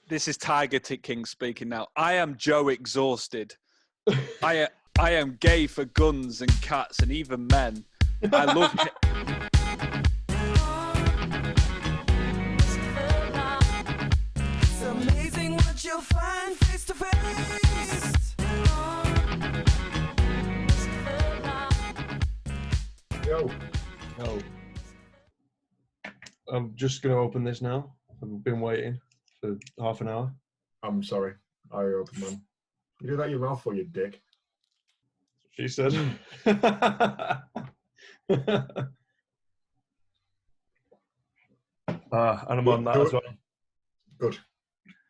This is Tiger King speaking now. I am Joe Exhausted. I am gay for guns and cats and even men. I love it. It's amazing what you'll find face to face. Yo. Oh. I'm just going to open this now. I've been waiting for half an hour. I'm sorry. I opened mine. You do that in your mouth for you dick. She said. And I'm on that as well. Good.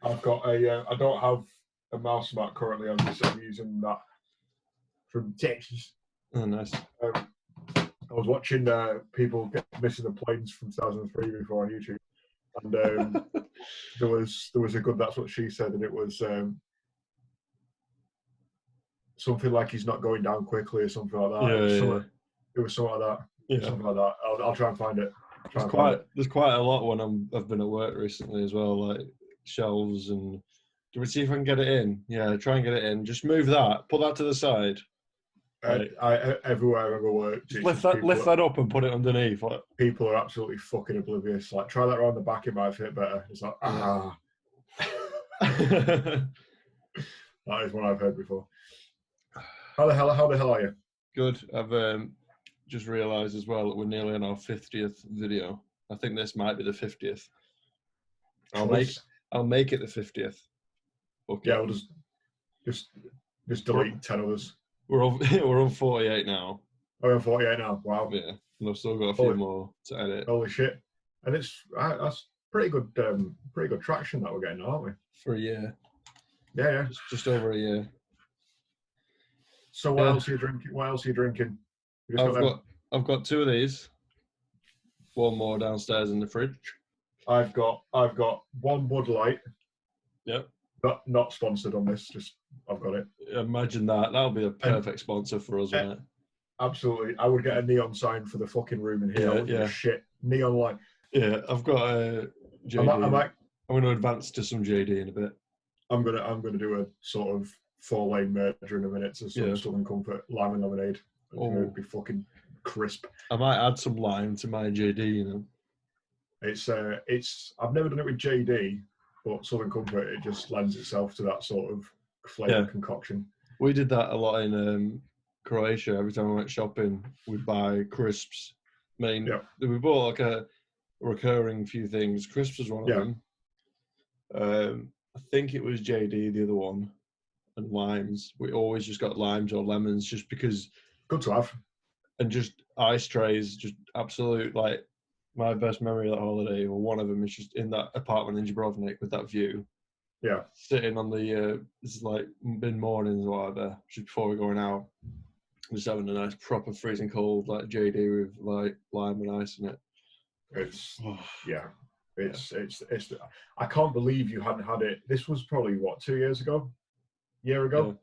I've got a. I don't have a mouse mat currently. I'm using that from Texas. Oh, nice. I was watching people get missing the planes from 2003 before on YouTube, and there was a good. That's what she said, and it was something like he's not going down quickly or something like that. It was something like that. Yeah. Something like that. I'll try and find it. There's quite a lot when I've been at work recently as well, like shelves and. Do we see if I can get it in? Yeah, try and get it in. Just move that. Put that to the side. Right. Everywhere I've ever worked, Lift that up and put it underneath. Like, people are absolutely fucking oblivious. Like, try that around the back, it might fit better. It's like, That is what I've heard before. How the hell are you? Good. I've just realised as well that we're nearly on our 50th video. I think this might be the 50th. I'll make it the 50th. Okay. Yeah, we'll just delete 10 others. We're on 48 now. Oh, we're on 48 now. Wow. Yeah, and I've still got a few more to edit. Holy shit! And that's pretty good traction that we're getting, aren't we? For a year. Yeah. Just over a year. So what else are you drinking? I've got two of these. One more downstairs in the fridge. I've got one Bud Light. Yep. Not sponsored on this. Just I've got it. Imagine that. That'll be a perfect sponsor for us, wouldn't it? Absolutely. I would get a neon sign for the fucking room in here. Yeah. Shit. Neon light. Yeah, I've got a JD. I'm going to advance to some JD in a bit. I'm gonna do a sort of 4-lane merger in a minute to some Southern Comfort lime and lemonade. It's gonna be fucking crisp. I might add some lime to my JD, you know. It's I've never done it with JD, but Southern Comfort, it just lends itself to that sort of flavour concoction. We did that a lot in Croatia. Every time we went shopping, we'd buy crisps. We bought like a recurring few things. Crisps was one of them. I think it was JD, the other one, and limes. We always just got limes or lemons just because. Good to have. And just ice trays, just absolute, like, my best memory of that holiday, or one of them, is just in that apartment in Dubrovnik with that view. Yeah. Sitting on the, this is like mid-mornings or whatever, just before we're going out. Just having a nice proper freezing cold, like JD with like lime and ice in it. It's I can't believe you hadn't had it. This was probably what, 2 years ago? Year ago? Yeah.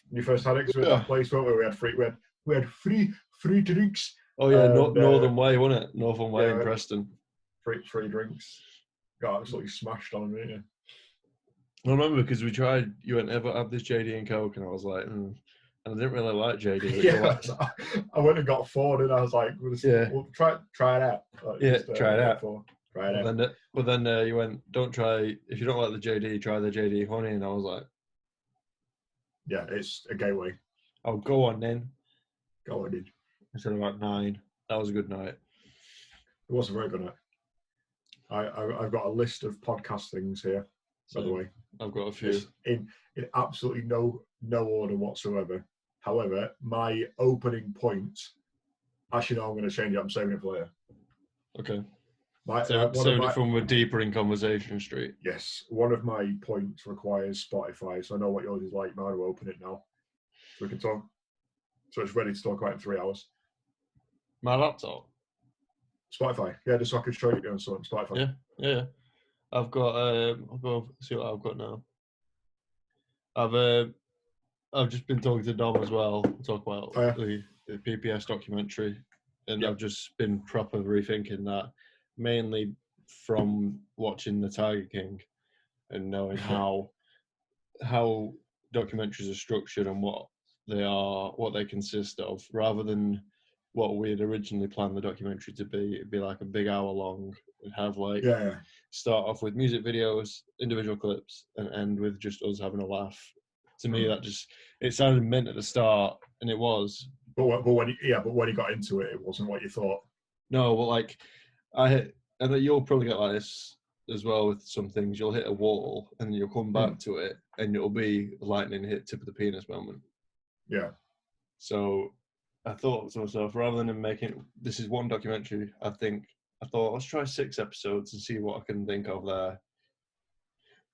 When you first had it, because we had that place where we had free drinks. Oh yeah, Northern Way, wasn't it? Northern Way in Preston. Free drinks. Got absolutely smashed on them, didn't you? I remember because we tried. You went, ever have this JD and Coke, and I was like, and I didn't really like JD. I went and got 4, and I was like, we'll try it out. Like, try it out. Try it out. But then you went, don't try, if you don't like the JD, try the JD honey, and I was like, yeah, it's a gateway. Oh, go on then. Go on, dude. Instead of about 9. That was a good night. It was a very good night. I've got a list of podcast things here, by the way. I've got a few. In absolutely no order whatsoever. However, my opening point, actually, no, I'm going to change it. I'm saving it for later. Okay. Saving it from a deeper in Conversation Street. Yes. One of my points requires Spotify, so I know what yours is like. Now to open it now. So we can talk. So it's ready to talk about in 3 hours. My laptop? Spotify. Yeah, just so I can show you on Spotify. Yeah. I've got, I'll go see what I've got now. I've just been talking to Dom as well, talk about the PPS documentary, and I've just been proper rethinking that, mainly from watching the Tiger King. and knowing how documentaries are structured and what they consist of, rather than what we had originally planned the documentary to be. It'd be like a big hour long and have like start off with music videos, individual clips, and end with just us having a laugh. To me, that just, it sounded mint at the start, and it was. But when you got into it, it wasn't what you thought. No, well, like and you'll probably get like this as well with some things. You'll hit a wall, and you'll come back to it, and it'll be a lightning hit, tip of the penis moment. Yeah. So I thought to myself, rather than making this is one documentary, I thought let's try 6 episodes and see what I can think of there.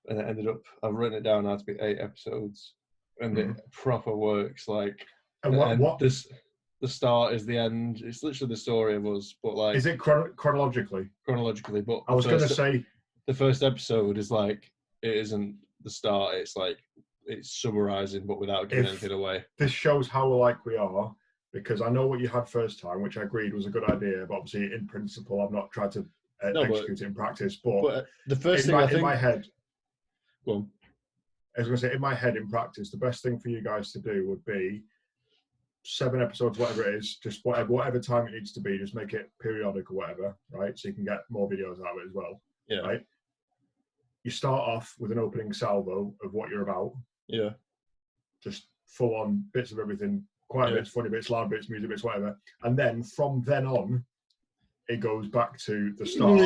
And it ended up, I've written it down now to be 8 episodes, and it proper works. Like, and what the start is the end. It's literally the story of us, but like, is it chronologically? Chronologically, but I was going to say the first episode is like, it isn't the start. It's like it's summarizing, but without giving anything away. This shows how alike we are, because I know what you had first time, which I agreed was a good idea, but obviously in principle I've not tried to execute it in practice. But the first thing in my head, go on. I was going to say, in my head, in practice, the best thing for you guys to do would be 7 episodes, whatever it is, just whatever time it needs to be, just make it periodic or whatever, right? So you can get more videos out of it as well, right? You start off with an opening salvo of what you're about. Yeah. Just full on bits of everything, quiet bits, funny bits, loud bits, music bits, whatever. And then from then on, it goes back to the start.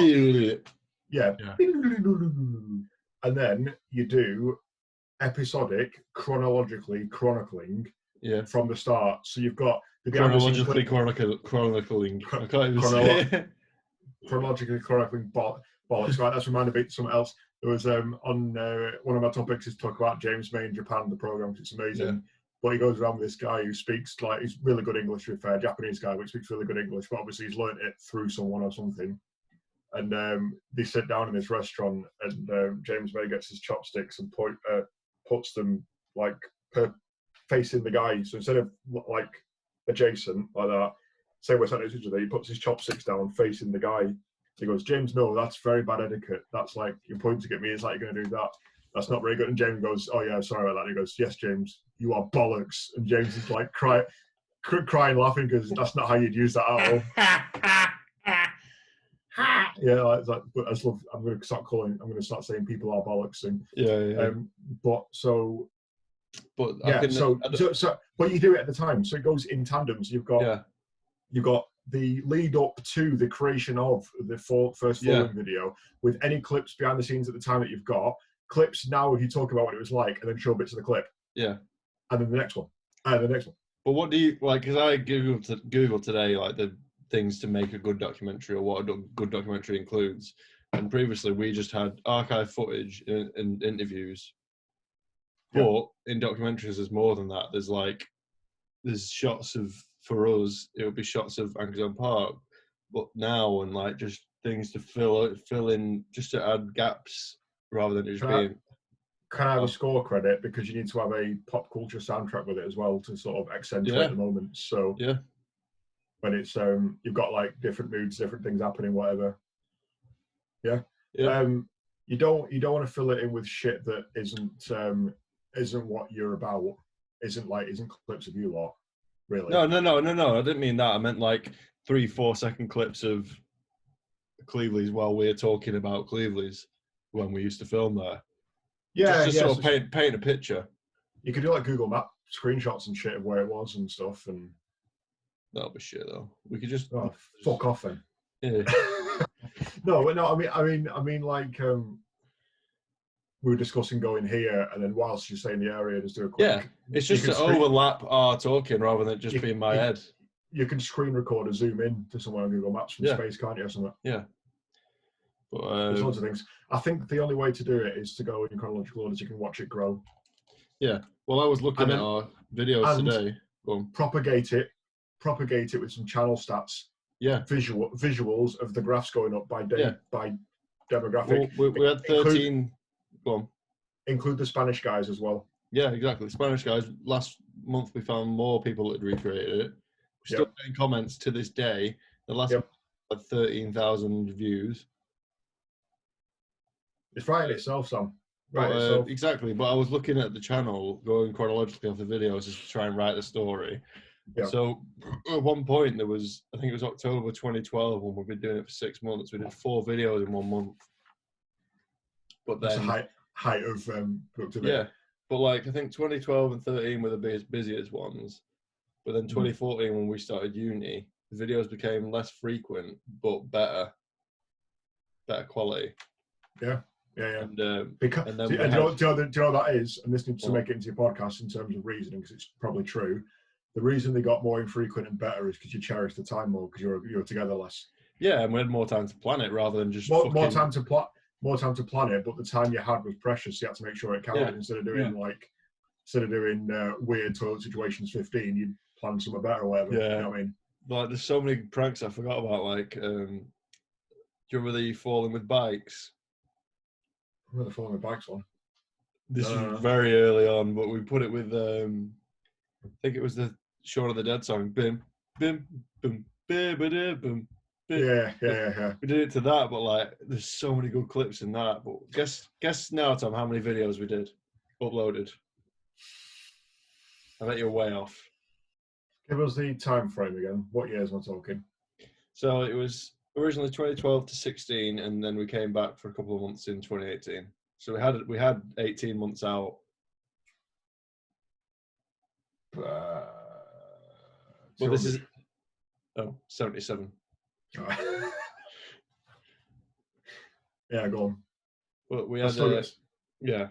And then you do episodic, chronologically chronicling from the start. So you've got the chronologically chronicling. I can't even say it. Chronologically chronicling bollocks. Right, that's reminded me of something else. There was on one of my topics is talk about James May in Japan, the program, which is amazing. Yeah. But he goes around with this guy who speaks like, he's really good English, to be fair, Japanese guy, which speaks really good English, but obviously he's learnt it through someone or something. And they sit down in this restaurant, and James May gets his chopsticks and puts them like facing the guy. So instead of like adjacent like that, say we're sat next to each other, he puts his chopsticks down facing the guy. He goes, James, no, that's very bad etiquette. That's like, you're pointing at me, it's like you're going to do that. That's not very good. And James goes, oh yeah, sorry about that. And he goes, yes, James, you are bollocks. And James is like crying, laughing, because that's not how you'd use that at all. Yeah, like, but I just love, I'm going to start saying people are bollocks. And, but you do it at the time. So it goes in tandem. So you've got the lead up to the creation of the first full video with any clips behind the scenes at the time that you've got. Clips now, if you talk about what it was like, and then show bits of the clip. Yeah. And then the next one. And the next one. But what do you, like, because I Googled today, like, the things to make a good documentary or what a good documentary includes. And previously we just had archive footage and interviews. But in documentaries, there's more than that. There's shots of, for us, it would be shots of Anchorstone Park, but now, and like just things to fill in, just to add gaps rather than just being. Can I have a score credit, because you need to have a pop culture soundtrack with it as well to sort of accentuate the moments. So when it's you've got like different moods, different things happening, whatever. You don't want to fill it in with shit that isn't what you're about. Isn't clips of you lot. Really? No. I didn't mean that. I meant like 3-4 second clips of Cleveland's while we're talking about Cleveland's when we used to film there. Just sort of paint a picture. You could do like Google Map screenshots and shit of where it was and stuff, and that'll be shit though. We could just fuck off then. Yeah. No. I mean, like we were discussing going here, and then whilst you stay in the area, just do a quick. Yeah, it's just to overlap our talking rather than just being my head. You can screen record or zoom in to somewhere on Google Maps from space, can't you, or something? Yeah. But, there's lots of things. I think the only way to do it is to go in chronological order so you can watch it grow. Yeah. Well, I was looking at our videos today. Propagate it with some channel stats. Yeah. Visuals of the graphs going up by demographic. Well, we had 13. Go on. Include the Spanish guys as well. Yeah, exactly. Spanish guys. Last month we found more people that had recreated it. We're still getting comments to this day. The last month had 13,000 views. It's right in itself, Sam. Right. But, So exactly. But I was looking at the channel, going chronologically off the videos, just to try and write the story. Yeah. So at one point there was, I think it was October 2012, when we've been doing it for 6 months. We did 4 videos in 1 month. But that's then, the height of productivity. yeah. But like I think 2012 and 13 were the busiest ones. But then 2014, when we started uni, the videos became less frequent but better quality. Yeah. And Because, and then do we you had, know what that is? And this needs to Well- make it into your podcast in terms of reasoning, because it's probably true. The reason they got more infrequent and better is because you cherish the time more, because you're together less. yeah, and we had more time to plan it rather than just More time to plan it, but the time you had was precious. You had to make sure it counted. Yeah. Instead of doing weird toilet situations 15, you'd plan something better or whatever. Yeah. You know what I mean? Like, there's so many pranks I forgot about. Like, do you remember the falling with bikes? Where the falling with bikes on? This was very early on, but we put it with I think it was the Shaun of the Dead song. Bim, bim, bim, bim, bim, bim. Yeah. We did it to that, but like, there's so many good clips in that. But guess now, Tom, how many videos we did uploaded? I bet you're way off. Give us the time frame again. What years am I talking? So it was originally 2012 to 16, and then we came back for a couple of months in 2018. So we had 18 months out. Well, this is 77. Yeah, go on. But we had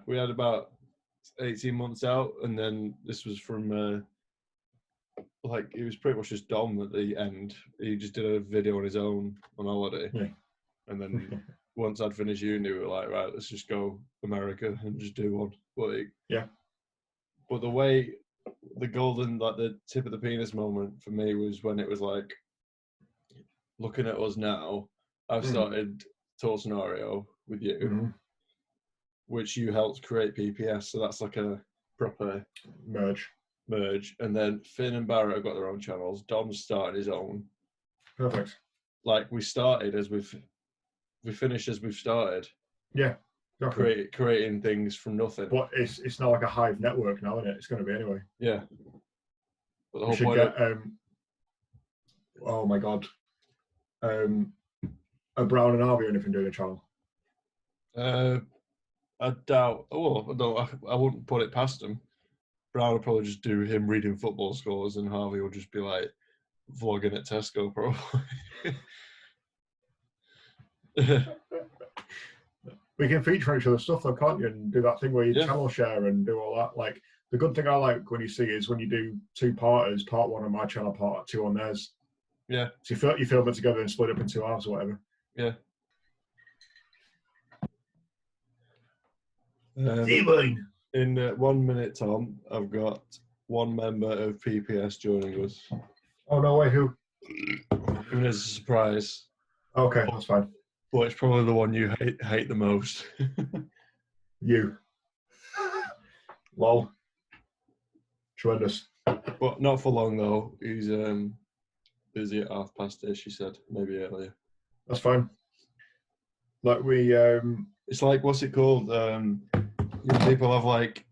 we had about 18 months out, and then this was from like, it was pretty much just Dom at the end. He just did a video on his own on holiday. Yeah. And then once I'd finished uni, we were like, right, let's just go America and just do one. But the way, the golden, like the tip of the penis moment for me was when it was like, looking at us now, I've started Tour Scenario with you, which you helped create PPS. So that's like a proper merge. And then Finn and Barrett have got their own channels. Dom's started his own. Perfect. Like, we started as we finished as we've started. Yeah. Exactly. Creating things from nothing. But it's not like a hive network now, isn't it? It's going to be anyway. Yeah. But the We whole should point get, oh my God. Are Brown and Harvey or anything doing a channel? I doubt. Oh, I wouldn't put it past him. Brown will probably just do him reading football scores, and Harvey will just be like vlogging at Tesco, probably. We can feature each other's stuff though, can't you? And do that thing where you channel share and do all that. Like, the good thing I like when you see is when you do 2-parters, part 1 on my channel, part 2 on theirs. Yeah. So you film it together and split up in 2 halves or whatever. Yeah. In 1 minute, Tom, I've got one member of PPS joining us. Oh, no way, who? And it's a surprise. Okay, that's fine. But it's probably the one you hate the most. You. Lol. Tremendous. But not for long, though. He's busy at 8:30, she said. Maybe earlier. That's fine. Like, it's like, what's it called? People have like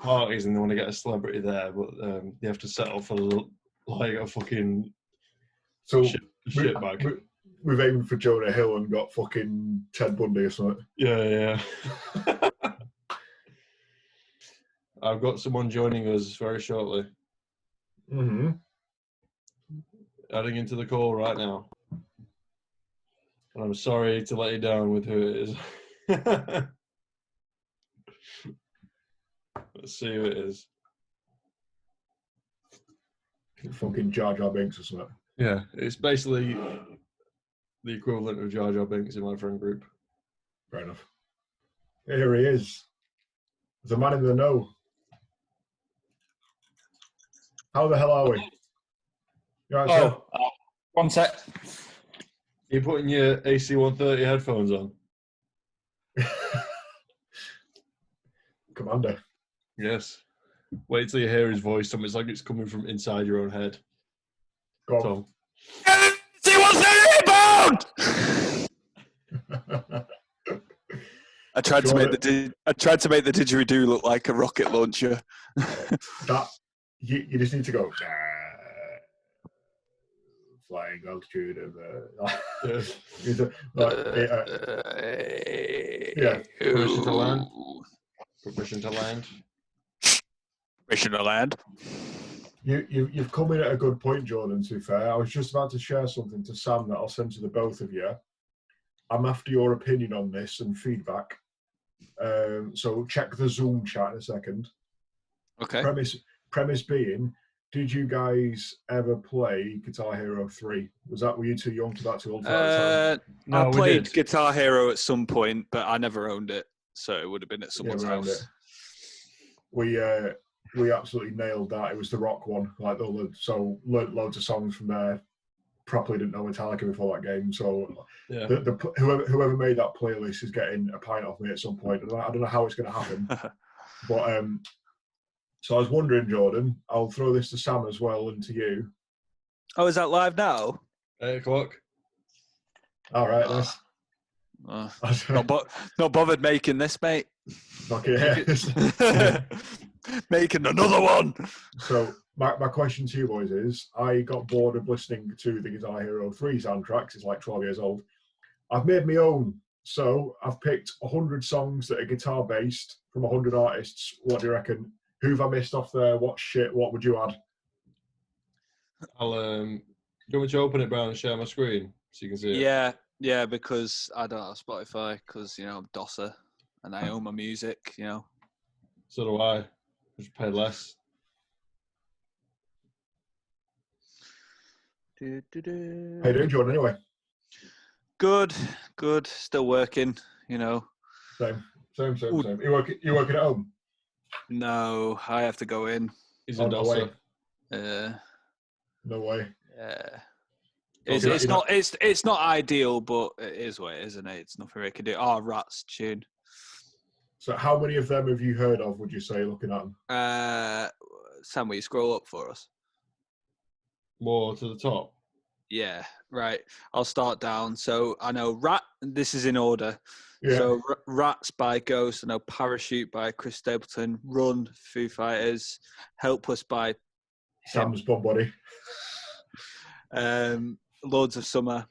parties and they want to get a celebrity there, but they have to settle for like a fucking shit bag. We've aimed for Jonah Hill and got fucking Ted Bundy or something. Yeah. I've got someone joining us very shortly. Adding into the call right now. And I'm sorry to let you down with who it is. Let's see who it is. Fucking Jar Jar Binks or something. Yeah, it's basically the equivalent of Jar Jar Binks in my friend group. Fair enough. Here he is. The man in the know. How the hell are we? You all right, sir? One sec. You're putting your AC 130 headphones on? Commander. Yes. Wait till you hear his voice, Tom. It's like it's coming from inside your own head. Go on. Tom. See what's the rebound! I tried to make the didgeridoo look like a rocket launcher. That you just need to go flying altitude of yeah. Permission to land. Permission to land. Permission to land. You've come in at a good point, Jordan, to be fair. I was just about to share something to Sam that I'll send to the both of you. I'm after your opinion on this and feedback. So check the Zoom chat in a second. Okay. Premise being, did you guys ever play Guitar Hero 3? Were you too young for that, too old for that? No, I played Guitar Hero at some point, but I never owned it, so it would have been at someone's house. We absolutely nailed that. It was the rock one, so learned loads of songs from there. Properly didn't know Metallica before that game, so whoever made that playlist is getting a pint off me at some point. I don't know how it's going to happen, but so I was wondering, Jordan, I'll throw this to Sam as well and to you. Oh, is that live now? 8 o'clock. All right, nice. Not bothered making this, mate. Okay, making another one. So my question to you boys is, I got bored of listening to the Guitar Hero 3 soundtracks. It's like 12 years old. I've made my own. So I've picked 100 songs that are guitar based from 100 artists. What do you reckon? Who've I missed off there? What shit? What would you add? I'll do you want me to open it, Brown, and share my screen so you can see it? Yeah, because I don't have Spotify because I'm DOSer and I own my music. So do I. Just pay less. How you doing, Jordan? Anyway. Good. Still working. Same. You working at home? No, I have to go in. He's a DOSer. No way. Yeah. It's not ideal, but it is what it is, isn't it? It's nothing we can do. Oh, Rats tune. So how many of them have you heard of, would you say, looking at them? Sam, will you scroll up for us? More to the top. Yeah, right. I'll start down. So I know this is in order. Yeah. So Rats by Ghost. I know Parachute by Chris Stapleton. Run, Foo Fighters. Helpless by Sam's Bum Body. Lords of Summer.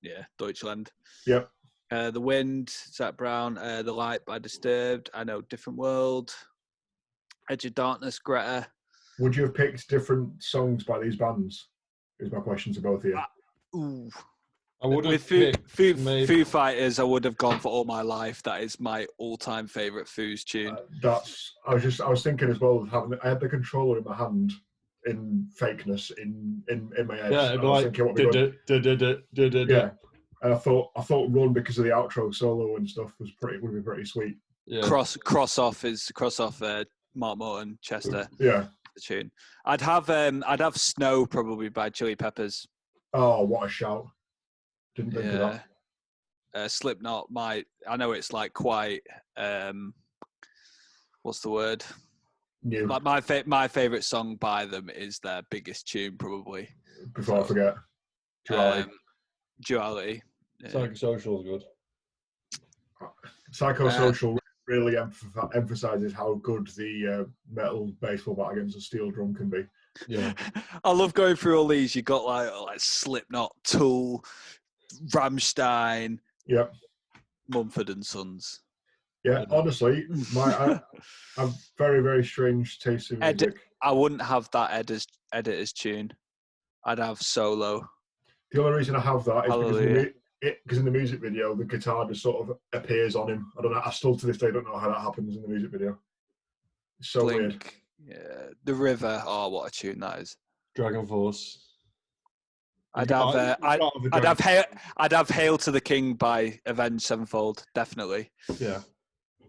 Yeah, Deutschland. Yep. The Wind, Zach Brown. The Light by Disturbed. I know Different World. Edge of Darkness, Greta. Would you have picked different songs by these bands? Is my question to both of you. I would have Foo Fighters. I would have gone for All My Life. That is my all-time favorite Foos tune. I was thinking as well of I had the controller in my hand in fakeness in my head. Yeah, yeah. And I thought Run because of the outro solo and stuff would be pretty sweet. Yeah. Cross off Mark Morton, Chester. Yeah. The tune. I'd have Snow probably by Chili Peppers. Oh, what a shout! Didn't think of that. Slipknot. I know it's like quite. What's the word? New. Like my favorite song by them is their biggest tune, probably. Before I forget, Duality. Psychosocial is good. Psychosocial really emphasizes how good the metal baseball bat against a steel drum can be. Yeah, I love going through all these. You got like Slipknot, Tool, Rammstein, yep, Mumford and Sons. Yeah, honestly, I have very, very strange taste in music. I wouldn't have that editor's tune. I'd have Solo. The only reason I have that is because in the music video, the guitar just sort of appears on him. I don't know. I still to this day don't know how that happens in the music video. It's so weird. Yeah, The River. Oh, what a tune that is! Dragon Force. I'd have Hail to the King by Avenged Sevenfold. Definitely. Yeah.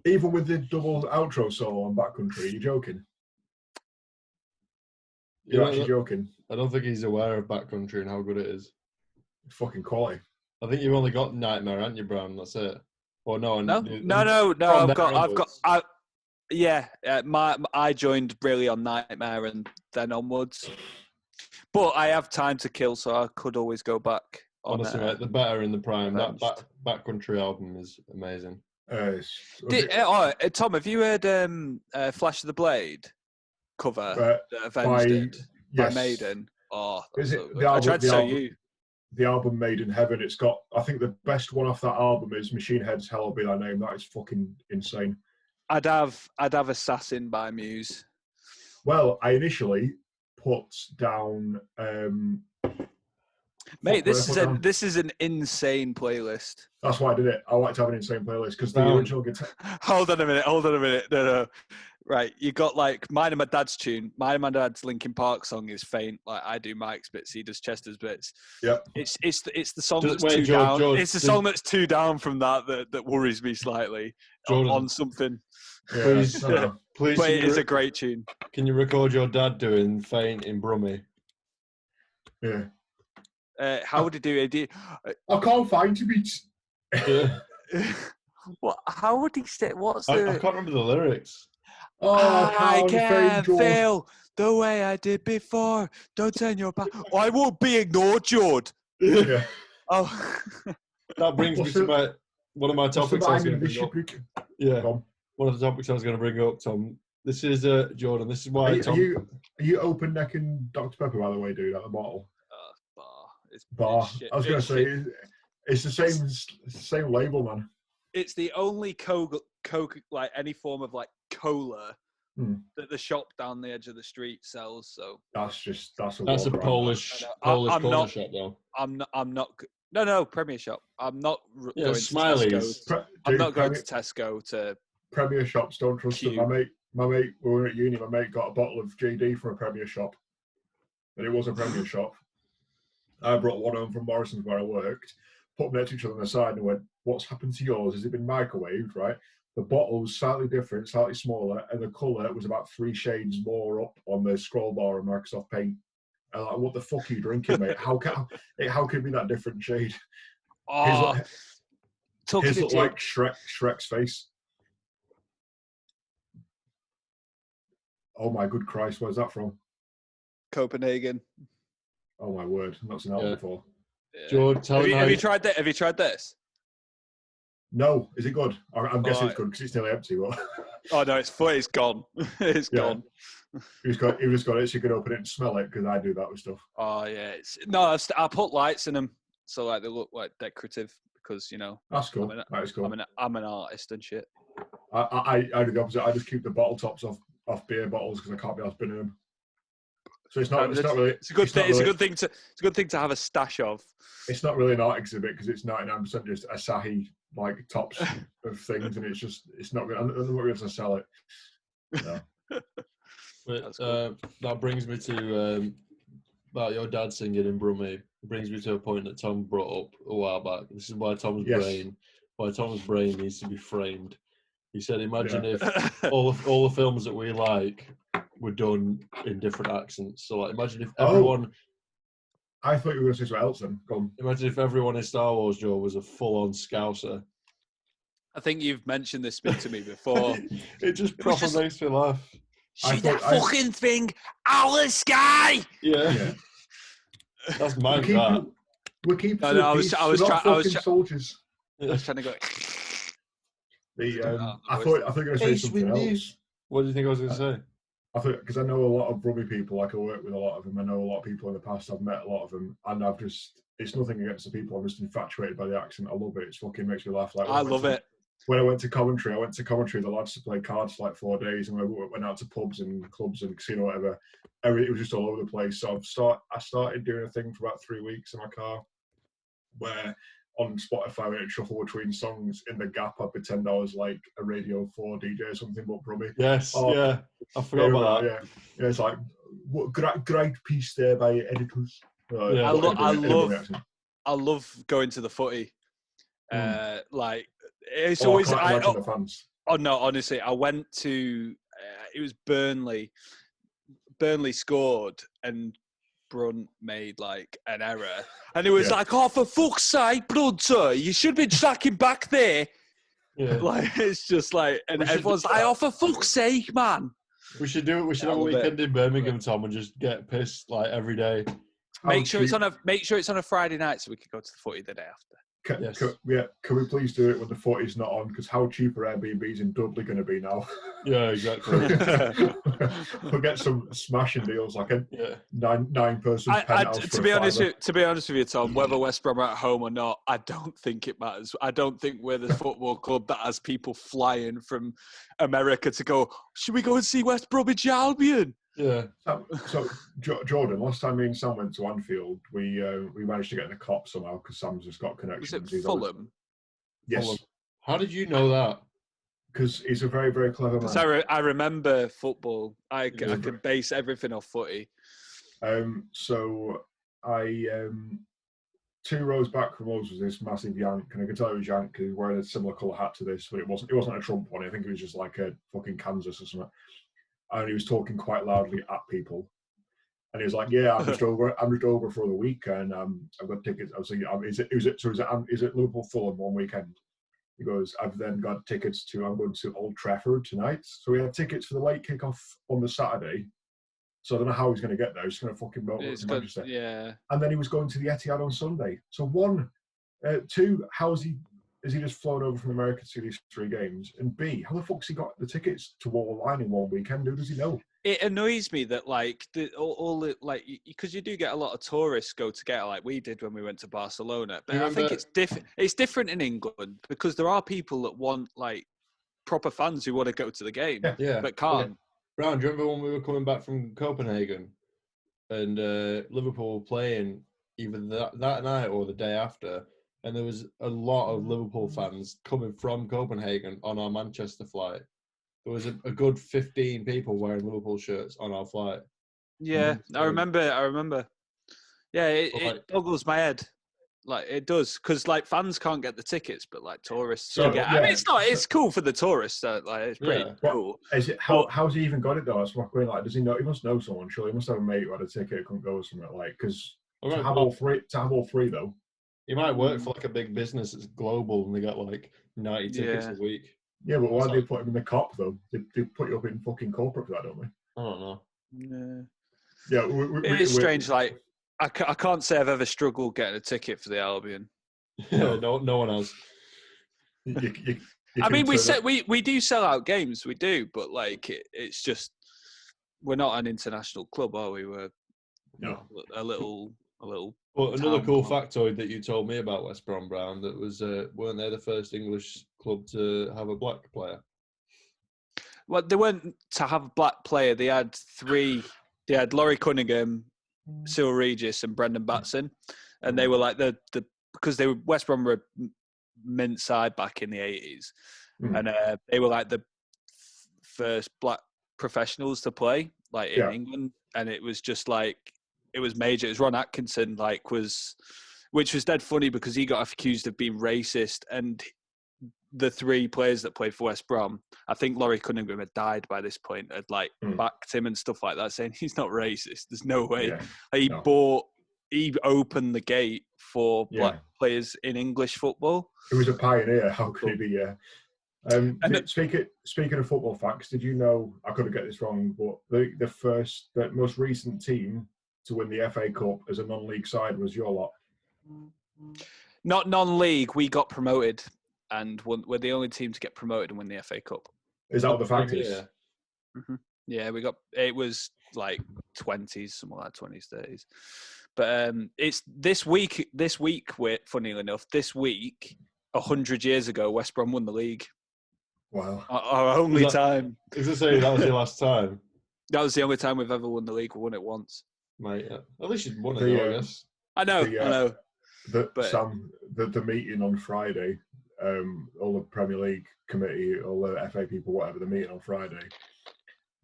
Even with the double outro solo on Backcountry, you're joking. You're actually joking. I don't think he's aware of Backcountry and how good it is. It's fucking quality. I think you've only got Nightmare, haven't you, Brown? That's it. Or no? I joined really on Nightmare and then onwards. But I have time to kill, so I could always go back. Honestly, mate, the better in the prime. Avenged. That Backcountry album is amazing. Tom, have you heard Flash of the Blade cover that Avenged did by Maiden? Oh, is so it good. I tried to show you. The album Made in Heaven. It's got, I think the best one off that album is Machine Head's Hell Will Be Thy Name. That is fucking insane. I'd have Assassin by Muse. Well, I initially put down mate, this is an insane playlist. That's why I did it. I like to have an insane playlist because the original guitar. Hold on a minute. No. Right, you got like Mine and My Dad's tune. Mine and My Dad's Linkin Park song is Faint. Like I do Mike's bits, he does Chester's bits. Yep. It's the song that's too down. It's the song that's too down from that worries me slightly on something. Yeah, please. But it is a great tune. Can you record your dad doing Faint in Brummie? Yeah. How would he do it? I can't find you, beats. Yeah. What? How would he say? I can't remember the lyrics. I can't feel the way I did before. Don't turn your back. I won't be ignored, Jord. Yeah. Oh. That brings me to one of my topics. I was going to bring up. Yeah. One of the topics I was going to bring up, Tom. This is Jordan. This is why. Are you open necking Dr Pepper, by the way, dude, at the bottle? Bar. I was going to say it's the same label, man. It's the only Coke, like any form of like cola that the shop down the edge of the street sells. So that's a Polish cola shop, though. I'm not. No, Premier Shop. I'm not going Smileys. to Tesco. I'm not going to Tesco to. Premier Shops, don't trust them. My mate, when we were at uni, my mate got a bottle of JD from a Premier Shop, and it was a Premier Shop. I brought one home from Morrison's where I worked, put them next to each other on the side, and went, "What's happened to yours? Has it been microwaved?" Right? The bottle was slightly different, slightly smaller, and the colour was about 3 shades more up on the scroll bar of Microsoft Paint. And I'm like, what the fuck are you drinking, mate? How can it be that different shade? Oh, his look like Shrek's face. Oh my good Christ, where's that from? Copenhagen. Oh my word, I've not seen that one before. Yeah. George, have you tried that? Have you tried this? No, is it good? I'm guessing it's good because it's nearly empty. But... Oh no, it's gone. It's gone. You've just got it so you can open it and smell it because I do that with stuff. Oh yeah, I put lights in them so like they look like decorative because that's cool. That is cool. I'm an artist and shit. I do the opposite. I just keep the bottle tops off beer bottles because I can't be able to spin them. So it's not really. It's a good thing. It's a good thing to have a stash of. It's not really an art exhibit because it's 99% just Asahi like tops of things, and it's not really. I'm not really able to sell it. No. But that brings me to about your dad singing in Brummie. It brings me to a point that Tom brought up a while back. This is why Tom's brain needs to be framed. He said, "Imagine if all the films that we like were done in different accents. So, like, imagine if everyone." I thought you were going to say something else. Then, go on. Imagine if everyone in Star Wars, Joe, was a full-on Scouser. I think you've mentioned this bit to me before. It just proper makes me laugh. Shoot that fucking thing out of the sky! Yeah. That's my God. We're keeping. I was soldiers. I was trying to go. I thought you were going to say something else. What do you think I was going to say? I thought because I know a lot of Brummie people. Like I work with a lot of them. I know a lot of people in the past. I've met a lot of them, and it's nothing against the people. I'm just infatuated by the accent. I love it. It fucking makes me laugh. Like I love it. When I went to Coventry, the lads to play cards for like 4 days, and we went out to pubs and clubs and casino, whatever. It was just all over the place. So I started doing a thing for about 3 weeks in my car, where on Spotify we would shuffle between songs. In the gap, I'd pretend I was like a Radio 4 DJ or something, but Brummie. Yes, yeah, I forgot about that. Yeah, it's like great piece there by editors. I love going to the footy. Like it's always the fans. Oh no, honestly, I went to it was Burnley. Burnley scored and Brunt made like an error, and it was like, "Oh, for fuck's sake, Brunter, you should be tracking back there." Yeah. Like it's just like, and everyone's like, "Oh, for fuck's sake, man." We should do it. We should have a weekend in Birmingham, Tom, and just get pissed like every day. Make sure it's on a Friday night so we can go to the footy the day after. Can we please do it when the footy's not on? Because how cheap are Airbnbs in Dublin going to be now? Yeah, exactly. We'll get some smashing deals, like a nine-person penthouse. To be honest with you, Tom, whether West Brom are at home or not, I don't think it matters. I don't think we're the football club that has people flying from America to go, should we go and see West Bromwich Albion? Yeah. So Jordan, last time me and Sam went to Anfield, we managed to get in a cop somehow because Sam's just got connections. Was it Fulham? Yes. Fulham. How did you know that? Because he's a very, very clever man. I remember football. I can base everything off footy. So I 2 rows back from us was this massive Yank, and I could tell it was Yank because he was wearing a similar colour hat to this, but it wasn't a Trump one. I think it was just like a fucking Kansas or something. And he was talking quite loudly at people. And he was like, "Yeah, I'm just over for the weekend. I've got tickets." I was like, "Is it Liverpool Fulham one weekend?" He goes, "I've then got tickets I'm going to Old Trafford tonight." So we had tickets for the late kickoff on the Saturday. So I don't know how he's going to get there. He's going to fucking motor to Manchester. Yeah. And then he was going to the Etihad on Sunday. So 2, has he just flown over from America to see these 3 games? And B, how the fuck's he got the tickets to Wall Line in one weekend? Who does he know? It annoys me that because you do get a lot of tourists go together like we did when we went to Barcelona. But I think it's different. It's different in England because there are people that want like proper fans who want to go to the game, but can't. Yeah. Brown, do you remember when we were coming back from Copenhagen and Liverpool playing either that night or the day after? And there was a lot of Liverpool fans coming from Copenhagen on our Manchester flight. There was a good 15 people wearing Liverpool shirts on our flight. Yeah, I remember. Yeah, it boggles my head. Like it does, because like fans can't get the tickets, but like tourists get. I mean, it's cool for the tourists. It's pretty cool. How's he even got it though? That's what I'm like. Does he know? He must know someone. Surely he must have a mate who had a ticket, couldn't go or something like. Because to have all three though. You might work for like a big business that's global and they got like 90 tickets a week. Yeah, but why do they put him in the cop though? They put you up in fucking corporate for that, don't they? I don't know. Yeah, it is strange. Like I can't say I've ever struggled getting a ticket for the Albion. No one has. I mean, we do sell out games, we do, but like it's just we're not an international club, are we? We're a little. Well, another cool factoid that you told me about West Brom, Brown, that was weren't they the first English club to have a black player? Well, they weren't to have a black player. They had 3. They had Laurie Cunningham, Cyril Regis, and Brendan Batson, and they were like because they were West Brom were a mint side back in the 80s, and they were like the first black professionals to play like in England, and it was just like. It was major. It was Ron Atkinson, which was dead funny because he got accused of being racist. And the 3 players that played for West Brom, I think Laurie Cunningham had died by this point, had backed him and stuff like that, saying he's not racist. There's no way. Yeah. He opened the gate for black players in English football. He was a pioneer. How could he be? Yeah. Speaking of football facts, did you know? I could get this wrong, but the most recent team to win the FA Cup as a non-league side was your lot. Not non-league. We got promoted, and we're the only team to get promoted and win the FA Cup. Is that what the fact is? Yeah. Mm-hmm. Yeah, we got. It was like 20s, something like 20s, 30s. But it's this week. Funny enough, this week, 100 years ago, West Brom won the league. Wow. Our only time. Is it saying that was your last time? That was the only time we've ever won the league. We won it once. Mate, at least you'd won it, I guess. I know. The meeting on Friday, all the Premier League committee, all the FA people, whatever, the meeting on Friday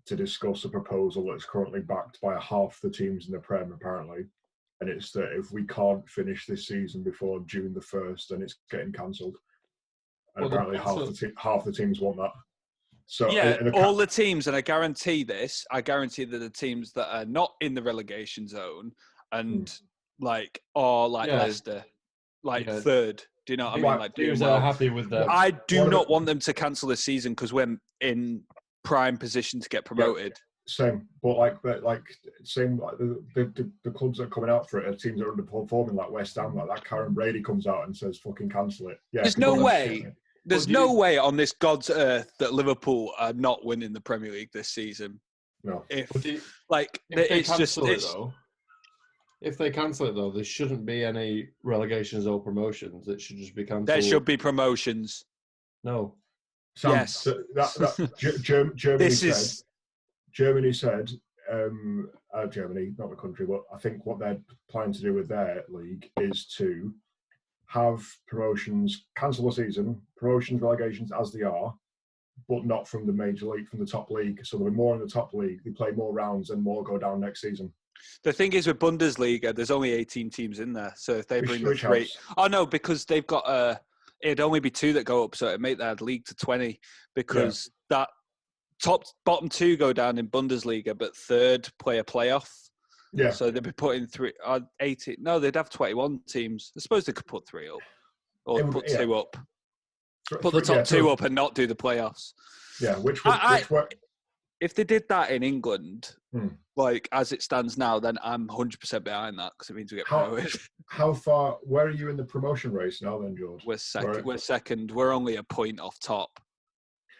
to discuss a proposal that's currently backed by half the teams in the Prem, apparently. And it's that if we can't finish this season before June the 1st, then it's getting cancelled. And apparently half the teams want that. So all the teams, and I guarantee that the teams that are not in the relegation zone and Leicester, third. Do you know what I mean? Like, teams are happy with them. I do not want them to cancel this season because we're in prime position to get promoted. Same, but same. Like the clubs that are coming out for it are teams that are underperforming, like West Ham. Like that, Karen Brady comes out and says, "Fucking cancel it." Yeah, there's no way. There's no way on this God's earth that Liverpool are not winning the Premier League this season. No. If they cancel it though, there shouldn't be any relegations or promotions. It should just be cancelled. There should be promotions. No. Sam, Yes. Germany said, Germany, not the country, but I think what they're planning to do with their league is to have promotions, cancel the season, promotions, relegations as they are, but not from the major league, from the top league. So there'll be more in the top league. They play more rounds and more go down next season. The thing is with Bundesliga, there's only 18 teams in there. So if they bring the three... Oh, no, because they've got... it'd only be 2 that go up, so it'd make that league to 20 because that bottom 2 go down in Bundesliga, but third play a playoff. Yeah. So they'd be putting 18. No, they'd have 21 teams. I suppose they could put 3 up or put 2 up. Put the top 2 up and not do the playoffs. Yeah, if they did that in England, like as it stands now, then I'm 100% behind that because it means we get promoted. How far? Where are you in the promotion race now, then, George? We're second. We're second. We're only a point off top,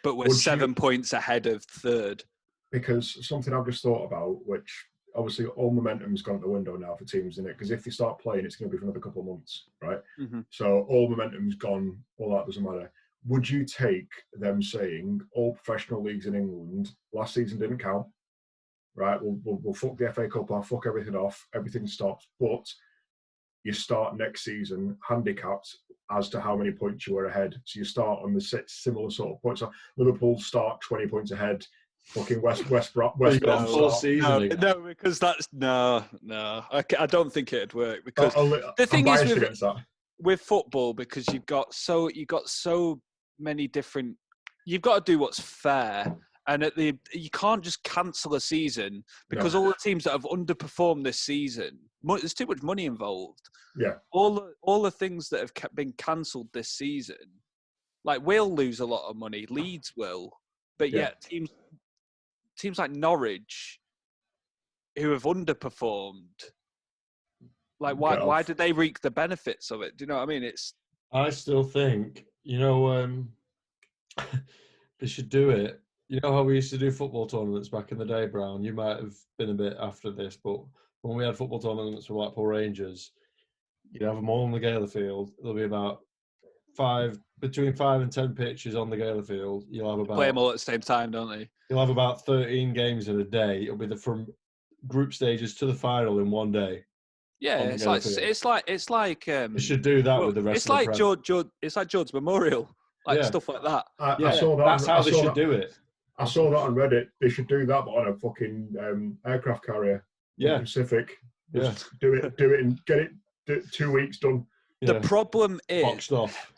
but we're 7 points ahead of third. Because something I've just thought about, which obviously all momentum's gone out the window now for teams, isn't it? Because if they start playing, it's going to be for another couple of months, right? Mm-hmm. So all momentum's gone. All that doesn't matter. Would you take them saying all professional leagues in England last season didn't count, right? We'll fuck the FA Cup off, fuck everything off, everything stops, but you start next season handicapped as to how many points you were ahead. So you start on the similar sort of points. So Liverpool start 20 points ahead. Fucking West Brom. No, because that's no. I don't think it'd work because the thing is with football, because you've got so many different. You've got to do what's fair, and you can't just cancel a season because all the teams that have underperformed this season, there's too much money involved. Yeah, all the things that have been cancelled this season, like we'll lose a lot of money. Leeds will, but yet teams like Norwich, who have underperformed, like why did they reap the benefits of it? Do you know what I mean? I still think, they should do it. You know how we used to do football tournaments back in the day, Brown? You might have been a bit after this, but when we had football tournaments for Blackpool Rangers, you'd have them all on the Gala field. There'll be about between 5 and 10 pitches on the Gala field. You'll have about... Play them all at the same time, don't they? You'll have about 13 games in a day. It'll be from group stages to the final in one day. Yeah, it's like they should do that with the rest of the George. It's like George's Memorial, stuff like that. I saw that. That's how they should do it. I saw that on Reddit. They should do that, but on a fucking aircraft carrier. Yeah, Pacific. Just do it, and get it 2 weeks done. The problem is boxed off.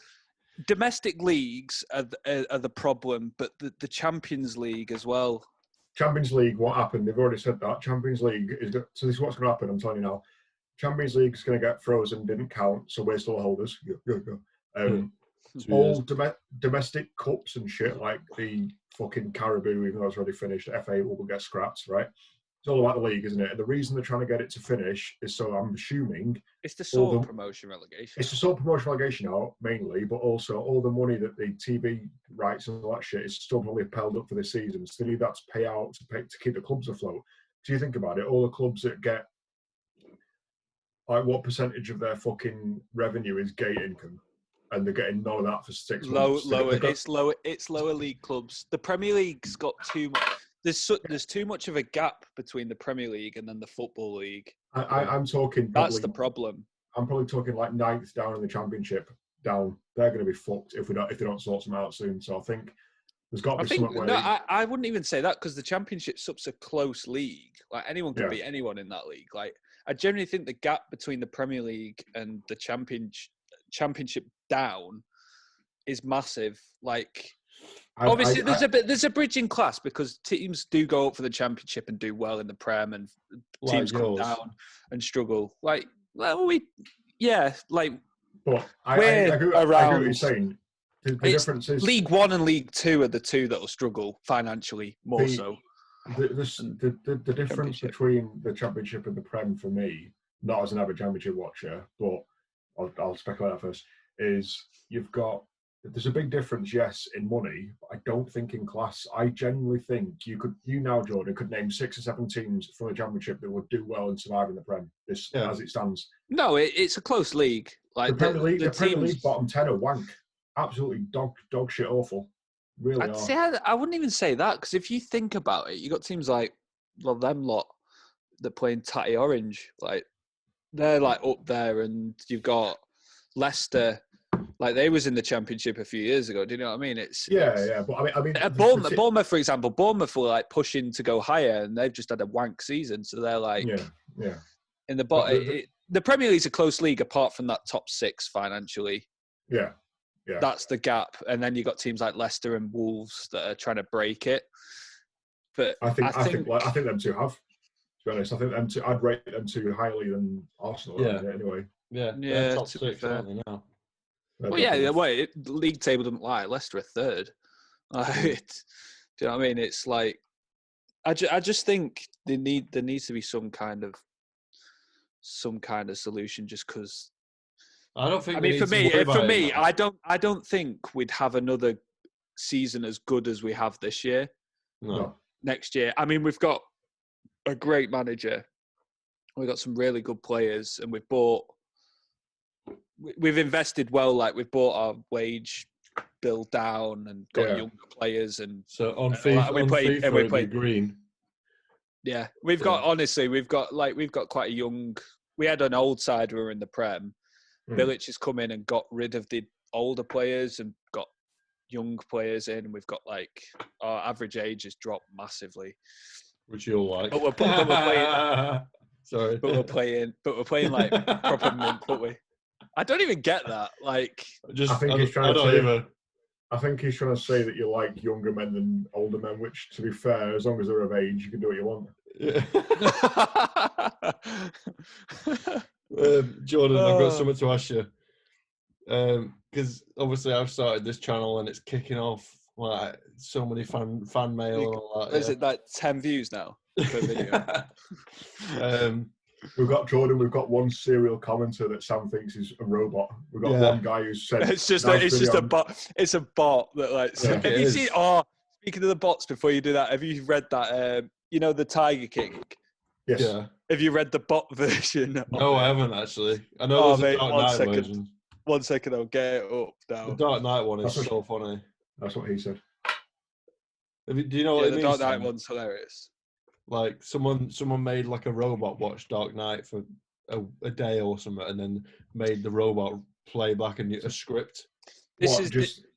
Domestic leagues are the problem, but the Champions League as well. Champions League, what happened? They've already said that. Champions League so this is what's going to happen. I'm telling you now. Champions League is going to get frozen. Didn't count, so we're still holders. All domestic cups and shit like the fucking Caribou, even though it's already finished, FA will get scrapped, right? It's all about the league, isn't it? And the reason they're trying to get it to finish is so I'm assuming it's the sole promotion relegation. It's the sole promotion relegation now, mainly, but also all the money that the TV rights and all that shit is still probably held up for this season. So they need that to pay out to keep the clubs afloat. So you think about it, all the clubs that get what percentage of their fucking revenue is gate income? And they're getting none of that for 6 months. It's lower league clubs. The Premier League's got too much. There's too much of a gap between the Premier League and then the Football League. I'm talking. That's the problem. I'm probably talking like 9th down in the Championship. Down, they're going to be fucked if they don't sort them out soon. So I think there's got to be something. I wouldn't even say that because the Championship's such a close league. Like anyone can beat anyone in that league. Like I generally think the gap between the Premier League and the Championship down is massive. Like obviously there's a bridging class because teams do go up for the Championship and do well in the Prem, and teams come down and struggle. But I agree with what you're saying. The difference is League One and League Two are the two that will struggle financially more so. The difference between the Championship and the Prem for me, not as an average Championship watcher, but I'll speculate that first, is there's a big difference, yes, in money, but I don't think in class. I genuinely think you now, Jordan, could name 6 or 7 teams from the Championship that would do well and survive in the Prem, as it stands. No, it's a close league. Like the Premier League bottom 10 are wank. Absolutely dog shit awful. Really I wouldn't even say that, because if you think about it, you got teams like them lot that play in Tatty Orange, like they're like up there, and you've got Leicester, like they was in the Championship a few years ago. Do you know what I mean? But I mean, Bournemouth, for example, Bournemouth were like pushing to go higher, and they've just had a wank season, so they're like in the bottom. The Premier League's a close league apart from that top 6 financially. Yeah. That's the gap, and then you got teams like Leicester and Wolves that are trying to break it. But I think them two have. To be honest, I think them two. I'd rate them two highly than Arsenal. Yeah. Anyway. Yeah. Top 6, aren't they now? Well, the league table doesn't lie. Leicester are 3rd. Do you know what I mean? It's like I just think there needs to be some kind of solution, just because. I don't think. I mean, for me, I don't think we'd have another season as good as we have this year. No. Next year, I mean, we've got a great manager. We've got some really good players, and we've invested well. Like we've brought our wage bill down and got younger players, and so on FIFA, we played green. Yeah, we've got quite a young. We had an old side who were in the Prem. Bilic has come in and got rid of the older players and got young players in. We've got our average age has dropped massively, which you'll like. But we're playing. Sorry, but we're playing like proper mint, but I don't even get that. Like, I think he's trying to say that you like younger men than older men. Which, to be fair, as long as they're of age, you can do what you want. Yeah. Jordan, I've got something to ask you. Because obviously I've started this channel and it's kicking off like so many fan mail and all that. Is it like 10 views now per video? We've got one serial commenter that Sam thinks is a robot. We've got one guy who said it's just a bot. It's a bot that like. Have you seen? Oh, speaking of the bots, before you do that, have you read that? The Tiger King. Yes. Yeah. Have you read the bot version? No, I haven't actually. I know there's a Dark Knight version. 1 second, I'll get it up now. The Dark Knight one is so funny. That's what he said. Do you know what it means? The Dark Knight one's hilarious. Like someone made like a robot watch Dark Knight for a day or something, and then made the robot play back a script.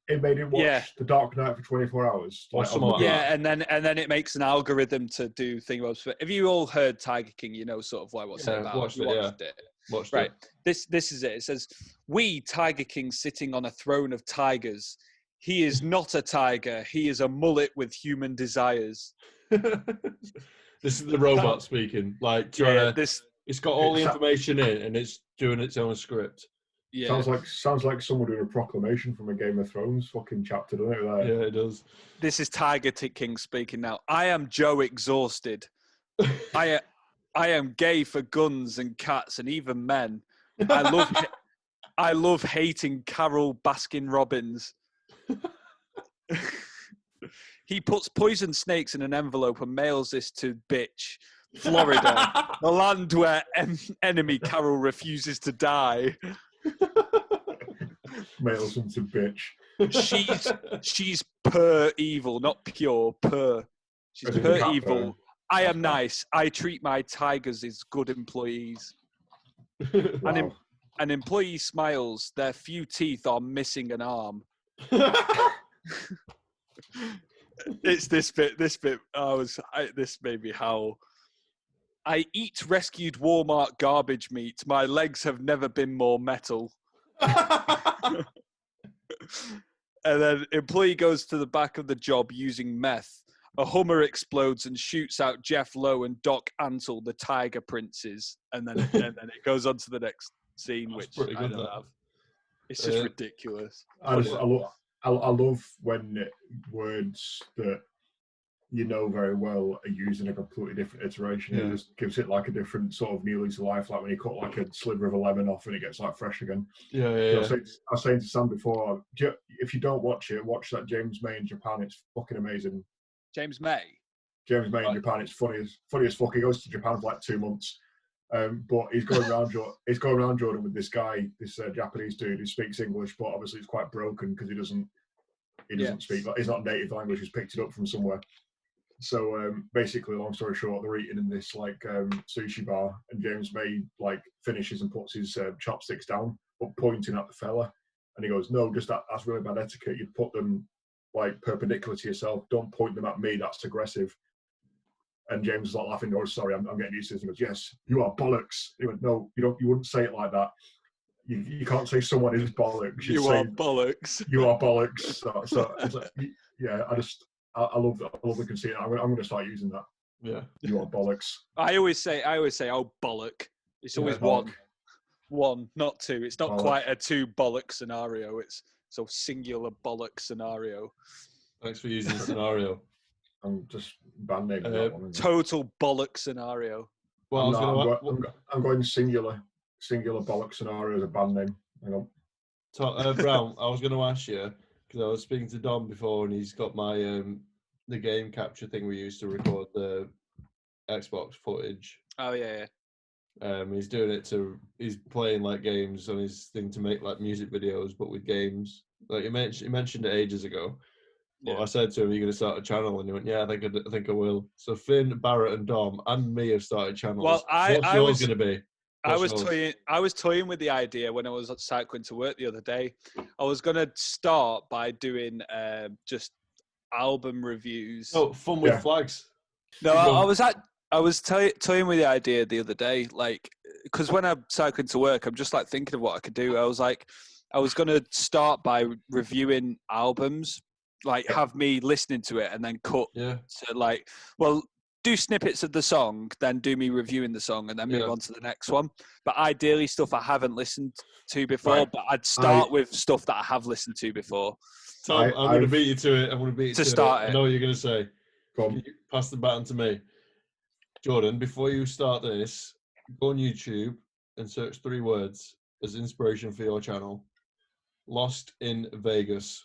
It made him watch The Dark Knight for 24 hours. And then it makes an algorithm to do things. Have you all heard Tiger King? You know sort of like what's it about. Watched it. Right. This is it. It says, "We Tiger King sitting on a throne of tigers. He is not a tiger. He is a mullet with human desires." This is the robot speaking. Like it's got all the information in, and it's doing its own script. Yeah. Sounds like someone doing a proclamation from a Game of Thrones fucking chapter, doesn't it? Yeah, it does. This is Tiger King speaking now. I am Joe Exhausted. I am gay for guns and cats and even men. I love hating Carol Baskin Robbins. He puts poison snakes in an envelope and mails this to bitch, Florida, the land where enemy Carol refuses to die. Mails them to bitch. She's pure evil, not pure, pure. She's pure evil. I am nice. I treat my tigers as good employees. Wow. An employee smiles. Their few teeth are missing an arm. It's this bit. This made me howl. I eat rescued Walmart garbage meat. My legs have never been more metal. And then employee goes to the back of the job using meth. A Hummer explodes and shoots out Jeff Lowe and Doc Antle, the Tiger Princes. And then it goes on to the next scene, which I don't have. It's just ridiculous. I love when words that you know very well are using a completely different iteration. It just gives it like a different sort of new lease of life, like when you cut like a sliver of a lemon off and it gets like fresh again. I was saying to Sam before, if you don't watch it, watch that James May in Japan. It's fucking amazing. James May in Japan. It's funny as fuck. He goes to Japan for like 2 months. But he's going around Jordan with this guy, this Japanese dude who speaks English, but obviously it's quite broken because he doesn't speak, like, he's not native language, he's picked it up from somewhere. So basically, long story short, they're eating in this like sushi bar, and James May like finishes and puts his chopsticks down, but pointing at the fella, and he goes, "No, just that's really bad etiquette. You put them like perpendicular to yourself. Don't point them at me. That's aggressive." And James was like laughing. "Oh, sorry, I'm getting used to this." He goes, "Yes, you are bollocks." He went, "No, you don't. You wouldn't say it like that. You can't say someone is bollocks. You are bollocks. You are bollocks." So it's like, yeah, I love the conceit. I'm going to start using that. Yeah, you are bollocks. I always say, "Oh, bollock." It's always one, not two. It's not quite a two bollock scenario. It's so singular bollock scenario. Thanks for using the scenario. I'm just band naming that one. Total bollock scenario. Well, I'm going singular bollock scenario as a band name. Hang on. Brown, I was going to ask you, because I was speaking to Dom before, and he's got my the game capture thing we used to record the Xbox footage. Oh yeah. He's doing it he's playing like games on his thing to make like music videos, but with games. Like he mentioned it ages ago. But I said to him, "Are you going to start a channel?" And he went, "Yeah, I think I will." So Finn, Barrett, and Dom and me have started channels. Well, what's yours going to be? I was toying with the idea when I was cycling to work the other day. I was going to start by doing just album reviews. Oh, fun with flags. No, I was toying with the idea the other day, like, because when I'm cycling to work, I'm just like thinking of what I could do. I was going to start by reviewing albums, like have me listening to it and then cut to like, well, do snippets of the song, then do me reviewing the song, and then move on to the next one. But ideally, stuff I haven't listened to before. But I'd start with stuff that I have listened to before. Tom, I'm going to beat you to it. I'm going to beat you to start it. I know what you're going to say. Go on. You pass the baton to me. Jordan, before you start this, go on YouTube and search 3 words as inspiration for your channel. Lost in Vegas.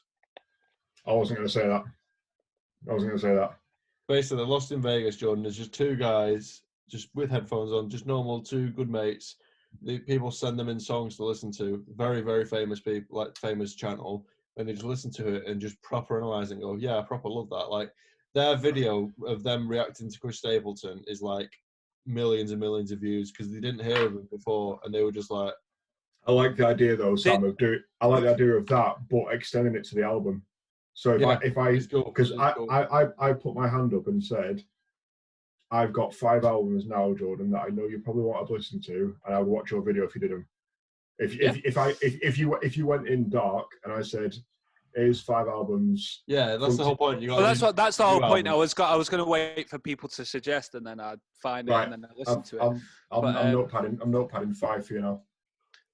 I wasn't going to say that. Basically, Lost in Vegas, Jordan, is just 2 guys, just with headphones on, just normal 2 good mates. The people send them in songs to listen to. Very, very famous people, like famous channel. And they just listen to it and just proper analyze and go, "Yeah, I proper love that." Like, their video of them reacting to Chris Stapleton is like millions and millions of views because they didn't hear of him before, and they were just like. I like the idea though, Sam. I like the idea of that, but extending it to the album. So I put my hand up and said, "I've got 5 albums now, Jordan, that I know you probably want to listen to, and I would watch your video if you did them." If you went in dark and I said, "Here's 5 albums." Yeah, that's the whole point. That's the whole point. I was going to wait for people to suggest, and then I'd find it and then I'd listen to it. I'm notepadding 5 for you now.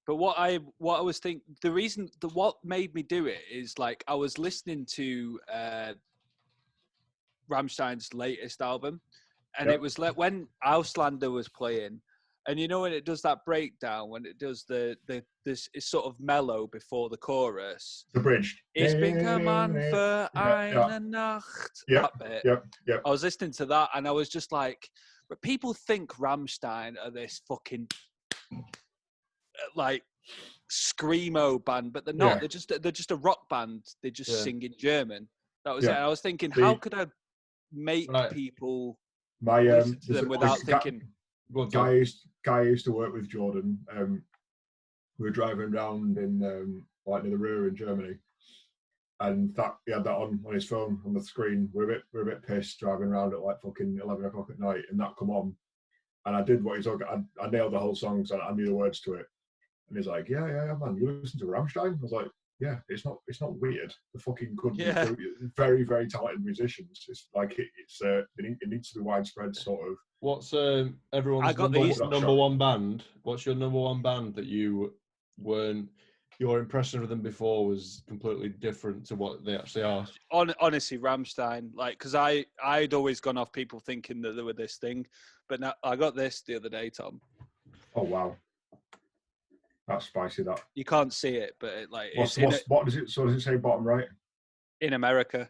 But what I was thinking, what made me do it is like I was listening to Rammstein's latest album, and it was like when Auslander was playing. And you know when it does that breakdown, when it does this it's sort of mellow before the chorus. The bridge. Ich bin kein Mann für eine Nacht. That bit. Yep. I was listening to that and I was just like, but people think Rammstein are this fucking like screamo band, but they're not. They're just a rock band. They just sing in German. That was it. And I was thinking, how could I make people listen to them without thinking? Guy I used to work with, Jordan. We were driving around in like near the Ruhr in Germany, and he had that on his phone on the screen. We're a bit pissed driving around at like fucking 11 o'clock at night, and that come on, and I did what he's talking. I nailed the whole song, so I knew the words to it. And he's like, yeah, man, you listen to Rammstein? I was like, yeah, it's not weird. The fucking good, very, very talented musicians. It's like it needs to be widespread, sort of. What's everyone's number one band? What's your number one band that you weren't your impression of them before was completely different to what they actually are. Honestly, Rammstein, like, because I'd always gone off people thinking that they were this thing, but now I got this the other day, Tom. Oh wow, that's spicy. That you can't see it, but what does it? So does it say bottom right? In America.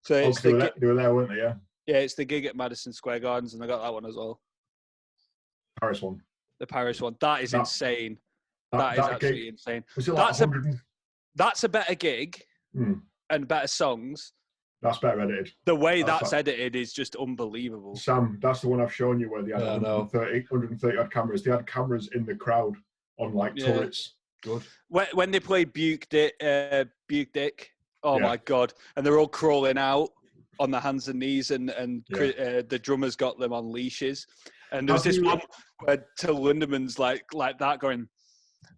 So it's they were there, weren't they? Yeah. Yeah, it's the gig at Madison Square Gardens, and I got that one as well. Paris one. The Paris one. That is insane. That is absolutely insane. Was it like 100? That's a better gig and better songs. That's better edited. The way that's edited is just unbelievable. Sam, that's the one I've shown you where they had 130 odd cameras. They had cameras in the crowd on like turrets. Good. When they played Buke Dick, oh my God. And they're all crawling out on their hands and knees, and the drummers got them on leashes. And there's this one where Till Lindeman's like that going,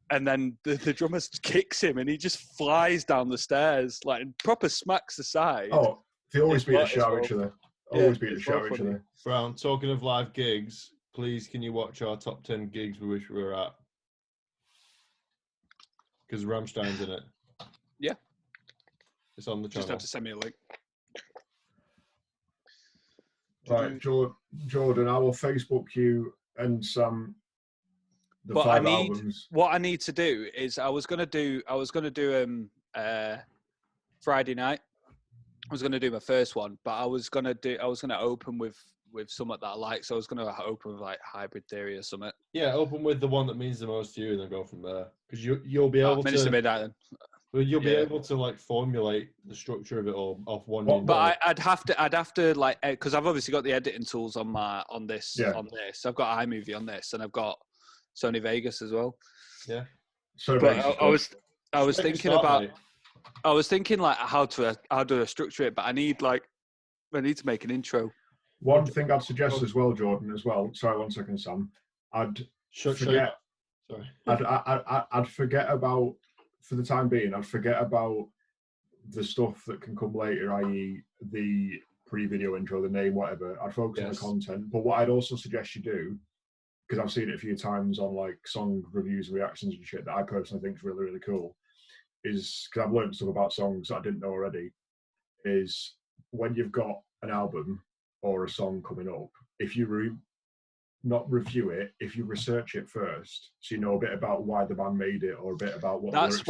and then the drummer kicks him and he just flies down the stairs, like proper smacks the side. Oh, they always beat the shit out of each other. Always beat the shit out of each other. Brown, talking of live gigs, please can you watch our top 10 gigs we wish we were at? Because Rammstein's in it. Yeah. It's on the channel. Just have to send me a link. Right, Jordan, I will Facebook you and Sam the 5 albums. What I need to do is I was gonna do Friday night. I was gonna do my first one, but I was gonna open with something that I like. So I was gonna open with like Hybrid Theory or something. Yeah, open with the one that means the most to you, and then go from there. Because you'll be able to midnight then. Well, you'll be able to like formulate the structure of it all off one. But I'd have to like, because I've obviously got the editing tools on this. I've got iMovie on this, and I've got Sony Vegas as well. Yeah. So I was thinking like how to structure it, but I need to make an intro. One thing I'd suggest as well, Jordan, as well. Sorry, 1 second, Sam. I'd forget about. For the time being, I'd forget about the stuff that can come later, i.e. the pre-video intro, the name, whatever. I'd focus on the content. But what I'd also suggest you do, because I've seen it a few times on like song reviews and reactions and shit that I personally think is really, really cool, is, because I've learned stuff about songs that I didn't know already, is when you've got an album or a song coming up, if you not review it, if you research it first, so you know a bit about why the band made it or a bit about what that's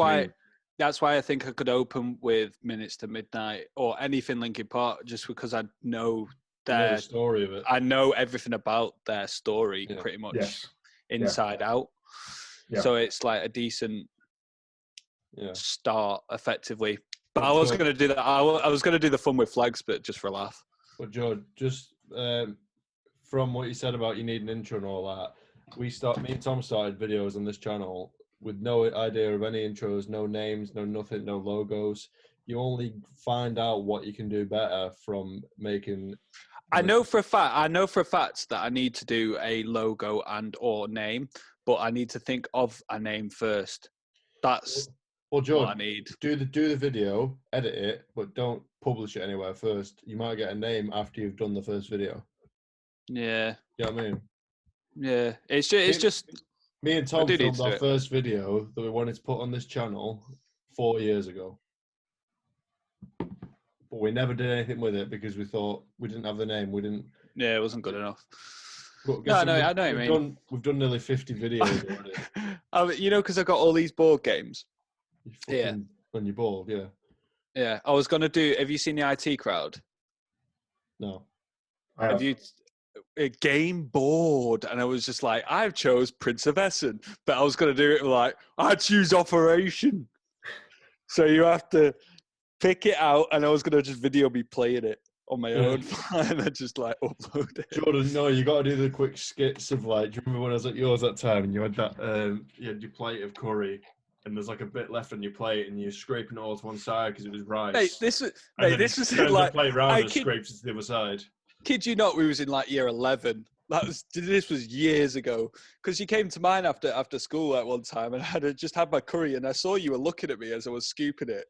why I think I could open with Minutes to Midnight or anything Linkin Park, just because I know the story of it. I know everything about their story pretty much inside out. So it's like a decent start effectively. But I was going to do that. I was going to do the Fun with Flags bit just for a laugh. But George, just from what you said about you need an intro and all that, me and Tom started videos on this channel with no idea of any intros, no names, no nothing, no logos. You only find out what you can do better from making. I know for a fact that I need to do a logo and or name, but I need to think of a name first. That's what I need. Do the video, edit it, but don't publish it anywhere first. You might get a name after you've done the first video. Yeah. You know what I mean? Yeah. It's just me and Tom filmed our first video that we wanted to put on this channel 4 years ago. But we never did anything with it because we thought we didn't have the name. We didn't. Yeah, it wasn't good enough. I know what you mean. We've done nearly 50 videos already. Because I've got all these board games. When you're bored, yeah. Yeah, I was going to do... Have you seen the IT Crowd? No. Have you... A game board, and I was just like, I chose Prince of Essen, but I was going to do it like, I choose Operation. So you have to pick it out, and I was going to just video me playing it on my own, and then just like upload it. Jordan, no, you got to do the quick skits of like, do you remember when I was at yours that time, and you had that, you had your plate of curry, and there's like a bit left on your plate, and you're scraping it all to one side because it was rice. This was like, the plate round and scrapes it to the other side. Kid you not, we was in like year 11. This was years ago, because you came to mine after school at one time, and I had just had my curry, and I saw you were looking at me as I was scooping it.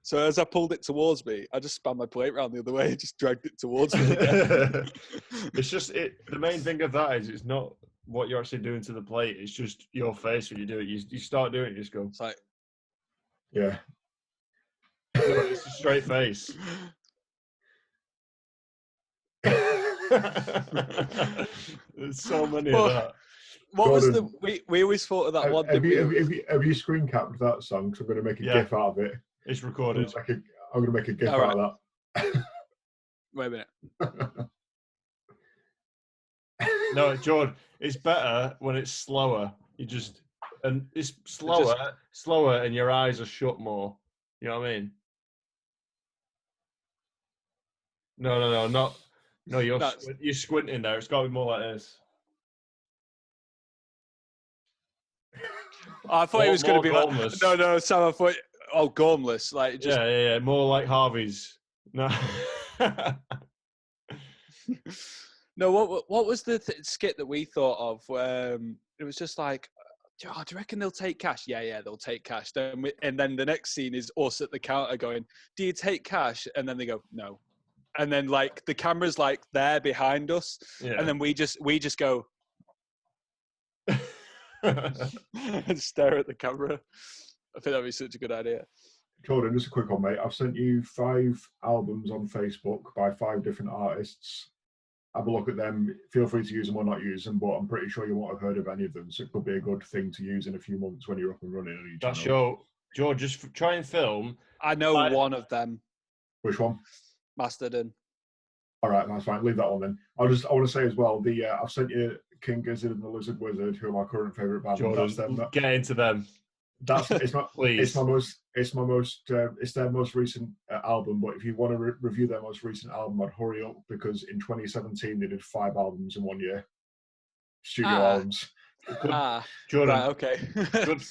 So as I pulled it towards me, I just spun my plate round the other way and just dragged it towards me again. It's just the main thing of that is it's not what you're actually doing to the plate. It's just your face when you do it. You start doing it, you just go. It's like, Yeah. No, it's a straight face. There's so many of that. What was Gordon, we always thought of that one. Have you screen capped that song? Because I'm going to make a GIF out of it. It's recorded. I'm going to make a GIF out of that. Wait a minute. No, Jordan, it's better when it's slower. It's slower, and your eyes are shut more. You know what I mean? No, you're squinting there. It's got to be more like this. I thought it was going to be gormless. No, Sam, I thought, gormless. Like, just... Yeah. More like Harvey's. No. No, what was the skit that we thought of? It was just like, do you reckon they'll take cash? Yeah, they'll take cash. And then the next scene is us at the counter going, do you take cash? And then they go, no. And then like the camera's like there behind us, and then we just go and stare at the camera. I think that'd be such a good idea. Jordan, just a quick one, mate. I've sent you 5 albums on Facebook by 5 different artists. Have a look at them. Feel free to use them or not use them, but I'm pretty sure you won't have heard of any of them. So it could be a good thing to use in a few months when you're up and running on each channel. That's your George. Just try and film. I know one of them. Which one? Mastodon. All right, that's fine. Leave that one then. I want to say as well. I've sent you King Gizzard and the Lizard Wizard, who are my current favourite band. Jordan, get into them. It's their most recent album. But if you want to review their most recent album, I'd hurry up, because in 2017 they did 5 albums in 1 year, studio albums. Jordan, right, okay.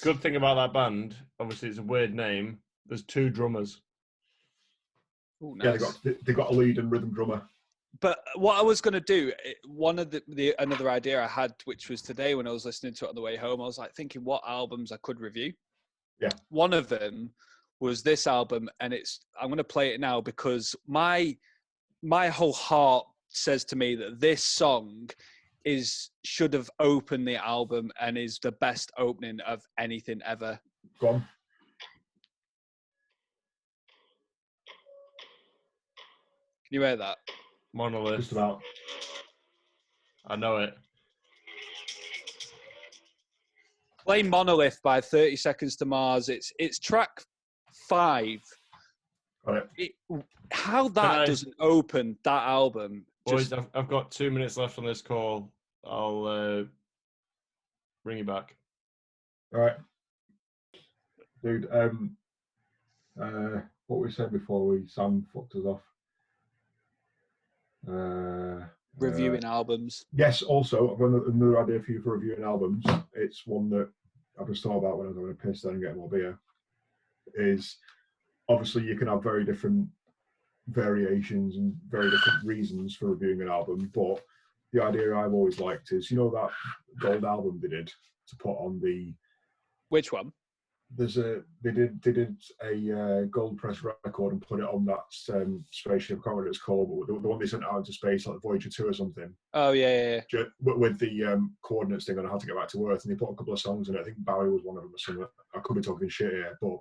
good thing about that band. Obviously, it's a weird name. There's 2 drummers. Ooh, nice. Yeah, they got a lead and rhythm drummer. But what I was going to do, one of another idea I had, which was today when I was listening to it on the way home, I was like thinking what albums I could review. Yeah. One of them was this album, and I'm going to play it now because my whole heart says to me that this song should have opened the album and is the best opening of anything ever. Go on. Can you hear that? Monolith. Just about. I know it. Play Monolith by 30 Seconds to Mars. It's track 5. Got it. How that doesn't open that album. Boys, I've got 2 minutes left on this call. I'll bring you back. All right. Dude, what we said before Sam fucked us off. Reviewing albums. Yes, also, I've got another idea for you for reviewing albums. It's one that I just thought about when I was having a piss then and getting more beer. Is obviously you can have very different variations and very different reasons for reviewing an album, but the idea I've always liked is, you know, that gold album they did to put on the... Which one? They did a gold press record and put it on that spaceship. I can't remember what it's called, but the one they sent out into space, like the Voyager 2 or something. Oh yeah. With the coordinates thing on how to get back to Earth, and they put a couple of songs in it. I think Barry was one of them or something. I could be talking shit here, but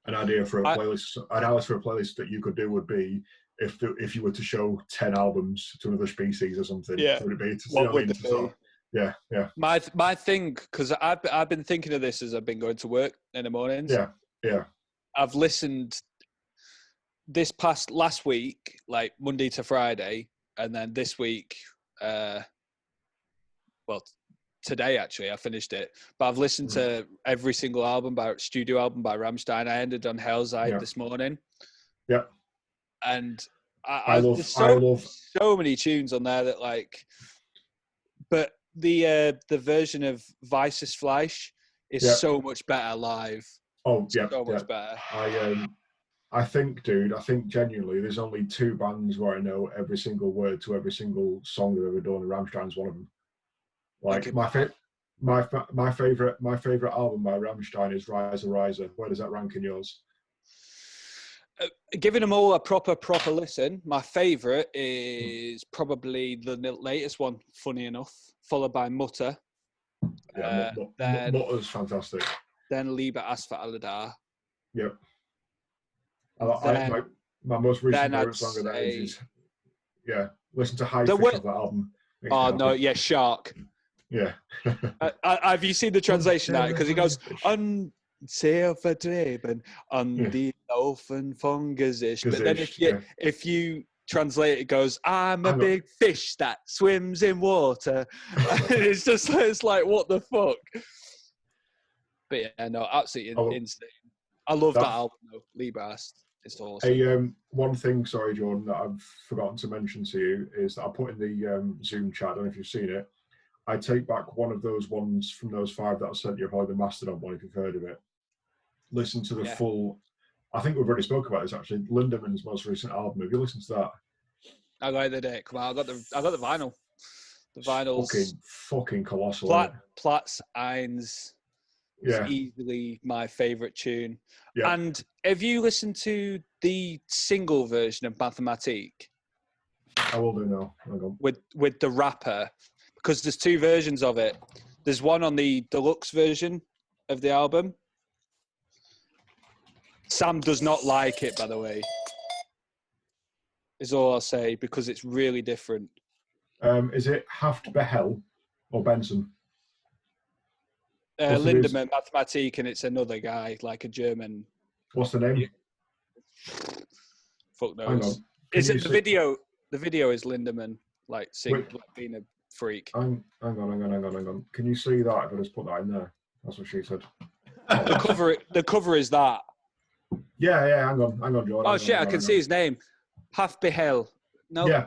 an idea for a playlist that you could do would be if you were to show 10 albums to another species or something. Yeah. Would it be? What would it be? Yeah. My thing, because I've been thinking of this as I've been going to work in the mornings. Yeah. I've listened last week, like Monday to Friday, and then this week, today actually I finished it. But I've listened to every single studio album by Rammstein. I ended on Hell's Eye this morning. Yeah. And I love so many tunes on there that like, but the version of Weißes Fleisch is so much better live. Oh yeah, so much better. I think genuinely there's only 2 bands where I know every single word to every single song they've ever done, and Rammstein's one of them. Like my favorite album by Rammstein is Rise of Riser. Where does that rank in yours? giving them all a proper listen, my favourite is probably the latest one, funny enough, followed by Mutter. Yeah, then Mutter's fantastic. Then Liebe as für alle da. Yep. My most recent favourite song of that is listen to High Fish of that album. Oh, no, yeah, Shark. Yeah. Have you seen the translation of that? Because he goes, sehr vertrieben an die Laufen von Gesicht. But then if you translate it, goes, I'm a big fish that swims in water. It's like, what the fuck? But yeah, no, absolutely insane. I love that album though, Liebrast. It's awesome. One thing, sorry, Jordan, that I've forgotten to mention to you is that I put in the Zoom chat, I don't know if you've seen it. I take back one of those ones from those 5 that I sent you, probably the Mastodon one, if you've heard of it. Listen to the full. I think we've already spoke about this actually. Lindeman's most recent album. Have you listened to that? I got the day. Come on, I got the vinyl. The vinyl's fucking colossal. Platz Eins is easily my favourite tune. Yeah. And have you listened to the single version of Mathematique? I will do now. With the rapper, because there's 2 versions of it. There's one on the deluxe version of the album. Sam does not like it, by the way. Is all I'll say, because it's really different. Is it Haft Behel or Benson? Lindemann, Mathematique, and it's another guy, like a German. What's the name? Fuck knows. Is it the video? The video is Lindemann, like being a freak. Hang on. Can you see that if I just put that in there? That's what she said. The cover is that. Yeah. Hang on, Jordan. Oh shit! I can see his name. Haft Behel. No. Yeah.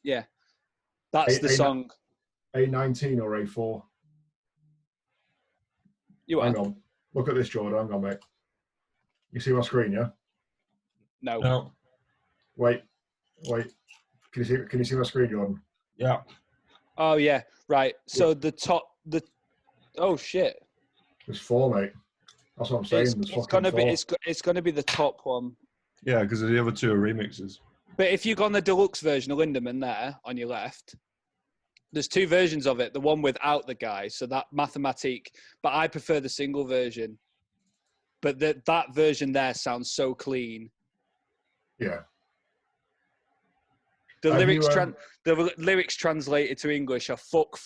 Yeah. That's the song. A19 or A4. Hang on. Look at this, Jordan. Hang on, mate. You see my screen, yeah? No. Wait. Can you see my screen, Jordan? Yeah. Oh yeah. Right. So oh shit. There's 4, mate. That's what I'm saying. It's gonna be the top one. Yeah, because the other 2 are remixes. But if you go on the deluxe version of Lindemann there on your left, there's 2 versions of it. The one without the guy, so that Mathematique. But I prefer the single version. But that version there sounds so clean. Yeah. The lyrics translated to English are fuck,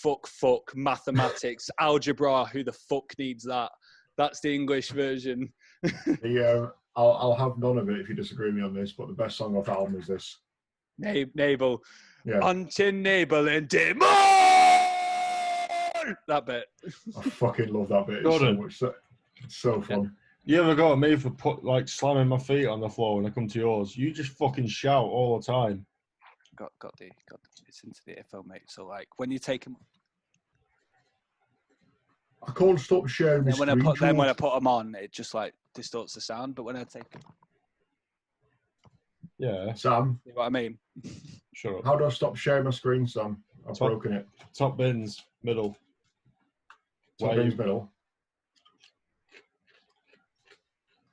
mathematics, algebra. Who the fuck needs that? That's the English version. I'll have none of it if you disagree with me on this, but the best song off the album is this. Nabel. Yeah. Untin Nabel and Demon! That bit. I fucking love that bit. It's so fun. You ever got me for slamming my feet on the floor when I come to yours? You just fucking shout all the time. Got it's into the earphone, mate. So like when you take them, I can't stop sharing this. When I put them on, it just like distorts the sound. But when I take them, Sam, you know what I mean? Shut up. How do I stop sharing my screen, Sam? I've broken it. Top bins, middle. Middle.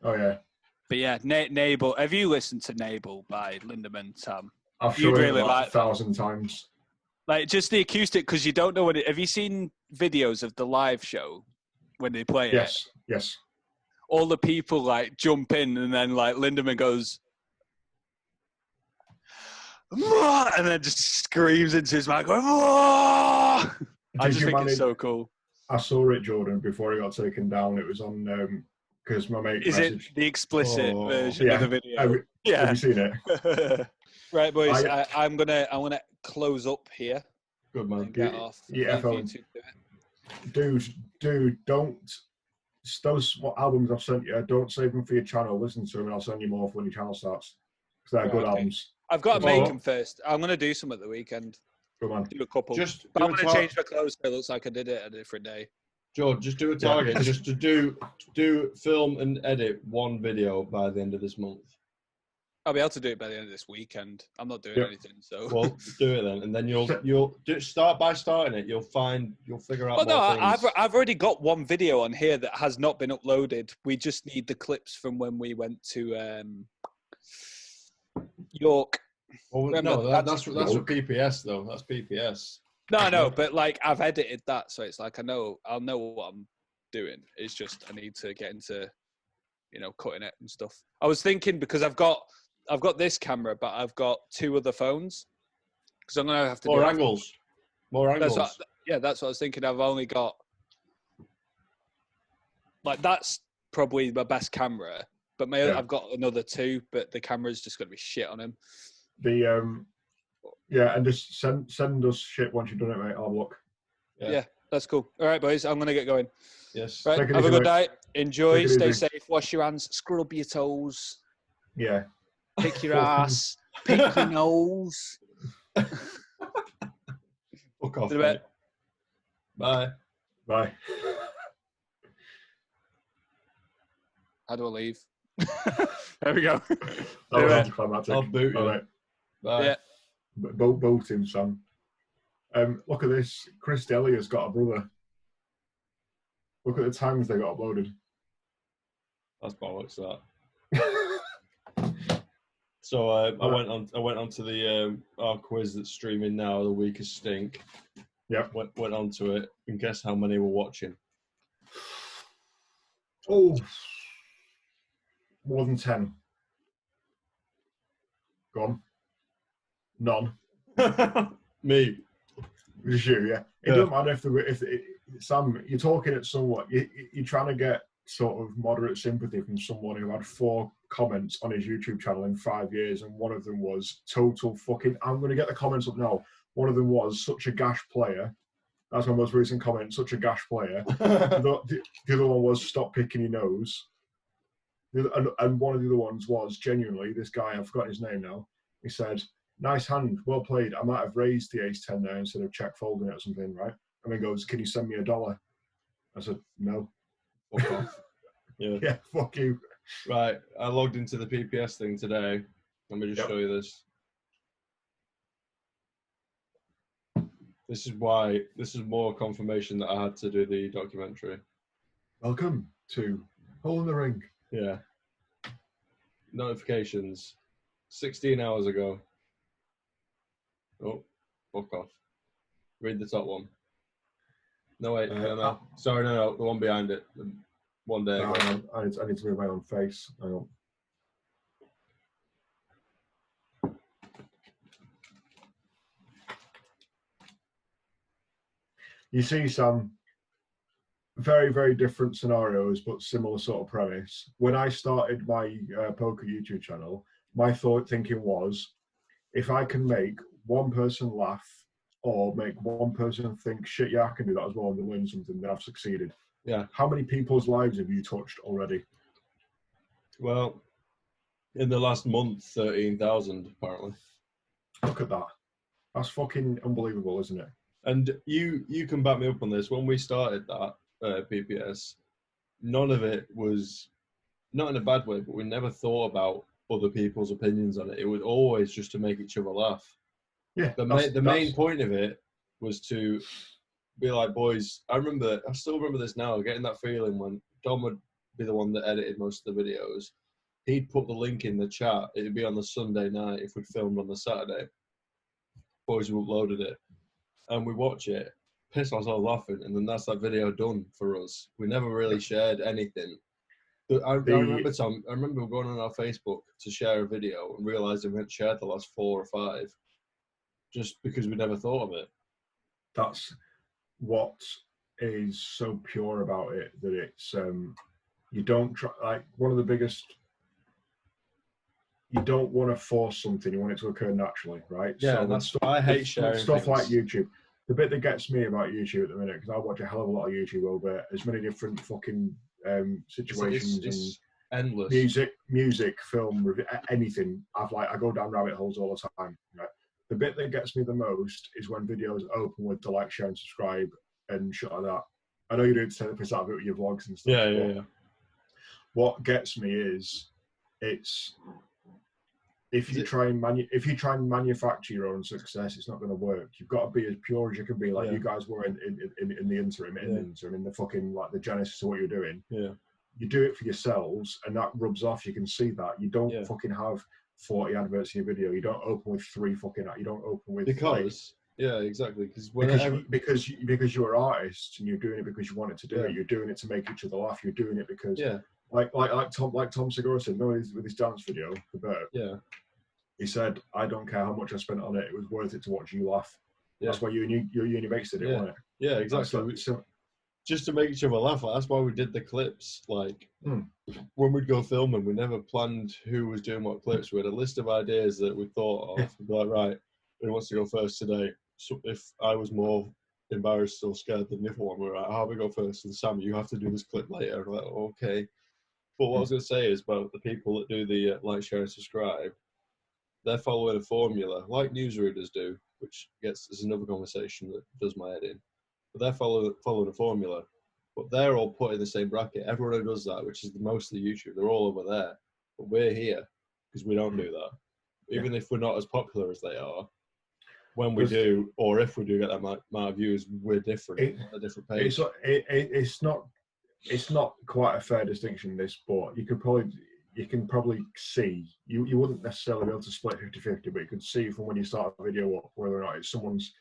Oh yeah. But yeah, Nabel. Have you listened to Nabel by Lindemann, Sam? I've shown it like 1,000 times. Like just the acoustic, because you don't know have you seen videos of the live show when they play it? Yes. All the people like jump in and then like Lindemann goes, and then just screams into his mic going, I just think it's so cool. I saw it, Jordan, before it got taken down. It was on because my mate. Is it the explicit version of the video? Have you seen it? Right, boys. I'm gonna close up here. Good man. Get off. Yeah, dude, don't. Those albums I've sent you, don't save them for your channel. Listen to them, and I'll send you more for when your channel starts. Because they're good albums. I've got to make them first. I'm gonna do some at the weekend. Good man. Do a couple. But I'm gonna change my clothes so it looks like I did it a different day. George, just do a target, just to do film and edit 1 video by the end of this month. I'll be able to do it by the end of this weekend. I'm not doing anything, so. Well, do it then, and then you'll start by starting it. You'll figure out. I've already got 1 video on here that has not been uploaded. We just need the clips from when we went to York. Well, Remember, no, that's for PPS though. That's PPS. No, I know, but like I've edited that, so it's like I'll know what I'm doing. It's just I need to get into, cutting it and stuff. I was thinking because I've got this camera, but I've got 2 other phones because I'm gonna have to More angles. That's what I was thinking. I've only got that's probably my best camera, but I've got another 2, but the camera's just gonna be shit on him. And just send us shit once you've done it, mate. I'll look. Yeah, that's cool. All right, boys, I'm gonna get going. Yes. Right, have a good night. Enjoy. Stay safe. Wash your hands. Scrub your toes. Yeah. Pick your ass. Pick your nose. Fuck off. Mate. Bye. Bye. How do I leave? There we go. That was anticlimactic. I'll boot you. All right. Bye. Yeah. Boat him, Sam. Look at this. Chris Daly has got a brother. Look at the times they got uploaded. That's bollocks. That. So I went on to the our quiz that's streaming now. The weakest stink. Yeah. Went on to it, and guess how many were watching? Oh, more than 10. Gone. None. Me. Just you, yeah. It doesn't matter if Sam, you're talking at someone, you're trying to get sort of moderate sympathy from someone who had 4 comments on his YouTube channel in 5 years, and one of them was total fucking. I'm going to get the comments up now. One of them was such a gash player. That's my most recent comment. Such a gash player. The other one was stop picking your nose. And one of the other ones was genuinely this guy. I've forgotten his name now. He said, "Nice hand, well played. I might have raised the ace 10 there instead of check folding it or something, right?" And then goes, "Can you send me $1?" I said, "No." Fuck off. Yeah. Yeah, fuck you. Right, I logged into the PPS thing today. Let me just show you this. This is more confirmation that I had to do the documentary. Welcome to Hole in the Ring. Yeah. Notifications. 16 hours ago. Oh, fuck off. Read the top one. No, wait, no. Sorry, no, the one behind it. One day ago. I need to move my own face. Hang on. You see some very, very different scenarios, but similar sort of premise. When I started my poker YouTube channel, my thinking was, if I can make one person laugh or make one person think, shit, yeah, I can do that as well, and learn something, then I've succeeded. Yeah. How many people's lives have you touched already? Well, in the last month, 13,000 apparently. Look at that. That's fucking unbelievable, isn't it? And you can back me up on this. When we started that PPS, none of it was, not in a bad way, but we never thought about other people's opinions on it. It was always just to make each other laugh. Yeah. The main point of it was to be like, boys, I still remember this now, getting that feeling when Dom would be the one that edited most of the videos. He'd put the link in the chat. It'd be on the Sunday night if we'd filmed on the Saturday. Boys would uploaded it. And we watch it, piss ourselves laughing, and then that's that video done for us. We never really shared anything. I remember, Tom, I remember going on our Facebook to share a video and realising we hadn't shared the last 4 or 5 just because we never thought of it. That's what is so pure about it, that it's, you don't try, like, one of the biggest, you don't want to force something, you want it to occur naturally, right? Yeah, so I hate sharing stuff things. Like YouTube. The bit that gets me about YouTube at the minute, because I watch a hell of a lot of YouTube over as many different fucking situations, it's endless. Music, film, review, anything. I go down rabbit holes all the time. Right? The bit that gets me the most is when videos open with the like, share, and subscribe and shit like that. I know you do it to take the piss out of it with your vlogs and stuff. Yeah. What gets me is if you try and manufacture your own success, it's not going to work. You've got to be as pure as you can be, like you guys were in the interim, in the fucking, like, the genesis of what you're doing. Yeah. You do it for yourselves, and that rubs off. You can see that. You don't fucking have 40 adverts in your video. You don't open with 3 fucking. You don't open with because yeah, exactly. Because you're artists and you're doing it because you want it to do it. You're doing it to make each other laugh. You're doing it because like Tom Segura said, with his dance video for Bert. Yeah. He said, "I don't care how much I spent on it. It was worth it to watch you laugh." Yeah. That's why you and your mates did it, wasn't it? Yeah, exactly. Just to make each other laugh. That's why we did the clips. Like when we'd go filming, we never planned who was doing what clips. We had a list of ideas that we thought of. We'd be like, right, who wants to go first today? So if I was more embarrassed or scared than the other one, we were like, how we go first? And Sam, you have to do this clip later. We're like, okay. But what I was going to say is about the people that do the like, share, and subscribe. They're following a formula like newsreaders do, which is another conversation that does my head in. But they're following a formula, but they're all put in the same bracket. Everyone who does that, which is most of the YouTube, they're all over there. But we're here because we don't do that. Even if we're not as popular as they are, when we do, or if we do get that amount of views, we're different, a different page. It's not quite a fair distinction, this, but you can probably see, you wouldn't necessarily be able to split 50-50, but you could see from when you start a video whether or not it's someone's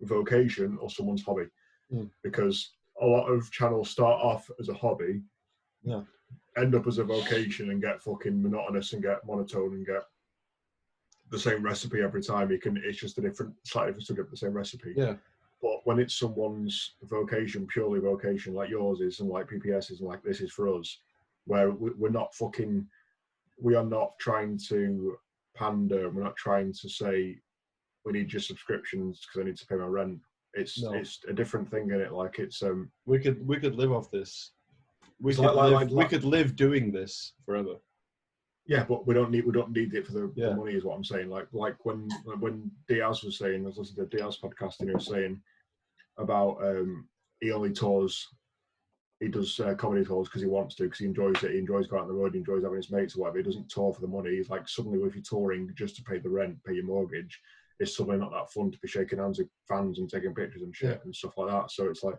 vocation or someone's hobby. Because a lot of channels start off as a hobby, end up as a vocation and get fucking monotonous and get monotone and get the same recipe every time. It's just a slightly different subject, the same recipe. Yeah. But when it's someone's vocation, purely vocation, like yours is, and like PPS is, and like this is for us, where we are not trying to pander. We're not trying to say we need your subscriptions because I need to pay my rent. It's a different thing in it. Like it's we could live off this. We could live doing this forever. Yeah, but we don't need it for the money, is what I'm saying. Like when Diaz was saying, I was listening to Diaz podcast, and he was saying about he only tours. He does comedy tours because he wants to, because he enjoys it. He enjoys going out on the road. He enjoys having his mates or whatever. He doesn't tour for the money. He's like, suddenly, if you're touring just to pay the rent, pay your mortgage, it's suddenly not that fun to be shaking hands with fans and taking pictures and shit and stuff like that. So it's like,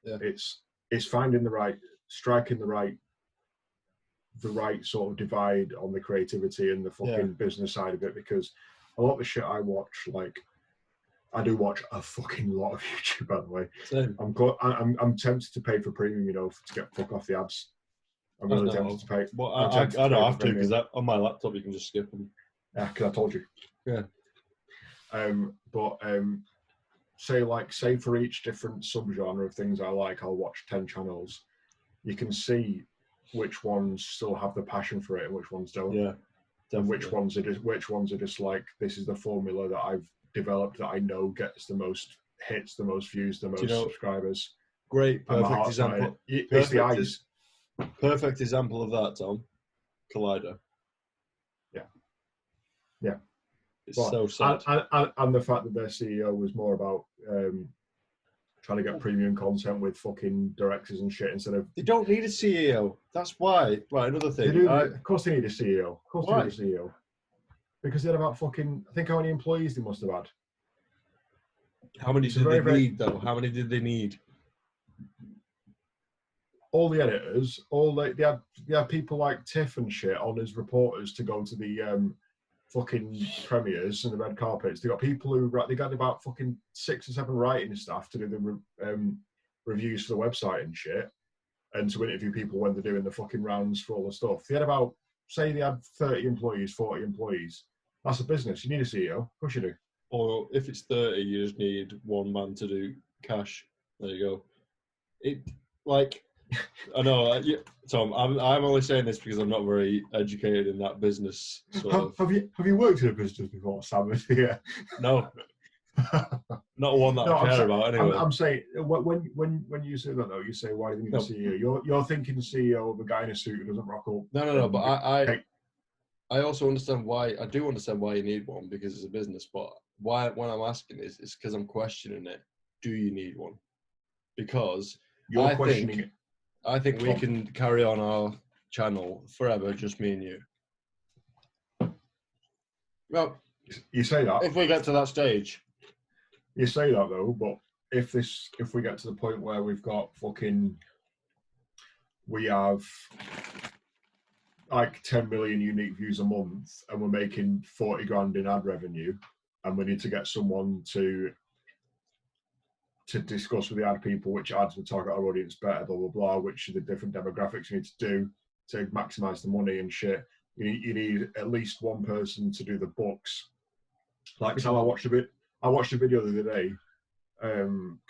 it's finding striking the right sort of divide on the creativity and the fucking business side of it. Because a lot of the shit I watch, like, I do watch a fucking lot of YouTube, by the way. Same. I'm tempted to pay for premium, to get fuck off the ads. I'm really tempted to pay. Well, I don't have to, because on my laptop you can just skip them. Yeah, because I told you. Yeah. But say for each different subgenre of things I like, I'll watch 10 channels. You can see which ones still have the passion for it and which ones don't. Yeah. Definitely. And which ones are just like, this is the formula that I've developed that I know gets the most hits, the most views, the most subscribers. Great, perfect example. It's the eyes. Perfect example of that, Tom. Collider. Yeah. It's so sad. And the fact that their CEO was more about trying to get premium content with fucking directors and shit instead of... They don't need a CEO. That's why. Right, another thing. Of course they need a CEO. Of course they need a CEO. Because they had about fucking... I think how many employees they must have had. How many did they need, though? How many did they need? All the editors, they had people like Tiff and shit on as reporters to go to the fucking premieres and the red carpets. They got people they got about fucking 6 or 7 writing staff to do the reviews for the website and shit, and to interview people when they're doing the fucking rounds for all the stuff. They had about, say they had 30 employees, 40 employees. That's a business. You need a CEO. Of course you do. Or if it's 30, you just need one man to do cash. There you go. I know, Tom. I'm only saying this because I'm not very educated in that business. Have you worked in a business before, Sam? Yeah. No. Not one that I care about. Anyway, I'm saying when you say that though, you say why do you need a CEO? You're thinking CEO of a guy in a suit who doesn't rock up. No. But I also understand why. I do understand why you need one because it's a business. But why when I'm asking is because I'm questioning it. Do you need one? Because you're questioning it. I think we can carry on our channel forever, just me and you. Well, you say that. If we get to that stage. You say that though, but if we get to the point where we've got fucking, we have, like 10 million unique views a month and we're making 40 grand in ad revenue and we need to get someone to discuss with the ad people which ads would target our audience better, blah, blah, blah, which are the different demographics you need to do to maximize the money and shit. You need at least one person to do the books. Like Sam, I watched a video the other day.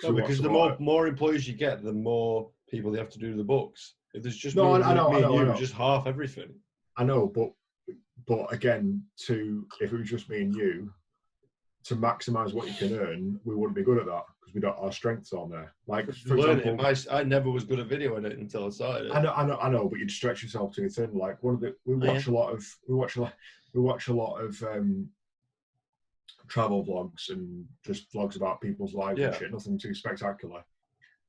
Because the more employees you get, the more people they have to do the books. If there's just me and you, just half everything. I know, but again, if it was just me and you, to maximise what you can earn, we wouldn't be good at that because our strengths aren't there. Like for example, I never was good at video editing until I started. I know, but you'd stretch yourself too thin. Like we watch a lot of travel vlogs and just vlogs about people's lives and shit. Nothing too spectacular.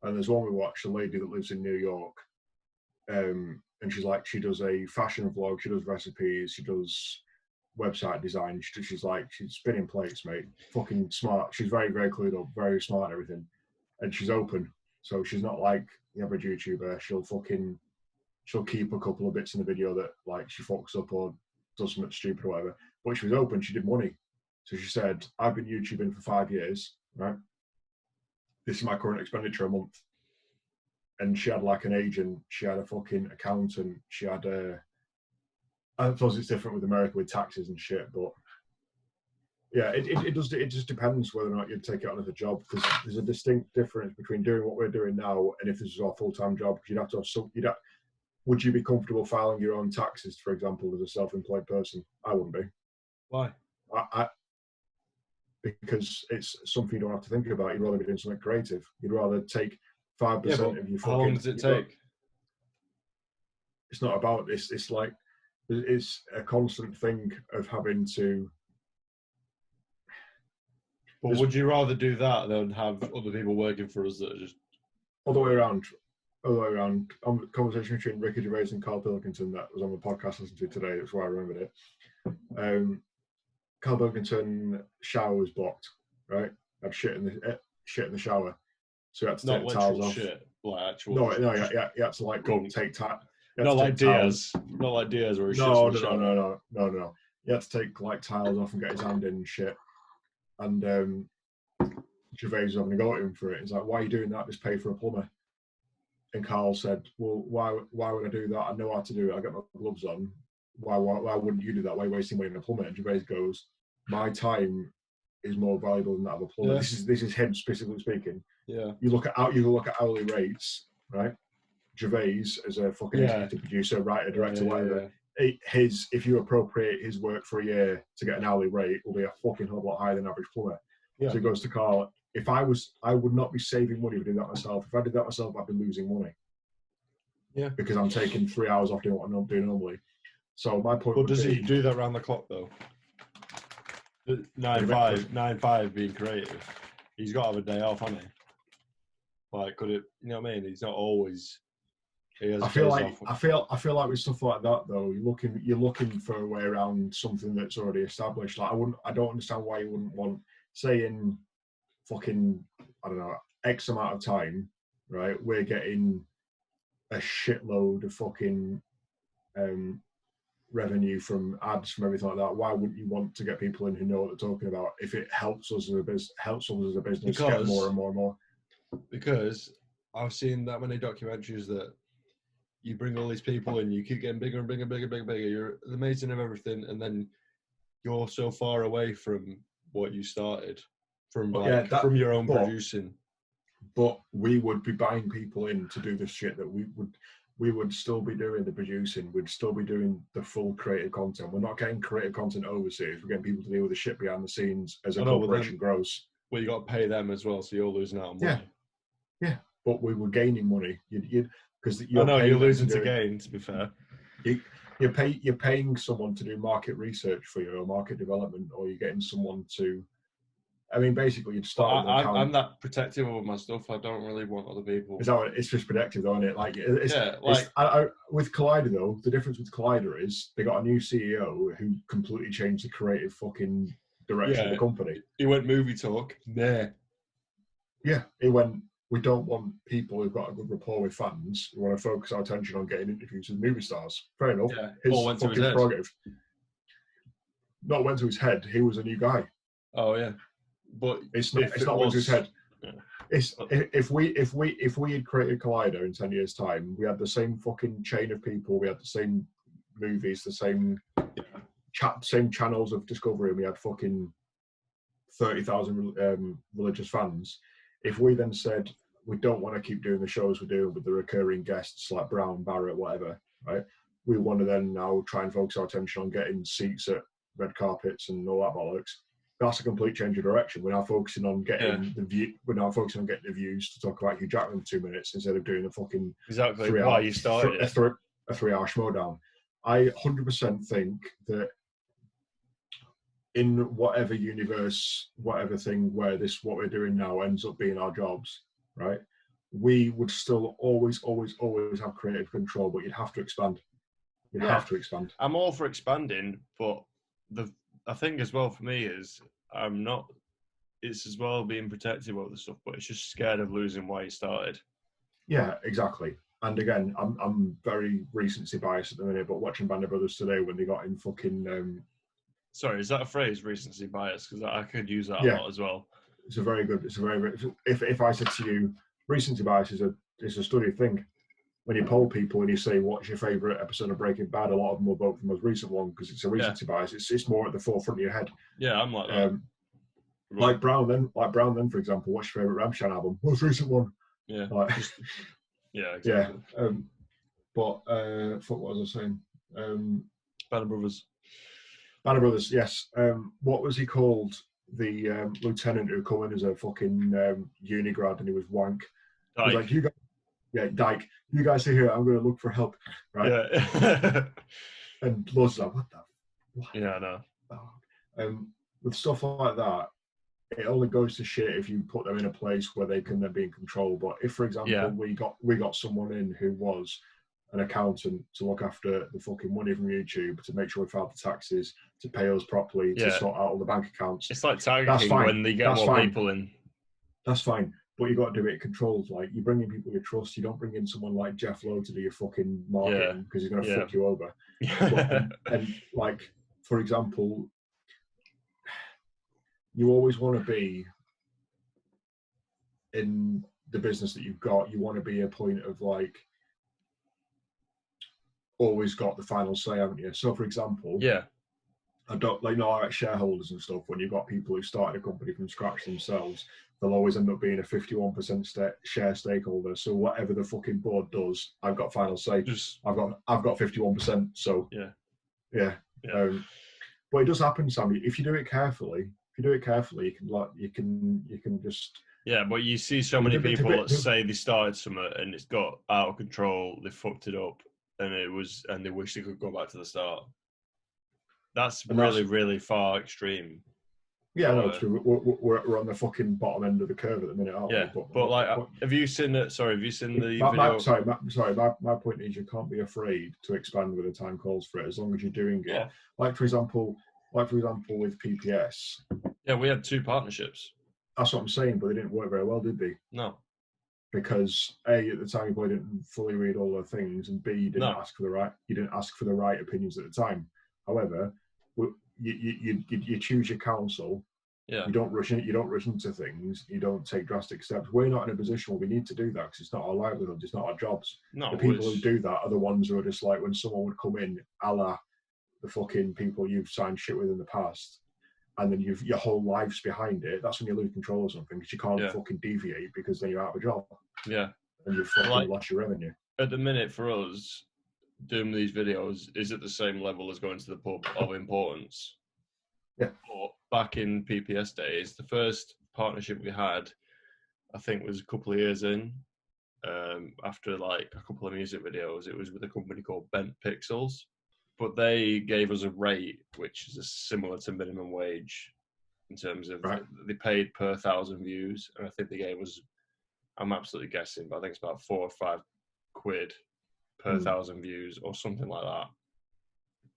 And there's one we watched, a lady that lives in New York. And she does a fashion vlog, she does recipes, she does website design. She's spinning plates, mate. Fucking smart. She's very, very clued up, very smart and everything. And she's open. So she's not like the average YouTuber. She'll keep a couple of bits in the video that like she fucks up or does something stupid or whatever. But she was open, she did money. So she said, I've been YouTubing for 5 years, right? This is my current expenditure a month. And she had like an agent, she had a fucking accountant, she had I suppose it's different with America with taxes and shit, but yeah, it just depends whether or not you'd take it on as a job, because there's a distinct difference between doing what we're doing now and if this was our full-time job. You'd have to have would you be comfortable filing your own taxes, for example, as a self-employed person? I wouldn't be. Why? Because it's something you don't have to think about. You'd rather be doing something creative. You'd rather take 5% of your fucking... How long does it take? It's not about this. It's like, it's a constant thing of having to... But would you rather do that than have other people working for us that are just... All the way around. On the conversation between Ricky Gervais and Carl Pilkington that was on the podcast I listened to today, that's why I remembered it. Carl Pilkington shower was blocked, right? Had shit in the shower. So he had to take the towels off. Shit, like actual. No, he had to like go and take Not like Diaz where he shits in the shower. No. He had to take like tiles off and get his hand in and shit. And Gervais was having a go at him for it. He's like, "Why are you doing that? Just pay for a plumber." And Carl said, "Well, why would I do that? I know how to do it. I got my gloves on. Why wouldn't you do that? Why are you wasting money on a plumber?" And Gervais goes, "My time is more valuable than that of a plumber." Yeah. This is him specifically speaking. Yeah. You look at hourly rates, right? Gervais as a fucking executive producer, writer, director, whatever. If you appropriate his work for a year to get an hourly rate, will be a fucking whole lot higher than average plumber. Yeah. So he goes to Carl, I would not be saving money if I did that myself. If I did that myself, I'd be losing money. Yeah. Because I'm taking 3 hours off doing what I'm doing normally. So my point. But does he do that round the clock though? 9-5 being creative. He's got to have a day off, hasn't he? Like, could it? You know what I mean? He's not always. I feel like with stuff like that though, you're looking for a way around something that's already established. Like I don't understand why you wouldn't want, say in fucking, I don't know, X amount of time, right? We're getting a shitload of fucking revenue from ads, from everything like that. Why wouldn't you want to get people in who know what they're talking about if it helps us as a business get more and more and more? Because I've seen that many documentaries that you bring all these people in, you keep getting bigger and bigger. You're amazing of everything, and then you're so far away from what you started from your own producing. But we would be buying people in to do the shit that we would still be doing the producing. We'd still be doing the full creative content. We're not getting creative content overseas. We're getting people to deal with the shit behind the scenes as a corporation grows. Well, you got to pay them as well, so you're losing out on money. Yeah. But we were gaining money. Because you're losing to gain. To be fair, you're paying someone to do market research for you or market development, or you're getting someone to. I mean, basically, you'd start. I'm that protective of my stuff. I don't really want other people. Is that what, it's just protective, though, isn't it? Like, with Collider, though, the difference with Collider is they got a new CEO who completely changed the creative fucking direction of the company. He went movie talk. Nah. Yeah, he went. we don't want people who've got a good rapport with fans. We want to focus our attention on getting interviews with movie stars. Fair enough. Yeah. His Or went to his fucking head. prerogative. Not went to his head. He was a new guy. Oh yeah, but It's not went to his head. Yeah. It's if we had created Collider in 10 years' time, we had the same fucking chain of people. We had the same movies, the same same channels of discovery. And we had fucking 30,000 religious fans. If we then said we don't want to keep doing the shows we're doing with the recurring guests like Brown, Barrett, whatever, right? We want to then now try and focus our attention on getting seats at red carpets and all that bollocks. That's a complete change of direction. We're now focusing on getting the view. We're now focusing on getting the views to talk about Hugh Jackman for 2 minutes instead of doing a fucking exactly why you started a 3-hour schmodown. I 100% think that in whatever universe, whatever thing where what we're doing now ends up being our jobs, right? We would still always have creative control, but you'd have to expand. You'd have to expand. I'm all for expanding, but I think as well for me is it's as well being protective of the stuff, but it's just scared of losing why you started. Yeah, exactly. And again, I'm very recency biased at the minute, but watching Band of Brothers today when they got in fucking sorry, is that a phrase, recency bias? Because I could use that a lot as well. It's a very good. If I said to you, recency bias is a studied thing. When you poll people and you say, "What's your favourite episode of Breaking Bad?" a lot of them will vote for the most recent one because it's a recency bias. It's more at the forefront of your head. Yeah, I'm like that. Like Brown, then, for example, what's your favourite Rammstein album? Most recent one. Yeah. Yeah, exactly. Yeah. What was I saying? Band of Brothers. Band of Brothers, yes. What was he called? The lieutenant who come in as a fucking uni grad and he was wank. Dyke. He was like, Dyke. You guys are here. I'm going to look for help, right? Yeah. And Lowe's like, what? Yeah, I know. With stuff like that, it only goes to shit if you put them in a place where they can then be in control. But if, for example, we got someone in who was an accountant to look after the fucking money from YouTube, to make sure we filed the taxes, to pay us properly, to sort out all the bank accounts. It's like targeting when they get more people in. That's fine. But you got to do it controlled. Like, you bring in people you trust. You don't bring in someone like Jeff Lowe to do your fucking marketing because he's going to fuck you over. and like, for example, you always want to be in the business that you've got. You want to be a point of like, always got the final say, haven't you? So, for example, I don't like shareholders and stuff. When you've got people who started a company from scratch themselves, they'll always end up being a 51% share stakeholder. So whatever the fucking board does, I've got final say. I've got 51%. So yeah. But it does happen, Sammy. If you do it carefully, you can just. Yeah, but you see so many people that say they started something and it's got out of control. They fucked it up, and they wish they could go back to the start. That's really far extreme. Yeah, no, it's true. We're on the fucking bottom end of the curve at the minute, aren't we? But like, have you seen the video? My point is, you can't be afraid to expand when the time calls for it, as long as you're doing it. Yeah. Like for example, with PPS. Yeah, we had 2 partnerships. That's what I'm saying, but they didn't work very well, did they? No. Because A, at the time, you probably didn't fully read all the things, and B, you didn't ask for the right opinions at the time. However, you choose your counsel. Yeah. You don't rush into things. You don't take drastic steps. We're not in a position where we need to do that because it's not our livelihood. It's not our jobs. No, the people who do that are the ones who are just like when someone would come in, a la the fucking people you've signed shit with in the past, and then your whole life's behind it. That's when you lose control of something because you can't fucking deviate because then you're out of a job. Yeah. And you've fucking lost your revenue. At the minute, for us, doing these videos is at the same level as going to the pub of importance. Yeah. But back in PPS days, the first partnership we had, I think, was a couple of years in. After like a couple of music videos, it was with a company called Bent Pixels, but they gave us a rate which is similar to minimum wage in terms of they paid per 1,000 views, and I think they gave us, I'm absolutely guessing, but I think it's about 4 or 5 quid per 1,000 views or something like that.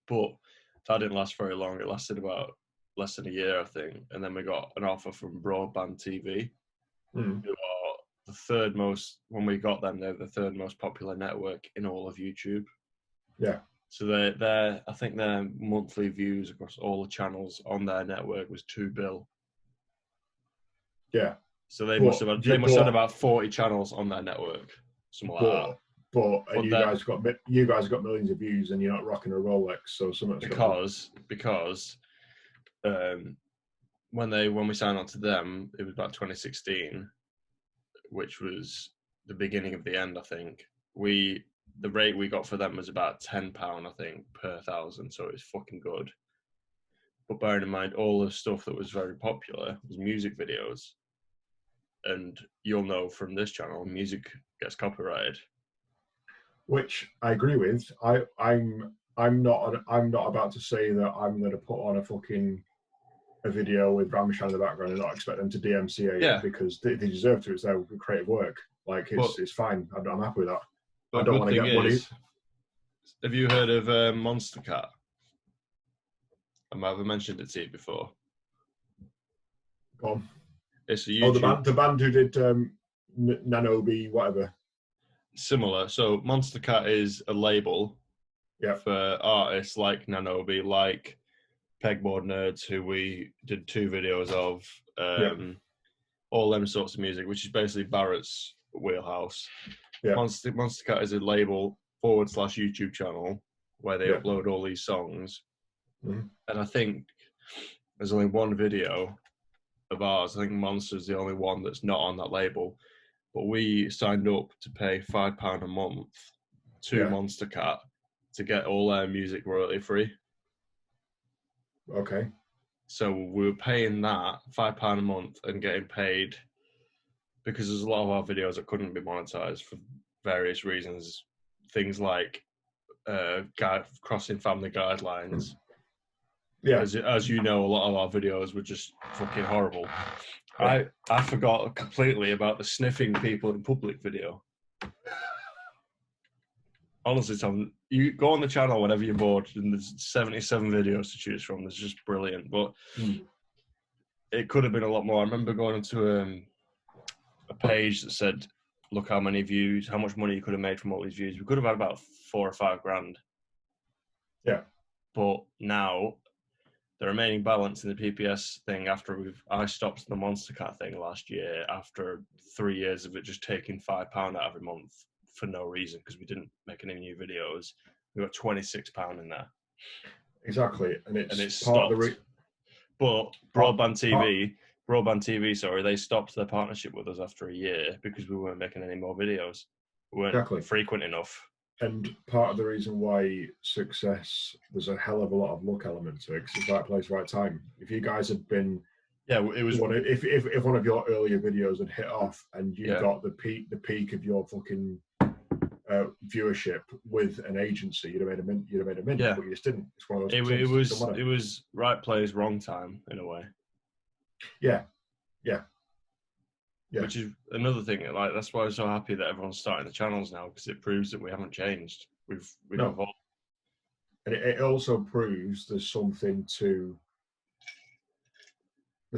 But that didn't last very long. It lasted about less than a year, I think. And then we got an offer from Broadband TV, who are the third most, when we got them, they're the third most popular network in all of YouTube. Yeah. So I think their monthly views across all the channels on their network was 2 bill. Yeah. So they must have had about 40 channels on their network. Something like that. But you guys have got millions of views and you're not rocking a Rolex, so something's because when we signed on to them, it was about 2016, which was the beginning of the end, I think. The rate we got for them was about £10, I think, per 1,000, so it was fucking good. But bearing in mind, all the stuff that was very popular was music videos. And you'll know from this channel, music gets copyrighted. Which I agree with. I'm not about to say that I'm going to put on a video with Ramshan in the background and not expect them to DMCA it because they deserve to. It's their creative work. Like it's fine. I'm happy with that. I don't want to get money. Have you heard of Monster Cat? I might have mentioned it to you before. Go on. It's a YouTube. The band who did Nanobi, whatever. Similar. So Monster Cat is a label for artists like Nanobi, like Pegboard Nerds, who we did 2 videos of. All them sorts of music, which is basically Barrett's wheelhouse. Yeah. Monster Cat is a label / YouTube channel where they upload all these songs. Mm-hmm. And I think there's only one video of ours. I think Monster's the only one that's not on that label. But we signed up to pay £5 a month to Monster Cat to get all their music royalty free. Okay. So we were paying that £5 a month and getting paid, because there's a lot of our videos that couldn't be monetized for various reasons. Things like crossing family guidelines. Yeah. As you know, a lot of our videos were just fucking horrible. I forgot completely about the sniffing people in public video. Honestly, Tom, you go on the channel whenever you're bored, and there's 77 videos to choose from. It's just brilliant. But it could have been a lot more. I remember going into a page that said, look how many views, how much money you could have made from all these views. We could have had about 4 or 5 grand. Yeah. But now, the remaining balance in the PPS thing, after I stopped the Monster Cat thing last year, after 3 years of it just taking £5 out every month for no reason, because we didn't make any new videos, we got £26 in there. Exactly, and it's stopped. But Broadband TV, they stopped their partnership with us after a year because we weren't making any more videos. We weren't frequent enough. And part of the reason why success, there's a hell of a lot of luck element to it, because it's right place, right time. If you guys had been, it was. If one of your earlier videos had hit off and you got the peak of your fucking viewership with an agency, you'd have made a mint. Yeah. But you just didn't. It's one of those. It was right place, wrong time in a way. Yeah. Which is another thing. Like, that's why I'm so happy that everyone's starting the channels now, because it proves that we haven't changed. We've evolved. And it also proves there's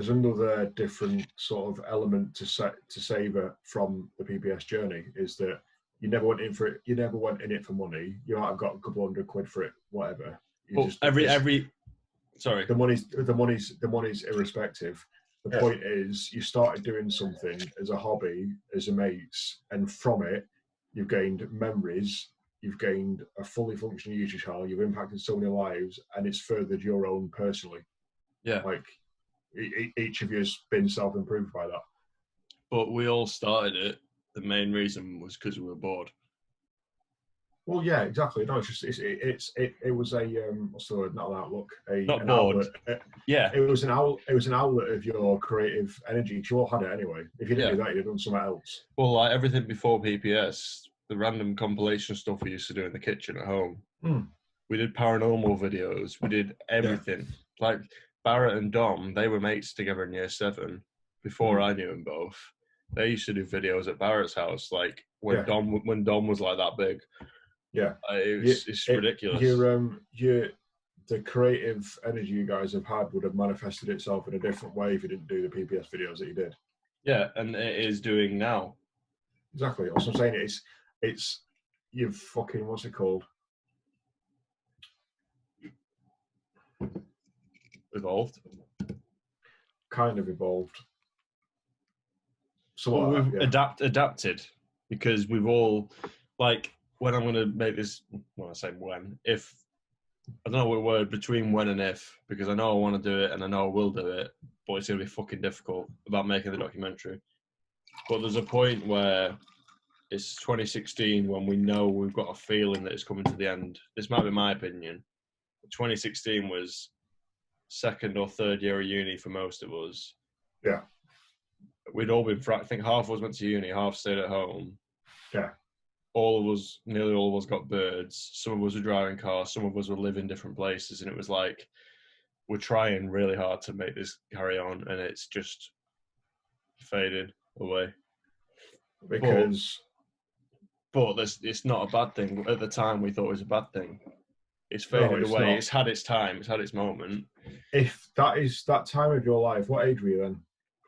another different sort of element to savour from the PPS journey, is that you never went in in it for money. You might have got a couple £100 for it, whatever. Sorry. The money's irrespective. The point is, you started doing something as a hobby, as a mates, and from it, you've gained memories, you've gained a fully functioning YouTube channel, you've impacted so many lives, and it's furthered your own personally. Yeah. Like, each of you has been self-improved by that. But we all started it. The main reason was because we were bored. Well, yeah, exactly. No, it's just it was a what's the word? Not an outlook. Not bored. It was an outlet of your creative energy. You all had it anyway. If you didn't do that, you'd have done something else. Well, like everything before PPS, the random compilation stuff we used to do in the kitchen at home. We did paranormal videos. We did everything. Yeah. Like Barrett and Dom, they were mates together in year 7 before I knew them both. They used to do videos at Barrett's house, like when Dom was like that big. Yeah, it's ridiculous. The creative energy you guys have had would have manifested itself in a different way if you didn't do the PPS videos that you did. Yeah, and it is doing now. Exactly. That's what I'm saying. It's you've fucking, what's it called? Evolved. Kind of evolved. So Well, we've adapted because we've all, like, when I'm going to make this, well, I say when, if, I don't know what word between when and if, because I know I want to do it and I know I will do it, but it's going to be fucking difficult about making the documentary. But there's a point where it's 2016 when we know we've got a feeling that it's coming to the end. This might be my opinion. 2016 was second or third year of uni for most of us. Yeah. We'd all been, I think half of us went to uni, half stayed at home. Yeah. All of us, nearly all of us got birds. Some of us were driving cars, some of us were living different places. And it was like, we're trying really hard to make this carry on and it's just faded away. Because... But it's not a bad thing. At the time, we thought it was a bad thing. It's faded away. Not. It's had its time. It's had its moment. If that is that time of your life, what age were you then?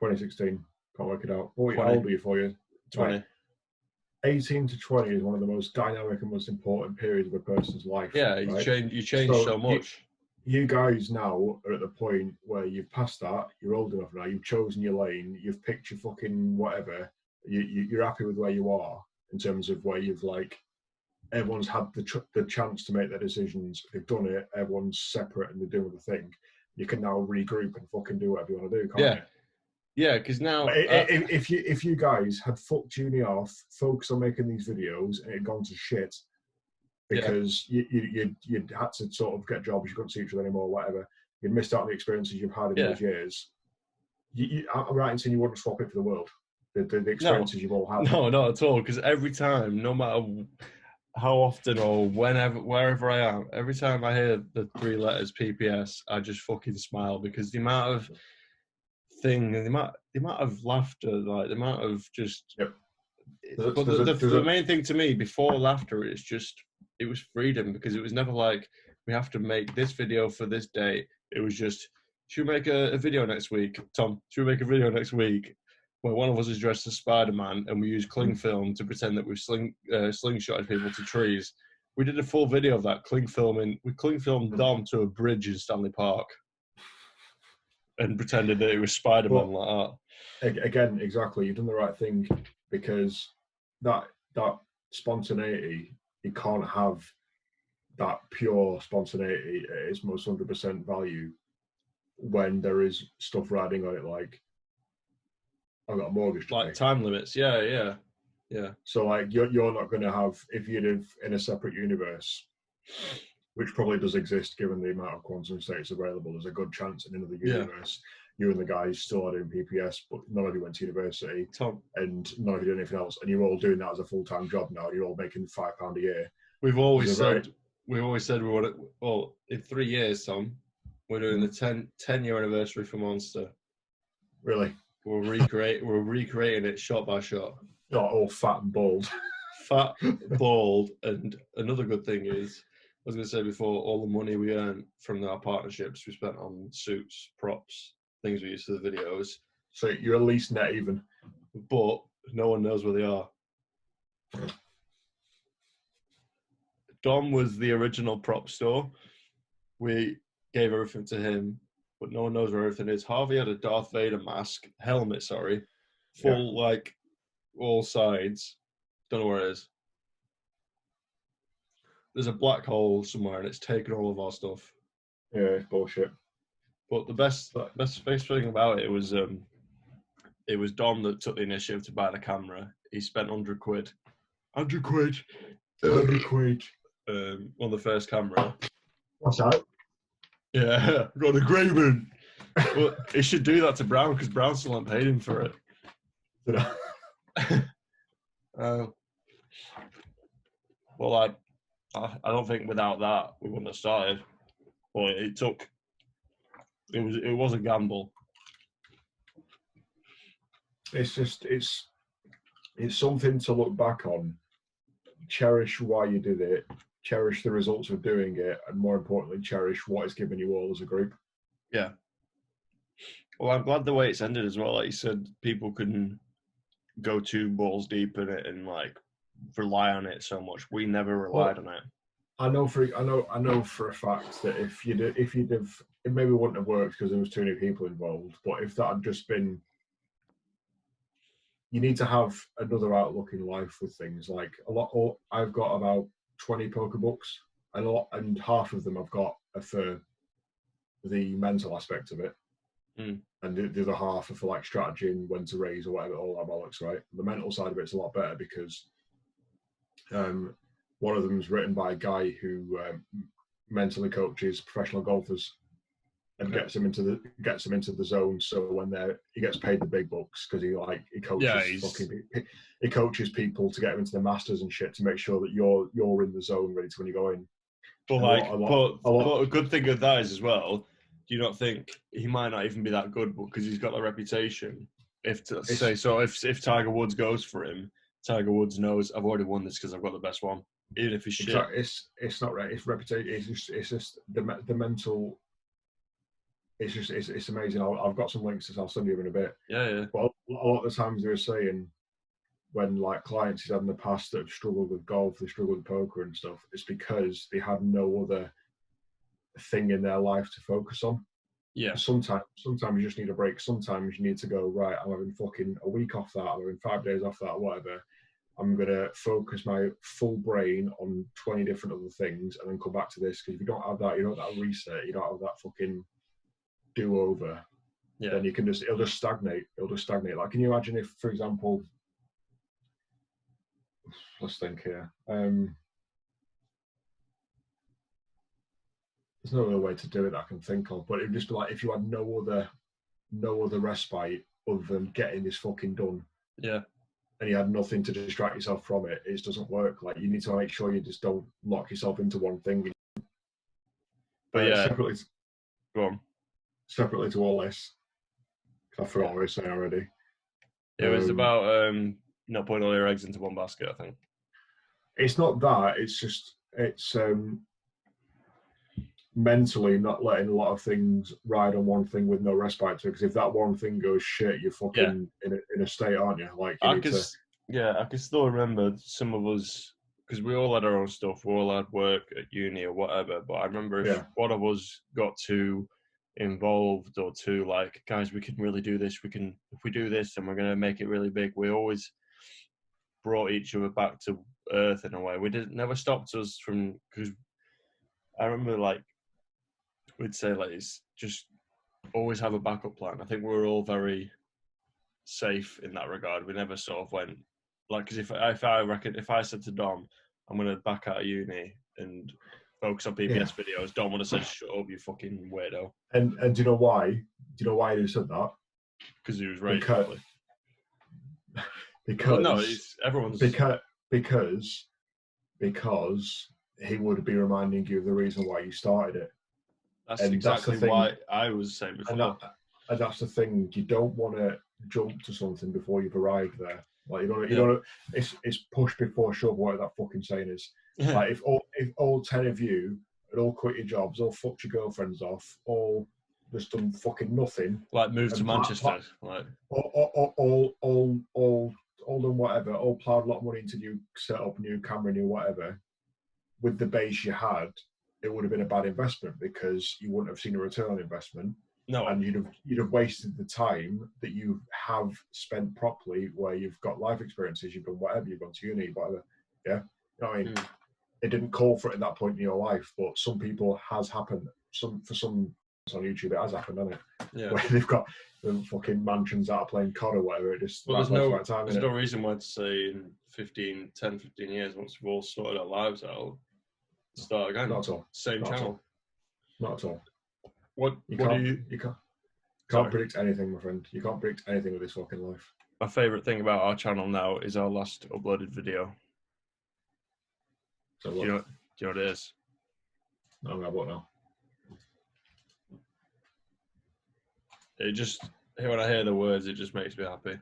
2016. Can't work it out. How old were you for you? 20. Right. 18 to 20 is one of the most dynamic and most important periods of a person's life. Yeah, right? you change so much. You guys now are at the point where you've passed that. You're old enough now. You've chosen your lane. You've picked your fucking whatever. You're happy with where you are in terms of where you've like. Everyone's had the chance to make their decisions. They've done it. Everyone's separate and they're doing the thing. You can now regroup and fucking do whatever you want to do, can't you? Yeah, because now... if you guys had fucked uni off, focused on making these videos, and it had gone to shit because you'd had to sort of get jobs, you couldn't see each other anymore, whatever, you'd missed out on the experiences you've had in those years, I'm right in saying you wouldn't swap it for the world, the experiences you've all had. No, not at all, because every time, no matter how often or wherever I am, every time I hear the 3 letters PPS, I just fucking smile because the amount of the amount of laughter, like the amount of just. Yep. But the main thing to me before laughter is just it was freedom because it was never like we have to make this video for this date. It was just should we make a video next week, Tom? Should we make a video next week? Where one of us is dressed as Spider-Man and we use cling film to pretend that we've slingshotted people to trees. We did a full video of that we cling filmed Dom to a bridge in Stanley Park and pretended that it was Spider-Man like that. Again, exactly. You've done the right thing because that spontaneity, you can't have that pure spontaneity at its most 100% value when there is stuff riding on it like I've got a mortgage to pay. Time limits, yeah. So like you're not going to have, if you live in a separate universe, which probably does exist given the amount of quantum states available, there's a good chance in another universe you and the guys still are doing PPS, but none of you went to university, and none of you do anything else, and you're all doing that as a full-time job now. You're all making £5 a year. We've always said we want to. Well, in 3 years, Tom, we're doing the 10-year anniversary for Monster. Really? We're recreating it shot by shot. All fat and bald. Fat, bald, and another good thing is, I was going to say before, all the money we earn from our partnerships we spent on suits, props, things we use for the videos. So you're at least net even. But no one knows where they are. Dom was the original prop store. We gave everything to him, but no one knows where everything is. Harvey had a Darth Vader helmet, full, like, all sides. Don't know where it is. There's a black hole somewhere and it's taken all of our stuff. Yeah, it's bullshit. But the best thing about it was Dom that took the initiative to buy the camera. He spent 100 quid. 100 quid. 100 quid. On the first camera. What's that? Yeah, got a Graven. Well, he should do that to Brown because Brown still hasn't paid him for it. Well, I don't think without that we wouldn't have started. Well, it was a gamble. It's just it's something to look back on, cherish why you did it, cherish the results of doing it, and more importantly, cherish what it's given you all as a group. Yeah. Well, I'm glad the way it's ended as well. Like you said, people can go 2 balls deep in it and like rely on it so much. We never relied on it. I know for a fact that if you'd have, it maybe wouldn't have worked because there was too many people involved. But if that had just been, you need to have another outlook in life with things. Like I've got about 20 poker books, and half of them I've got are for the mental aspect of it, and the other half are for like strategy and when to raise or whatever, all that bollocks. Right, the mental side of it's a lot better because one of them is written by a guy who mentally coaches professional golfers and gets them into the zone. So when he gets paid the big bucks because he coaches he coaches people to get them into the Masters and shit to make sure that you're in the zone ready to when you go in. But a good thing of that is as well. Do you not think he might not even be that good because he's got a reputation? If Tiger Woods goes for him, Tiger Woods knows I've already won this because I've got the best one. Even if he's shit. It's not right. It's reputation. It's just the mental. It's amazing. I've got some links that I'll send you in a bit. Yeah. But a lot of the times they were saying when like clients he's had in the past that have struggled with golf, they struggled with poker and stuff, it's because they had no other thing in their life to focus on. Yeah. Sometimes you just need a break. Sometimes you need to go, right, I'm having fucking a week off that, I'm having 5 days off that, whatever. I'm going to focus my full brain on 20 different other things and then come back to this. Because if you don't have that, you don't have that reset, you don't have that fucking do-over, then it'll just stagnate. Like, can you imagine if, for example, let's think here. There's no other way to do it that I can think of, but it'd just be like if you had no other respite other than getting this fucking done. Yeah. And you had nothing to distract yourself from it. It doesn't work. Like, you need to make sure you just don't lock yourself into one thing. But separately to all this, I forgot what I was saying already. It was about not putting all your eggs into one basket, I think. It's not that. It's mentally not letting a lot of things ride on one thing with no respite to it. Because if that one thing goes shit, you're fucking in a state, aren't you? Like, I can still remember some of us, because we all had our own stuff. We all had work at uni or whatever. But I remember if one of us got too involved or too like, guys, we can really do this. If we do this, then we're going to make it really big. We always brought each other back to earth in a way. Never stopped us from, because I remember like, we'd say like, it's just always have a backup plan. I think we were all very safe in that regard. We never sort of went like, because if I said to Dom, I'm going to back out of uni and focus on PBS videos, Dom would have said, shut up, you fucking weirdo. And do you know why? Do you know why he said that? Because he was raised because he would be reminding you of the reason why you started it. That's exactly why I was saying before. And that's the thing. You don't want to jump to something before you've arrived there. Like, you don't. It's push before shove. Whatever that fucking saying is. Like, if all 10 of you had all quit your jobs, all fucked your girlfriends off, all just done fucking nothing, like moved to Manchester, like all done whatever, all plowed a lot of money into new setup, new camera, new whatever. With the base you had, it would have been a bad investment because you wouldn't have seen a return on investment. No, and you'd have wasted the time that you have spent properly, where you've got life experiences, you've done whatever, you've gone to uni, whatever. Yeah, you know what I mean. It didn't call for it at that point in your life, but some people has happened. For some on YouTube, it has happened, hasn't it? Yeah, where they've got the fucking mansions out playing COD or whatever. It just there's no reason why to say in 10, 15 years, once we've all sorted our lives out, start again. Not at all. Same channel. Not at all. You can't predict anything, my friend. You can't predict anything with this fucking life. My favourite thing about our channel now is our last uploaded video. So do you know what it is? No, what now? It just, when I hear the words, it just makes me happy.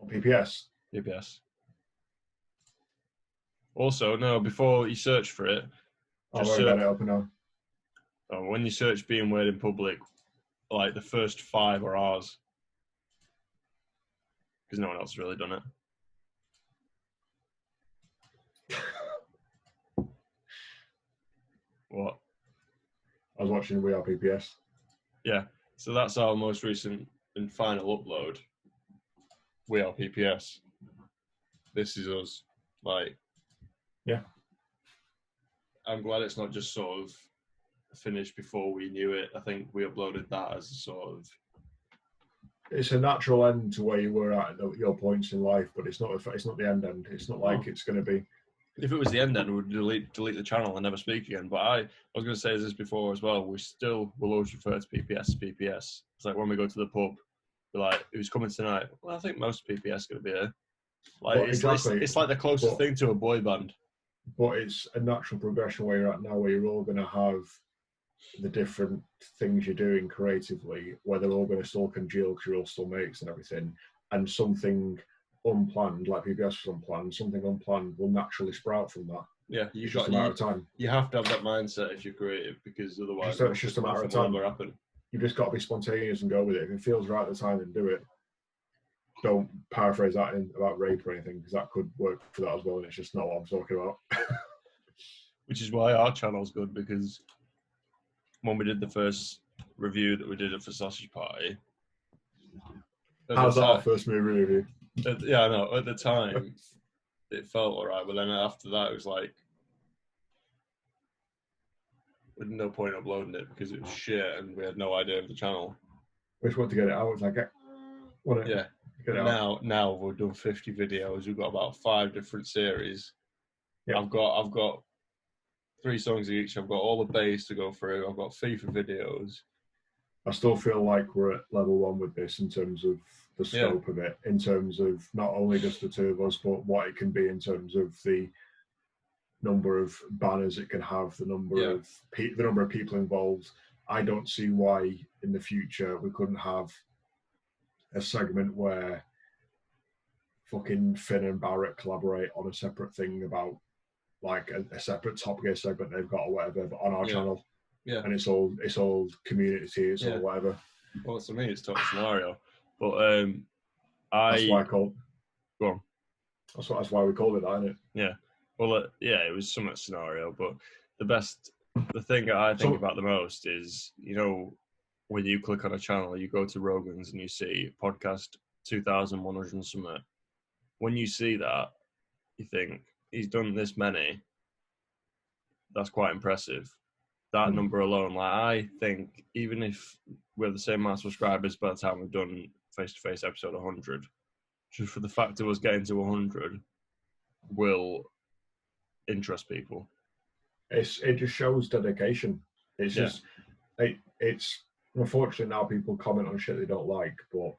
PPS. PPS. Also, no, before you search for it, I've already got it open now. When you search being weird in public, like the first 5 are ours. because no one else has really done it. What? I was watching We Are PPS. Yeah, so that's our most recent and final upload. We Are PPS. This is us. Like, yeah. I'm glad it's not just sort of finished before we knew it. I think we uploaded that as a sort of... It's a natural end to where you were at your points in life, but it's not the end. It's not like it's going to be... If it was the end, then we'd delete the channel and never speak again. But I was going to say this before as well. We still will always refer to PPS as PPS. It's like when we go to the pub, we're like, who's coming tonight? Well, I think most PPS are going to be here. Like, it's like the closest thing to a boy band. But it's a natural progression where you're at now, where you're all going to have the different things you're doing creatively, where they're all going to still congeal because you're all still mates and everything, and something unplanned, like PBS was unplanned, something unplanned will naturally sprout from that. Yeah, it's just a matter of time. You have to have that mindset if you're creative, because otherwise it's just a matter of time. Happen. You've just got to be spontaneous and go with it. If it feels right at the time, then do it. Don't paraphrase that about rape or anything, because that could work for that as well, and it's just not what I'm talking about. Which is why our channel's good, because when we did the first review that we did for Sausage Party... How's that our first movie review? Yeah, I know. At the time, it felt alright, but then after that, it was like... With no point uploading it, because it was shit, and we had no idea of the channel. We just want to get it out. It's like, yeah. Now we've done 50 videos. We've got about 5 different series. Yeah. I've got 3 songs each. I've got all the bass to go through. I've got FIFA videos. I still feel like we're at level 1 with this in terms of the scope of it, in terms of not only just the 2 of us, but what it can be in terms of the number of banners it can have, the number of people involved. I don't see why in the future we couldn't have a segment where fucking Finn and Barrett collaborate on a separate thing about like a separate Top Gear segment they've got or whatever, but on our channel. Yeah. And it's all community, it's all whatever. Well, to me, it's top scenario. But that's why I called. Go on. That's why we called it that, isn't it? Yeah. Well, it was somewhat scenario, but the thing that I think about the most is, you know, when you click on a channel, you go to Rogan's and you see podcast 2,100 and something. When you see that, you think, he's done this many. That's quite impressive. That number alone, like, I think even if we're the same amount of subscribers by the time we've done face-to-face episode 100, just for the fact of us getting to 100 will interest people. It just shows dedication. It's just it's unfortunately now people comment on shit they don't like, but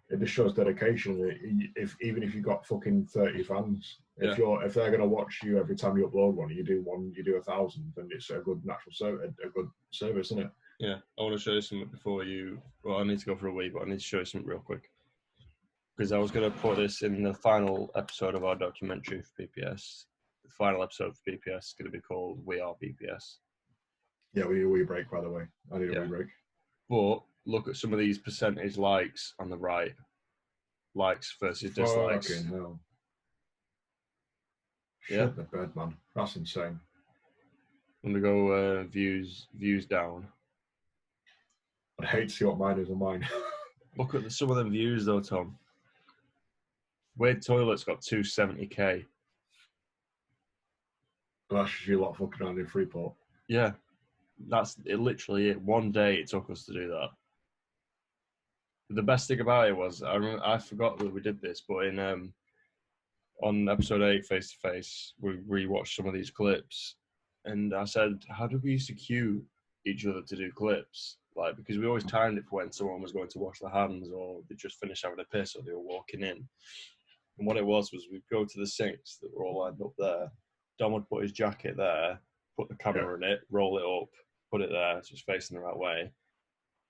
it just shows dedication. Even if you've got fucking 30 fans, if they're gonna watch you every time you upload one, you do 1,000, then it's a good natural a good service, isn't it? Yeah, I want to show you something before you. Well, I need to go for a wee, but I need to show you something real quick, because I was going to put this in the final episode of our documentary for PPS. The final episode for PPS is going to be called We Are PPS. Yeah, we need a wee break, by the way. I need a wee break. But look at some of these percentage likes on the right. Likes versus dislikes. Fucking hell. Yeah. Shit the bed, man. That's insane. I'm going to go views down. I'd hate to see what mine is on mine. Look at some of them views though, Tom. Weird Toilet's got 270k. That's just you lot fucking around in Freeport. Yeah. That's it. Literally it. One day it took us to do that. But the best thing about it was, I forgot that we did this, but in on episode 8 face to face, we rewatched some of these clips, and I said, how do we used to cue each other to do clips? Like, because we always timed it for when someone was going to wash their hands, or they just finished having a piss, or they were walking in. And what it was we'd go to the sinks that were all lined up there. Dom would put his jacket there, put the camera in it, roll it up, put it there, so it's facing the right way.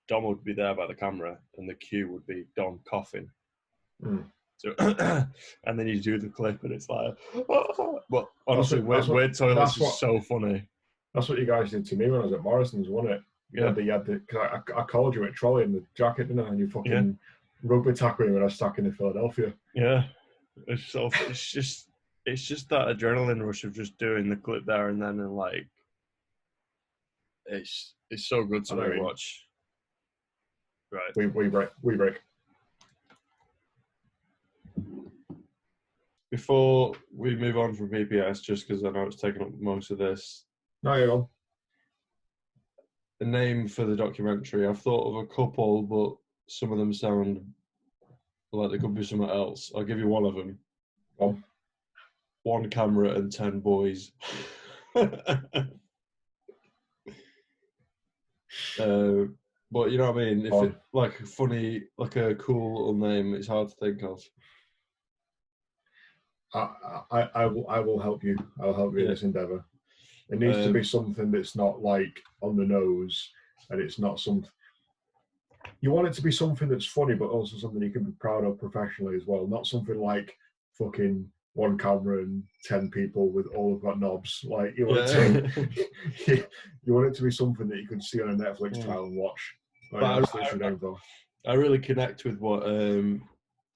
Dom would be there by the camera, and the cue would be Dom coughing. So, and then you do the clip, and it's like, but honestly, Weird Toilets is so funny. That's what you guys did to me when I was at Morrison's, wasn't it? You had the, cause I called you at trolley in the jacket, didn't I? And you fucking rugby tackling when I was stacking in Philadelphia. Yeah, it's just that adrenaline rush of just doing the clip there and then, and like it's so good to rewatch. Right, we break. Before we move on from BPS, just because I know it's taken up most of this. No, you're on. A name for the documentary. I've thought of a couple, but some of them sound like they could be something else. I'll give you one of them. One camera and 10 boys. But you know what I mean? If it like a funny, like a cool little name, it's hard to think of. I will help you. I'll help you in this endeavour. It needs to be something that's not like on the nose, and it's not something. You want it to be something that's funny, but also something you can be proud of professionally as well. Not something like fucking one camera and 10 people with all of got knobs. Like you want you want it to be something that you can see on a Netflix trial and watch. Like, I really connect with what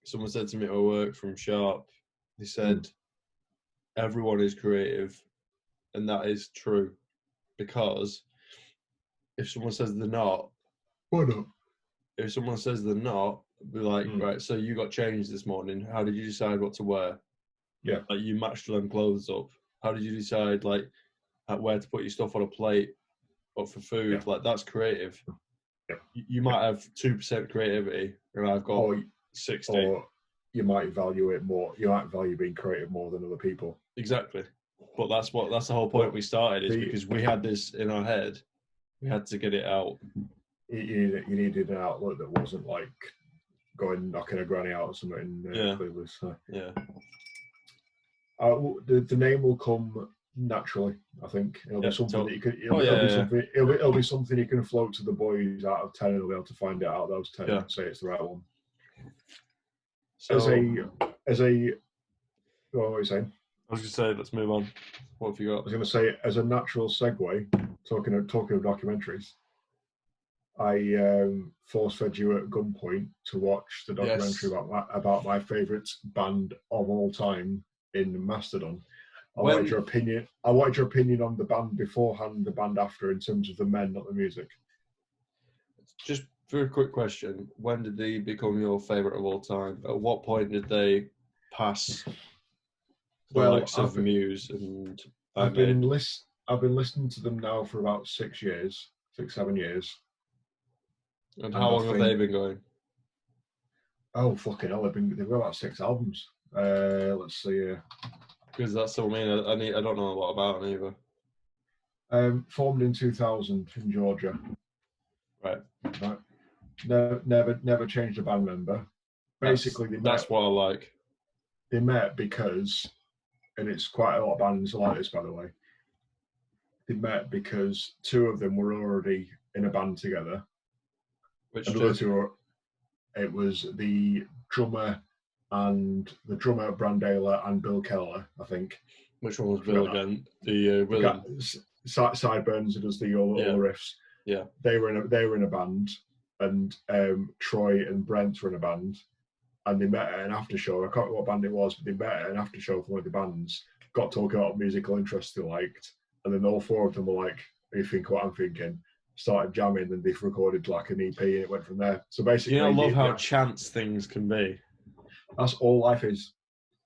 someone said to me at work from Sharp. They said everyone is creative, and that is true, because if someone says they're not, why not? If someone says they're not, be like, right, so you got changed this morning. How did you decide what to wear? Yeah. Like you matched them clothes up. How did you decide like where to put your stuff on a plate or for food? Yeah. Like that's creative. Yeah. You might have 2% creativity, and I've got 60. Or you might value it more. You might value being creative more than other people. Exactly. But that's the whole point we started, is because we had this in our head. We had to get it out. You needed an outlet that wasn't like going knocking a granny out or something. Clearly, so. Yeah. The name will come naturally. I think it'll be something that you could. It'll be something you can float to the boys out of 10, and they'll be able to find it out of those 10 and say it's the right one. So, as a, what were you saying? I was going to say, let's move on. What have you got? I was going to say, as a natural segue, talking of documentaries, I force-fed you at gunpoint to watch the documentary about my favourite band of all time in Mastodon. I wanted your opinion on the band beforehand, the band after, in terms of the men, not the music. Just for a quick question, when did they become your favourite of all time? At what point did they pass the likes of Muse and I've been listening to them now for about 6 years, 7 years. And how long have they been going? Oh fucking hell! They've got about 6 albums. Let's see. Because that's what I mean. I don't know a lot about them either. Formed in 2000 in Georgia. Right. Never changed a band member. Basically, that's what I like. They met because, and it's quite a lot of bands like this, by the way. They met because 2 of them were already in a band together. Which it was the drummer Brandela and Bill Keller, I think. Which one was Bill again? The William Sideburns, who does all the riffs. Yeah, they were in a band, and Troy and Brent were in a band, and they met at an after show. I can't remember what band it was, but they met at an after show for one of the bands. Got talking about musical interests they liked, and then all 4 of them were like, "You think what I'm thinking?" Started jamming, and they've recorded like an EP, and it went from there. So basically, I love how chance things can be. That's all life is.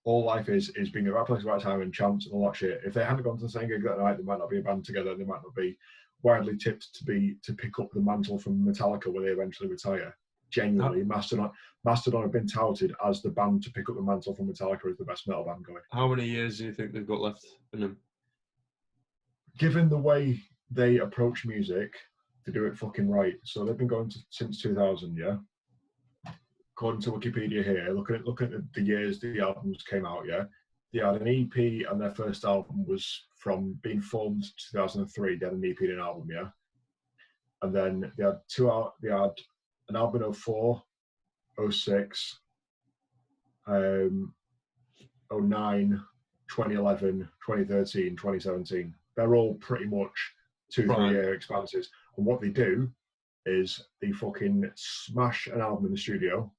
All life is being at the right place at the right time and chance and all that shit. If they hadn't gone to the same gig that night, they might not be a band together. They might not be widely tipped to pick up the mantle from Metallica when they eventually retire. Genuinely, Mastodon have been touted as the band to pick up the mantle from Metallica as the best metal band going. How many years do you think they've got left in them? Given the way they approach music, they do it fucking right. So they've been going since 2000, yeah. According to Wikipedia here, looking at the years the albums came out, yeah. They had an EP, and their first album was from being formed 2003. They had an EP and an album, yeah. And then they had They had an album in 04, 06, 09, 2011, 2013, 2017. They're all pretty much 2-3 year expanses. And what they do is they fucking smash an album in the studio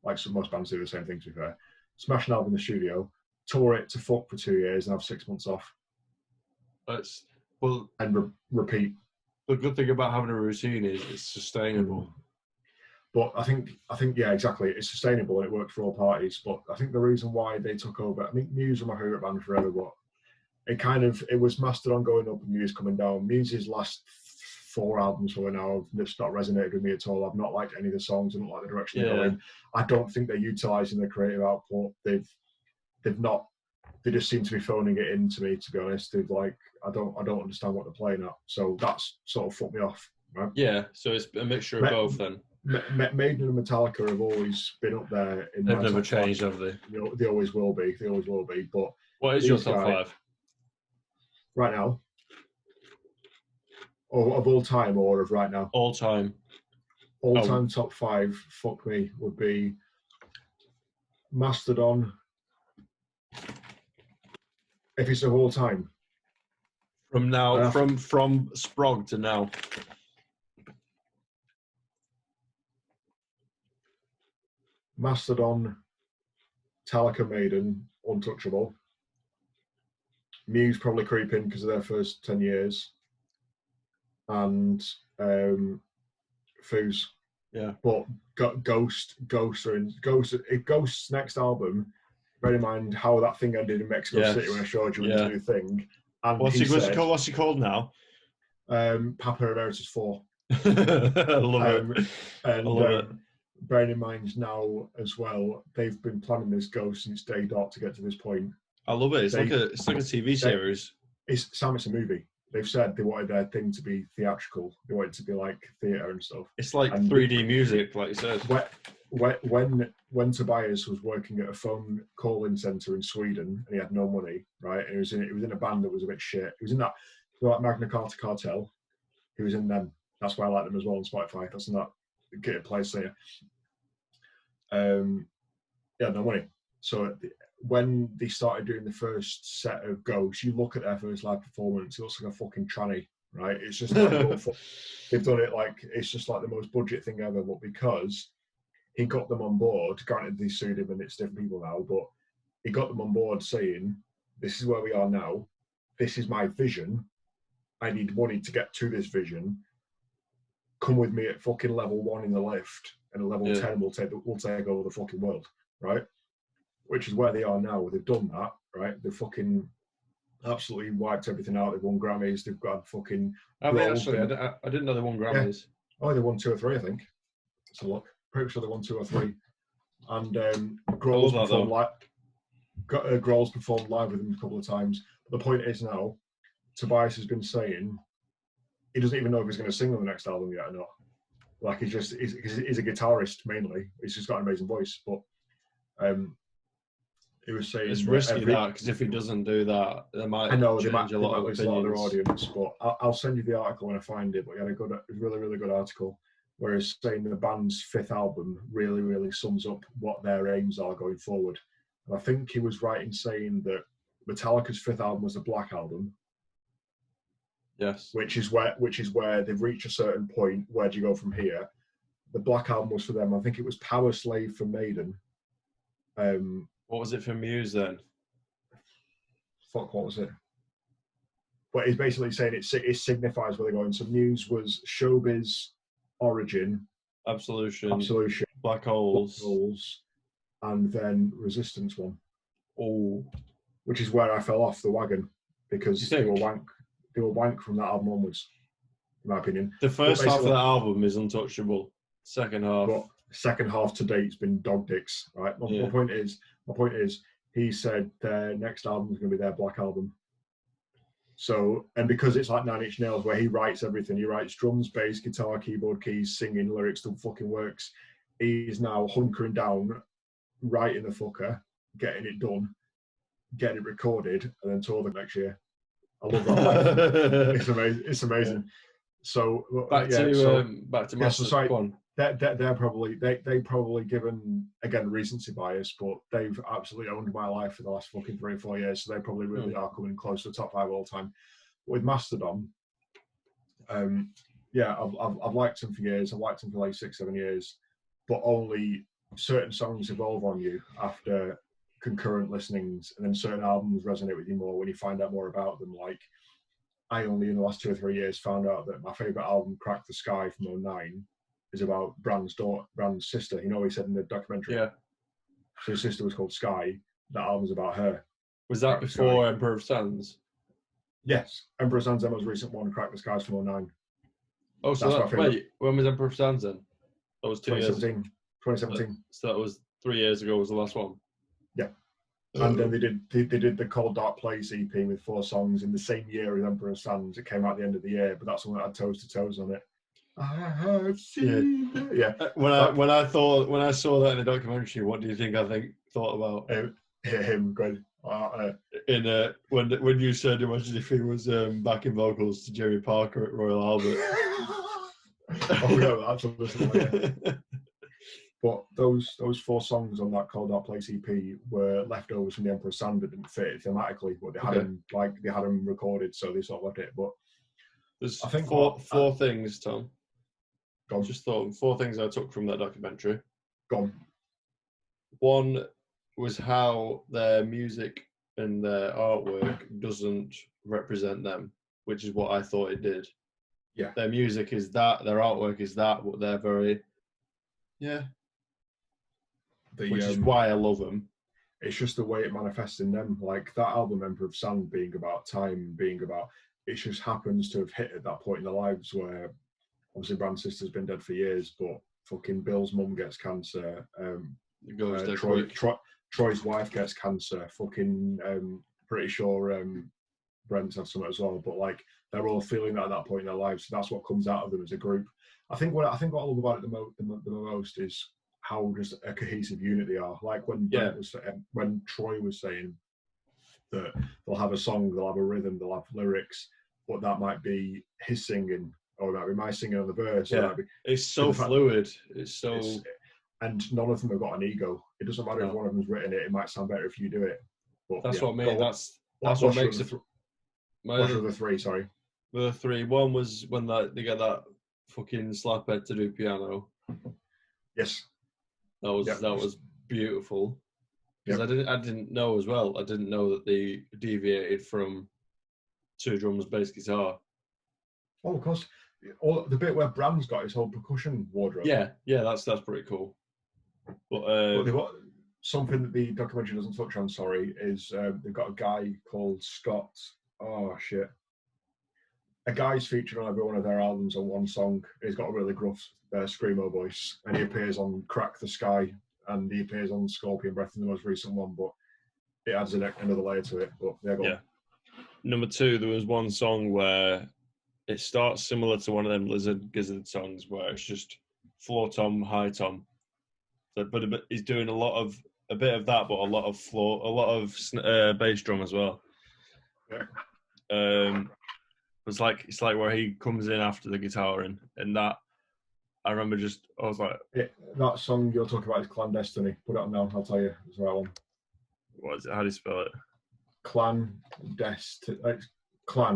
like most bands do the same thing, to be fair. Smash an album in the studio, tour it to fuck for 2 years, and have 6 months off. And repeat. The good thing about having a routine is it's sustainable. But I think, yeah, exactly. It's sustainable and it works for all parties. But I think the reason why they took over, I think Muse were my favourite band forever, but it was Mastodon going up and Muse coming down. Muse's last 4 albums for now, they've not resonated with me at all. I've not liked any of the songs. I don't like the direction they're going. I don't think they're utilising their creative output. They've not. They just seem to be phoning it in to me, to be honest. They've I don't understand what they're playing at. So that's sort of fucked me off. Right? Yeah. So it's a mixture of both then. Maiden and Metallica have always been up there. They've never changed, have they? They always will be. They always will be. But what is your top 5 right now? Or of all time, or of right now? All time. All time top 5. Fuck me, would be Mastodon. If it's of all time. From now, from Sprog to now. Mastodon, Metallica, Maiden, untouchable. Muse probably creeping because of their first 10 years. And Foos. Yeah. But Ghost's next album, bear in mind how that thing ended in Mexico City when I showed you the new thing. And what's he called now? Papa Emeritus 4. I love it. And I love it. Bearing in mind now as well, they've been planning this Ghost since day dot to get to this point. I love it. It's like a TV series. It's a movie. They've said they wanted their thing to be theatrical. They wanted it to be like theatre and stuff. It's like 3D music, like you said. When Tobias was working at a phone calling centre in Sweden and he had no money, right? And he was in a band that was a bit shit. He was in that like Magna Carta Cartel. He was in them. That's why I like them as well on Spotify. That's in that get a place there. Yeah, no money. So when they started doing the first set of Ghosts, you look at their first live performance, it looks like a fucking tranny, right? It's just like they've done it like it's just like the most budget thing ever. But because he got them on board, granted they sued him and it's different people now, but he got them on board saying, "This is where we are now. This is my vision. I need money to get to this vision. Come with me at fucking level 1 in the lift, and at level 10 we'll take over the fucking world," right? Which is where they are now. They've done that, right? They've fucking absolutely wiped everything out. They've won Grammys. They've got fucking. Have they actually? I didn't know they won Grammys. Yeah. Oh, they won 2 or 3, I think. So look, pretty sure they won 2 or 3. And Grohl's performed live with them a couple of times. But the point is now, Tobias has been saying he doesn't even know if he's going to sing on the next album yet or not. Like he's a guitarist mainly. He's just got an amazing voice, but he was saying it's risky because if he doesn't do that, they might change a lot of opinions. A lot of their audience. But I'll send you the article when I find it. But he had a really, really good article where he's saying the band's 5th album really, really sums up what their aims are going forward. And I think he was right in saying that Metallica's 5th album was the Black Album. Yes. Which is where they've reached a certain point. Where do you go from here? The Black Album was for them. I think it was Power Slave for Maiden. What was it for Muse then? Fuck, what was it? But he's basically saying it signifies where they're going. So Muse was Showbiz, Origin, Absolution, Black Holes, and then Resistance one. Oh, which is where I fell off the wagon because they were wank from that album onwards, in my opinion. The first half of that album is untouchable. Second half. But second half to date has been dog dicks, right? My point is, he said their next album is going to be their Black Album. So, and because it's like 9 Inch Nails, where he writes everything, he writes drums, bass, guitar, keyboard, keys, singing, lyrics, still fucking works. He's now hunkering down, writing the fucker, getting it done, getting it recorded, and then tour the next year. I love that. It's amazing. It's amazing. So back to Master. Sorry. Go on. They're probably given again recency bias, but they've absolutely owned my life for the last fucking 3 or 4 years. So they probably really are coming close to the top 5 all time. With Mastodon, I've liked them for years. I've liked them for like 6-7 years, but only certain songs evolve on you after concurrent listenings, and then certain albums resonate with you more when you find out more about them. Like, I only in the last 2 or 3 years found out that my favourite album, Crack the Sky from '09, is about Brand's sister. You know, he said in the documentary. Yeah. So his sister was called Sky. That album's about her. Was that before Emperor of Sands? Yes. Emperor of Sands, the most recent one, Crack the Sky's from '09. Oh, so wait, when was Emperor of Sands then? That was 2017. 2017. So that was 3 years ago was the last one? Yeah. And then they did the Cold Dark Place EP with 4 songs in the same year as Emperor of Sands. It came out at the end of the year, but that's one that had Toes to Toes on it. I have seen it. Yeah. When I saw that in the documentary, what do you think I thought about him going when you said imagine if he was backing vocals to Jerry Parker at Royal Albert? Oh no, that's a But those 4 songs on that Cold Dark Place EP were leftovers from the Emperor Sand that didn't fit thematically, but they had them recorded, so they sort of left it. But there's I think four things, Tom. I just thought 4 things I took from that documentary. Gone. One was how their music and their artwork doesn't represent them, which is what I thought it did. Yeah. Their music is that, their artwork is that, but they're very, which is why I love them. It's just the way it manifests in them. Like that album, Emperor of Sand, being about time, it just happens to have hit at that point in their lives where obviously Brand's sister's been dead for years, but fucking Bill's mum gets cancer. Troy's wife gets cancer. Fucking pretty sure Brent's had something as well. But like they're all feeling that at that point in their lives. So that's what comes out of them as a group. I think what I love about it the most is how just a cohesive unit they are. Like when when Troy was saying that they'll have a song, they'll have a rhythm, they'll have lyrics, but that might be his singing or it might be my singing on the verse. Yeah, it's so fluid. And none of them have got an ego. It doesn't matter if one of them's written it. It might sound better if you do it. But that's what made that's what makes it. What are the 3? Sorry, the 3. One was when they get that fucking slaphead to do piano. Yes, that was beautiful. Because I didn't know as well. I didn't know that they deviated from 2 drums, bass, guitar. Oh, of course. The bit where Brand's got his whole percussion wardrobe. Yeah, that's pretty cool. But they've got something that the documentary doesn't touch on. Sorry, is they've got a guy called Scott. Oh shit! A guy's featured on every one of their albums on one song. He's got a really gruff screamo voice, and he appears on "Crack the Sky" and he appears on "Scorpion Breath" in the most recent one. But it adds another layer to it. But yeah. Number 2, there was one song where it starts similar to one of them Lizard Gizzard songs where it's just floor tom, high tom. So, but he's doing a bit of that, but a lot of bass drum as well. Yeah. It's like where he comes in after the guitar and that I remember I was like, that song you're talking about is Clandestiny. Put it on now, I'll tell you. It's the right one. What is it? How do you spell it? Clan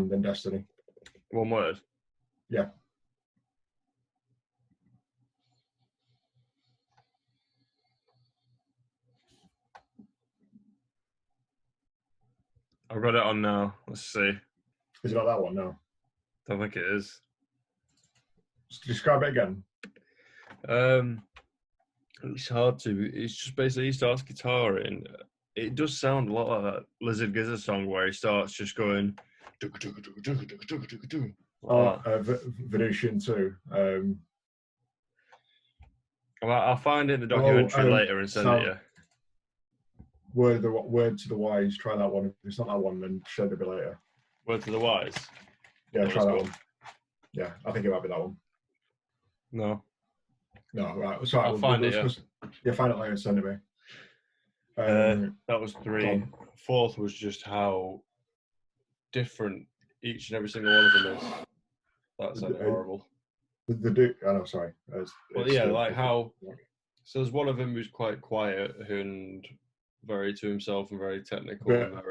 then Destiny. One word? Yeah. I've got it on now. Let's see. Is it not that one? No. Don't think it is. Just describe it again. It's hard to. It's just basically he starts guitaring. It does sound a lot like that Lizard Gizzard song where he starts just going. Venetian too. I'll find it in the documentary later and send it to you. Word to the Wise. Try that one. If it's not that one, then send it a bit later. Word to the Wise. Yeah, try that one. Yeah, I think it might be that one. No, right. Sorry, I'll find it. Yeah, find it later and send it me. That was 3. 4th was just how different each and every single one of them is. That sounded horrible. I know, sorry. Like how. So there's one of them who's quite quiet and very to himself and very technical and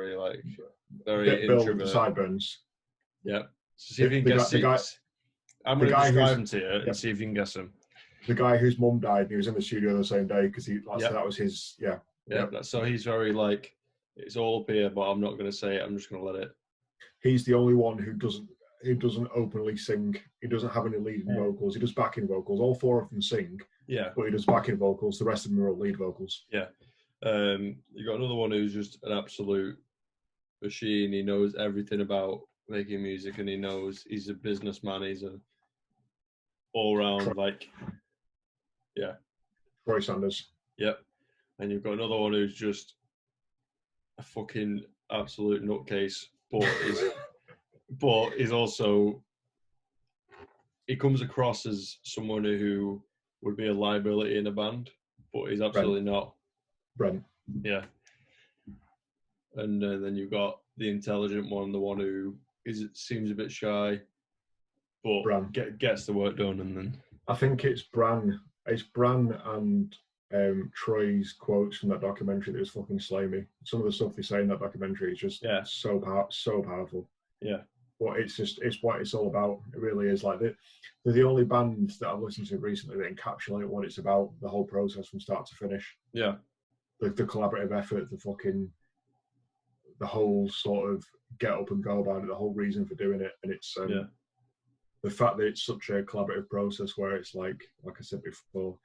very introverted. Sideburns. Yeah. So see if you can guess. I'm going to describe them to you and see if you can guess them. The guy whose mum died, and he was in the studio the same day because so that was his. Yeah. So he's very like, it's all up here, but I'm not going to say it. I'm just going to let it. He's the only one who doesn't openly sing. He doesn't have any leading vocals. He does backing vocals. All 4 of them sing. Yeah. But he does backing vocals. The rest of them are all lead vocals. Yeah. You got another one who's just an absolute machine. He knows everything about making music, and he's a businessman. He's a all round Troy Sanders. Yep. And you've got another one who's just a fucking absolute nutcase, but he's also, he comes across as someone who would be a liability in a band, but he's absolutely not. Brent. Yeah. And then you've got the intelligent one, the one who seems a bit shy, but gets the work done. And then I think it's Bran. It's Bran and Troy's quotes from that documentary that was fucking slimy. Some of the stuff they say in that documentary is just so powerful. Yeah. But it's what it's all about. It really is. Like they're the only band that I've listened to recently that encapsulate what it's about, the whole process from start to finish. Yeah. The collaborative effort, the whole sort of get up and go about it, the whole reason for doing it. And it's the fact that it's such a collaborative process where it's like I said before,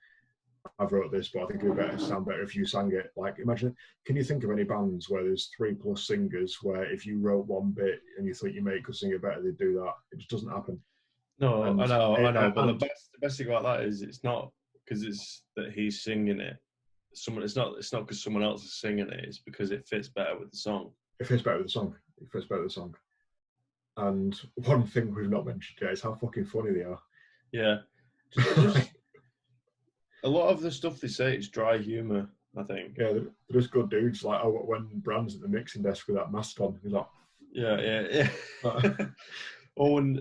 I've wrote this, but I think it would sound better if you sang it. Like, imagine, can you think of any bands where there's 3+ singers where if you wrote one bit and you thought your mate could sing it better, they'd do that? It just doesn't happen. No, I know. But the best thing about that is it's not because it's that he's singing it. It's not because someone else is singing it. It's because it fits better with the song. It fits better with the song. And one thing we've not mentioned yet is how fucking funny they are. Yeah. Just a lot of the stuff they say is dry humour, I think. Yeah, they're just good dudes. Like, when Brand's at the mixing desk with that mask on, he's like... Yeah. Or when,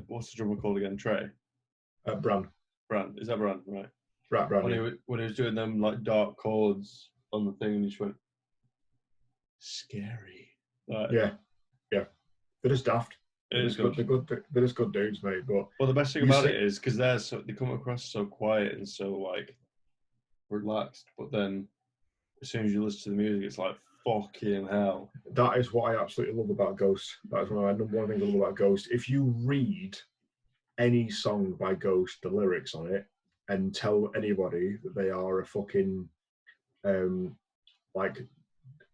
what's the drummer called again? Trey? Bran. Is that Bran? Right. Right, Bran. When he was doing them, like, dark chords on the thing, and he just went, scary. Like, yeah. They're just daft. They're just good dudes, mate. But the best thing about it is because they come across so quiet and so like relaxed, but then as soon as you listen to the music, it's like fucking hell. That is what I absolutely love about Ghost. That is one of my number one things I love about Ghost. If you read any song by Ghost, the lyrics on it, and tell anybody that they are a fucking like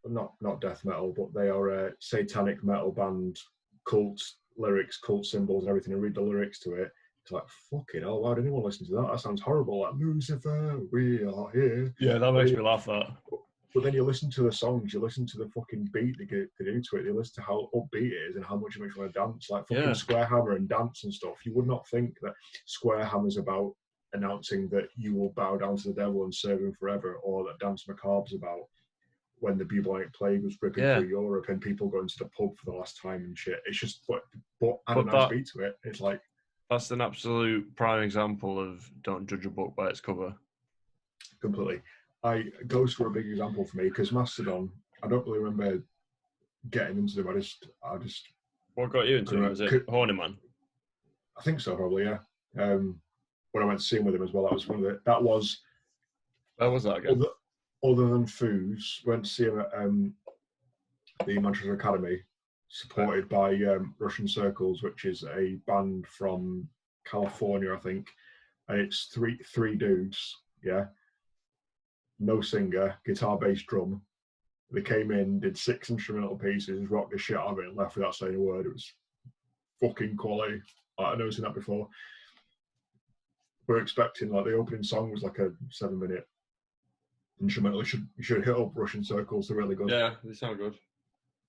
not death metal, but they are a satanic metal band, cult lyrics, cult symbols and everything, and read the lyrics to it, it's like, fucking hell, why did anyone listen to that? That sounds horrible. Like, Lucifer, we are here. Yeah, that makes me laugh, that. But then you listen to the songs, you listen to the fucking beat they do to it, you listen to how upbeat it is and how much it makes you want to dance, like fucking Square Hammer and Dance and stuff. You would not think that Square Hammer's about announcing that you will bow down to the devil and serve him forever, or that Dance Macabre's about when the bubonic plague was ripping through Europe and people going to the pub for the last time and shit. It's just, but add a nice beat to it. It's like... That's an absolute prime example of don't judge a book by its cover. Completely. Ghost were a big example for me because Mastodon, I don't really remember getting into them. I just... What got you into them? Was it Horny Man? I think so, probably, yeah. When I went to see him with him as well, that was one of the... That was... Where was that again? Other than Foos, went to see him at the Manchester Academy, supported by Russian Circles, which is a band from California, I think. And it's three dudes, yeah. No singer, guitar, bass, drum. They came in, did 6 instrumental pieces, rocked the shit out of it, and left without saying a word. It was fucking quality. I've never seen that before. We're expecting, like, the opening song was like a 7-minute instrumental. You should hit up Russian Circles, they're really good. Yeah, they sound good.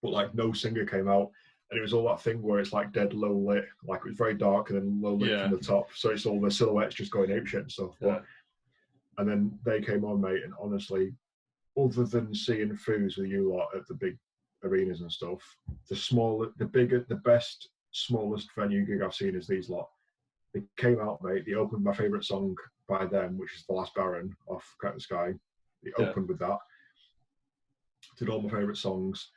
But like no singer came out, and it was all that thing where it's like dead low lit, like it was very dark and then low lit from the top, so it's all the silhouettes just going apeshit and stuff. And then they came on, mate, and honestly, other than seeing Foos with you lot at the big arenas and stuff, the best, smallest venue gig I've seen is these lot. They came out, mate, they opened my favourite song by them, which is The Last Baron off Crack the Sky. They opened with that, did all my favourite songs,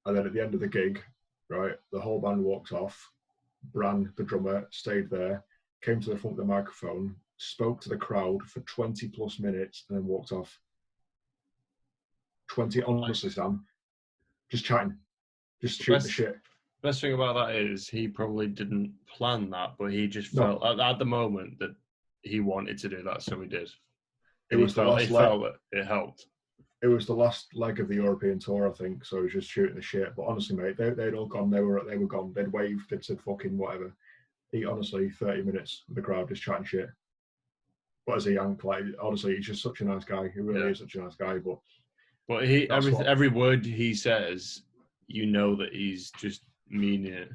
and then at the end of the gig, right, the whole band walked off. Bran, the drummer, stayed there, came to the front of the microphone, spoke to the crowd for 20 plus minutes and then walked off. 20, honestly, Sam, just chatting, just shooting the shit. Best thing about that is he probably didn't plan that, but he just felt at the moment that he wanted to do that, so he did. It was the last leg. Felt that it helped. It was the last leg of the European tour, I think. So he was just shooting the shit. But honestly, mate, they'd all gone. They were gone. They'd waved. They'd said fucking whatever. He honestly 30 minutes with the crowd just chatting shit. But as a Yank, like honestly, he's just such a nice guy. He really is such a nice guy. But he every word he says, you know that he's just meaning it.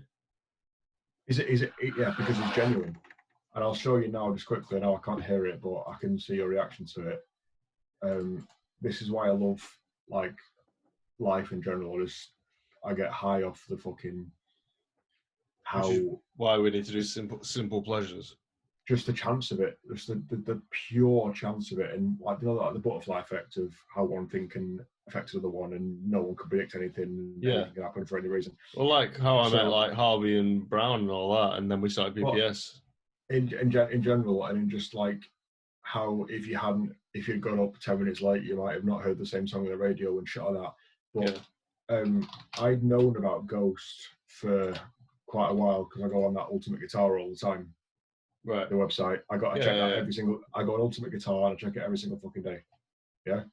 Is it? Yeah, because he's genuine. And I'll show you now, just quickly. Now I can't hear it, but I can see your reaction to it. This is why I love like life in general. Is I get high off the fucking why we need to do simple pleasures. Just the chance of it, just the pure chance of it, and like like the butterfly effect of how one thing can affect another one, and no one can predict anything. Anything can happen for any reason. Well, like how I met like Harvey and Brown and all that, and then we started PPS. In general, and in just like how if you'd gone up 10 minutes late, you might have not heard the same song on the radio and shit like that. But I'd known about Ghost for quite a while because I go on that Ultimate Guitar all the time. Right. The website. I got to check out every single. I go on Ultimate Guitar and I check it every single fucking day. Yeah.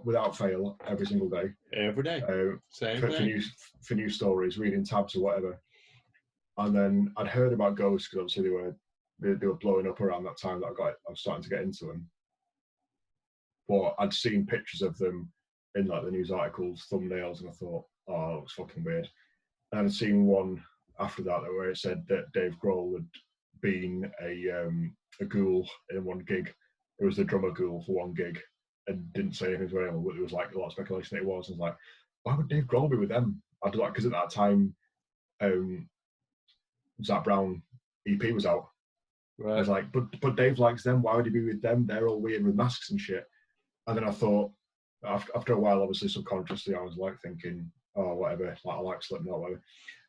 Without fail, every single day. Every day. Same thing. For new stories, reading tabs or whatever. And then I'd heard about Ghosts because obviously they were blowing up around that time that I was starting to get into them. But I'd seen pictures of them in like the news articles, thumbnails, and I thought, oh, that looks fucking weird. And I'd seen one after that where it said that Dave Grohl had been a ghoul in one gig. It was the drummer ghoul for one gig, and didn't say anything to anyone. But there was like a lot of speculation that it was. And I was like, why would Dave Grohl be with them? I'd like because at that time, Zach Brown EP was out. Right. I was like, but Dave likes them. Why would he be with them? They're all weird with masks and shit. And then I thought, after a while, obviously subconsciously, I was like thinking, oh, whatever, like I like Slipknot, whatever.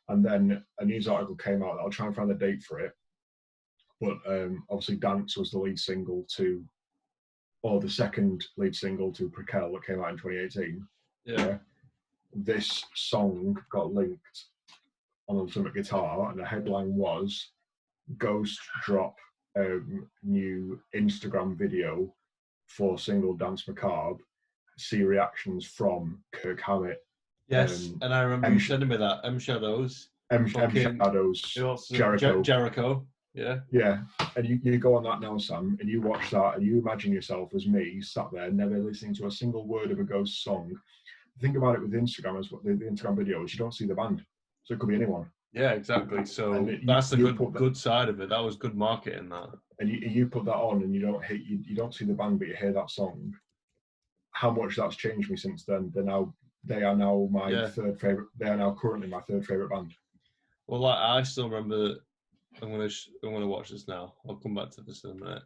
And then a news article came out that I'll try and find the date for it. But obviously, Dance was the lead single to, or the second lead single to Prequel that came out in 2018. Yeah. This song got linked on Ultimate Guitar, and the headline was Ghost drop new Instagram video for single Dance Macabre. See reactions from Kirk Hammett. Yes, and I remember you sending me that. M Shadows. M Shadows. Jericho. Yeah. Yeah. And you go on that now, Sam, and you watch that and you imagine yourself as me, sat there, never listening to a single word of a Ghost song. Think about it with Instagram as well, the Instagram videos, you don't see the band. So it could be anyone. Yeah, exactly. So that's the good side of it. That was good marketing, that. And you put that on and you don't see the band, but you hear that song. How much that's changed me since then. They are now my third favorite. They are now currently my third favorite band. Well, like I still remember. I'm gonna watch this now. I'll come back to this in a minute.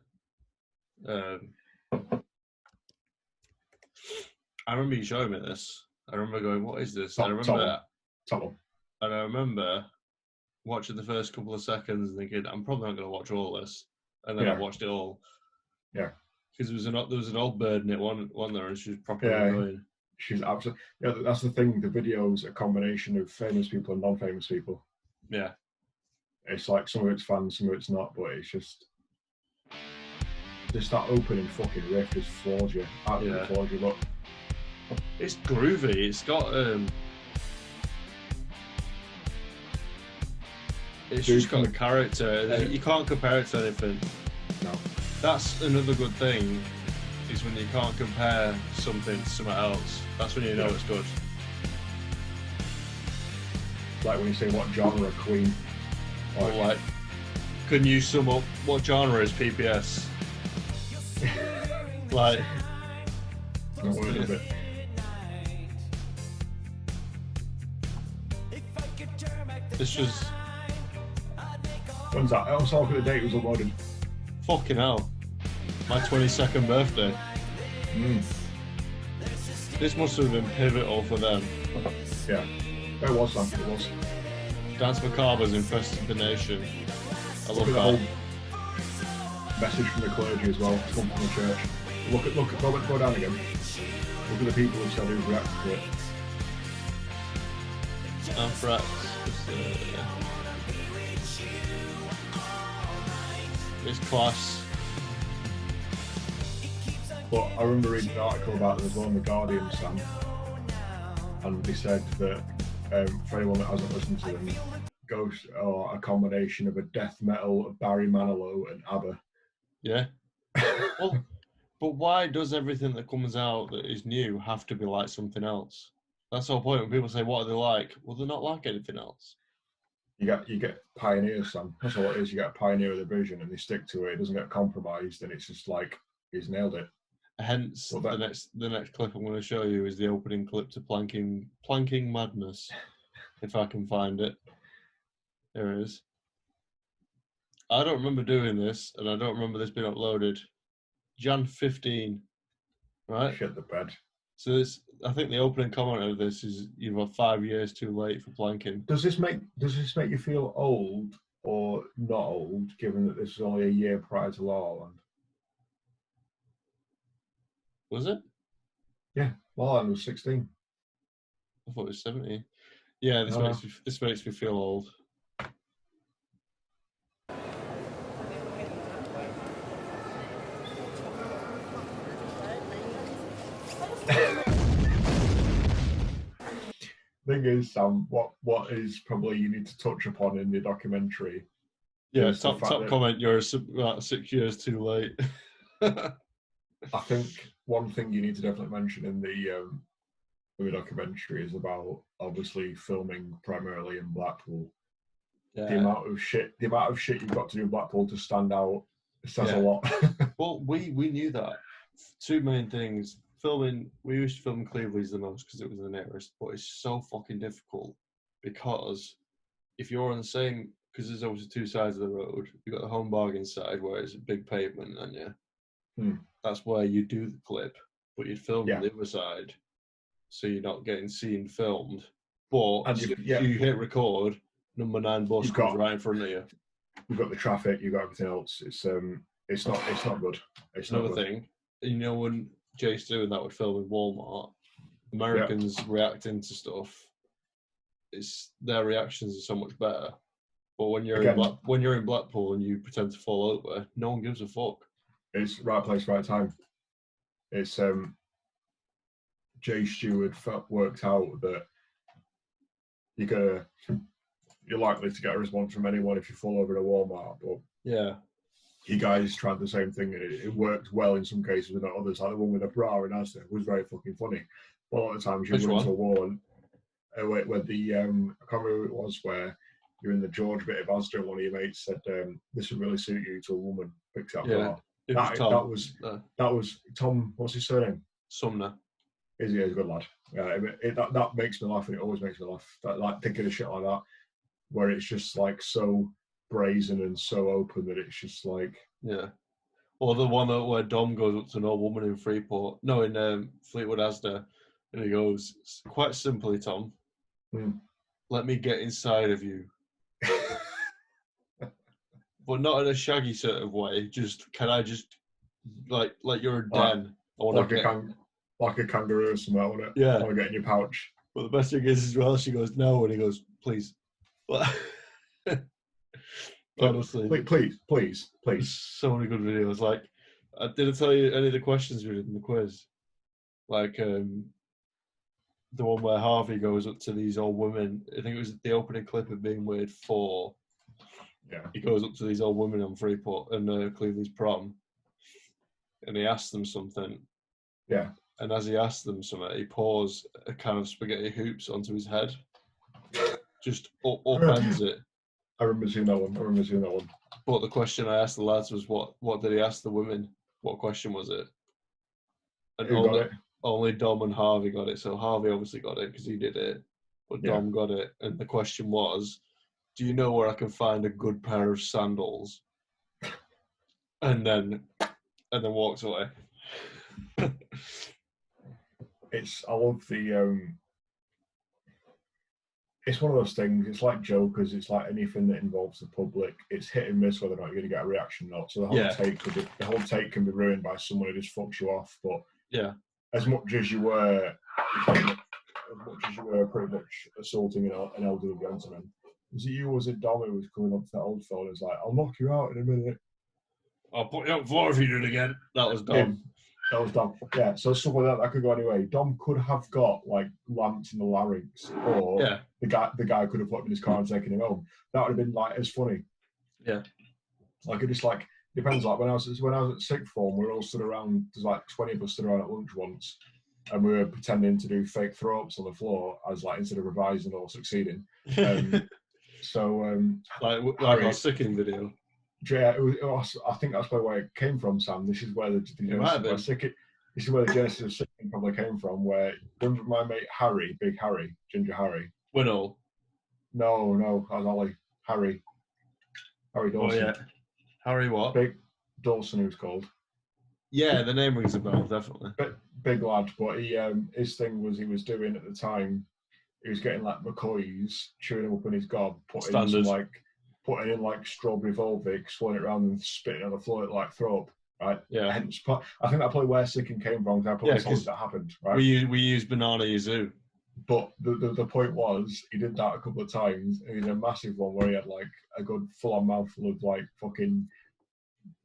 I remember you showing me this. I remember going, "What is this?" Top one. And I remember watching the first couple of seconds and thinking, "I'm probably not going to watch all this." And then I watched it all. Yeah. Because there was an old bird in it, one there, and she was properly annoying. She's absolutely. Yeah, that's the thing. The video's a combination of famous people and non-famous people. Yeah. It's like some of it's fun, some of it's not, but it's just that opening fucking riff just floors you. Absolutely floors you. Look. It's groovy. It's got it's just got a character. You can't compare it to anything. No. That's another good thing, is when you can't compare something to something else. That's when you know it's good. Like when you say what genre Queen. Or like, can you sum up what genre is PPS? Like, not worried a bit. This was. When's that? I was looking at the date it was uploaded. Fucking hell. My 22nd birthday. This must have been pivotal for them. Yeah. It was something, it was. Dance Macabre's infested the nation. I love that. message from the clergy as well. Come from the church. Go down again. Look at the people who said who reacted to it. Anthrax. It's class. But I remember reading an article about them as well in The Guardian, Sam, and they said that for anyone that hasn't listened to them, Ghost are a combination of a death metal, Barry Manilow, and ABBA. Yeah. Well, but why does everything that comes out that is new have to be like something else? That's the whole point. When people say, what are they like? Well, they're not like anything else. You get pioneers, Sam. That's all it is. You get a pioneer of the vision and they stick to it. It doesn't get compromised, and it's just like, he's nailed it. Hence, the next clip I'm going to show you is the opening clip to Planking Madness, if I can find it. There it is. I don't remember doing this, and I don't remember this being uploaded. Jan 15, right? Shit the bed. So this, I think the opening comment of this is you're 5 years too late for planking. Does this make you feel old or not old, given that this was only a year prior to La La Land? Was it? Yeah, La La Land was 16. I thought it was 17. Yeah, this makes me feel old. Thing is, Sam, what is probably you need to touch upon in the documentary? Yeah, top comment. You're about 6 years too late. I think one thing you need to definitely mention in the documentary is about obviously filming primarily in Blackpool. Yeah. The amount of shit you've got to do in Blackpool to stand out says a lot. Well, we knew that. Two main things. Filming, we used to film in Cleveland's the most because it was the nearest, but it's so fucking difficult because if you're on the same, because there's obviously two sides of the road, you've got the home bargain side where it's a big pavement, and that's where you do the clip, but you'd film on the other side, so you're not getting seen filmed. But as you hit record, number 9 bus comes right in front of you. You've got the traffic, you've got everything else. It's not good. It's another not good. thing. You know, when Jace doing that would film in Walmart, Americans reacting to stuff, their reactions are so much better. But when you're in Blackpool and you pretend to fall over, no one gives a fuck. It's right place, right time. It's Jay Stewart worked out that you're likely to get a response from anyone if you fall over in a Walmart. But you guys tried the same thing, and it worked well in some cases, but not others. Like the one with a bra in Asda was very fucking funny. But a lot of times you run into a wall, and where the I can't remember who it was, where you're in the George bit of Asda, and one of your mates said, "This would really suit you," to a woman. Picks up bra. That was Tom. What's his surname? Sumner. He's a good lad. That makes me laugh, and it always makes me laugh. Like thinking of shit like that, where it's just like so brazen and so open that it's just like or the one where Dom goes up to an old woman in Fleetwood Asda, and he goes, quite simply, Tom, let me get inside of you. But not in a shaggy sort of way, can I just like you're a den, like a kangaroo or something, I want to get in your pouch. But the best thing is as well, she goes no, and he goes, please. Honestly, please. So many good videos. Like, did I tell you any of the questions we did in the quiz? Like, the one where Harvey goes up to these old women. I think it was the opening clip of Being Weird 4. Yeah. He goes up to these old women on Freeport and Cleveland's prom, and he asks them something. Yeah. And as he asks them something, he pours a can of spaghetti hoops onto his head. Just upends it. I remember seeing that one. But the question I asked the lads was, what did he ask the women? What question was it? And who got it? Only Dom and Harvey got it. So Harvey obviously got it because he did it. But Dom got it. And the question was, do you know where I can find a good pair of sandals? And then walks away. I love the it's one of those things. It's like Jokers. It's like anything that involves the public. It's hit and miss whether or not you're going to get a reaction or not. So the whole take can be ruined by someone who just fucks you off. But as much as you were pretty much assaulting an elderly gentleman, was it you or was it Dom who was coming up to that old fella and was like, "I'll knock you out in a minute. I'll put you on the floor if you do it again." That was Dom. That was Dom. Yeah, so stuff like that could go anyway. Dom could have got like lamps in the larynx, or the guy could have put him in his car and taken him home. That would have been like as funny. Yeah. Like it just like depends. Like when I was at sixth form, we were all stood around. There's like 20 of us stood around at lunch once, and we were pretending to do fake throw-ups on the floor as like instead of revising or succeeding. Like our sicking video. Yeah, I think that's where it came from, Sam. This is where the genesis of sicking probably came from. Where remember my mate Harry, Big Harry, Ginger Harry. Winnall. No, that was Ollie. Harry Dawson. Oh yeah. Harry what? Big Dawson, he was called. Yeah, the name rings a bell, definitely. Big lad, but his thing was he was doing at the time. He was getting like McCoys, chewing them up in his gob, putting in like strawberry Volvic, swirling it around and spitting on the floor like throw up, right? Yeah. Hence, I think that's probably where sicking came from. I probably told that happened, right? We used banana yuzu. But the point was, he did that a couple of times. He did a massive one where he had like a good full-on mouthful of like fucking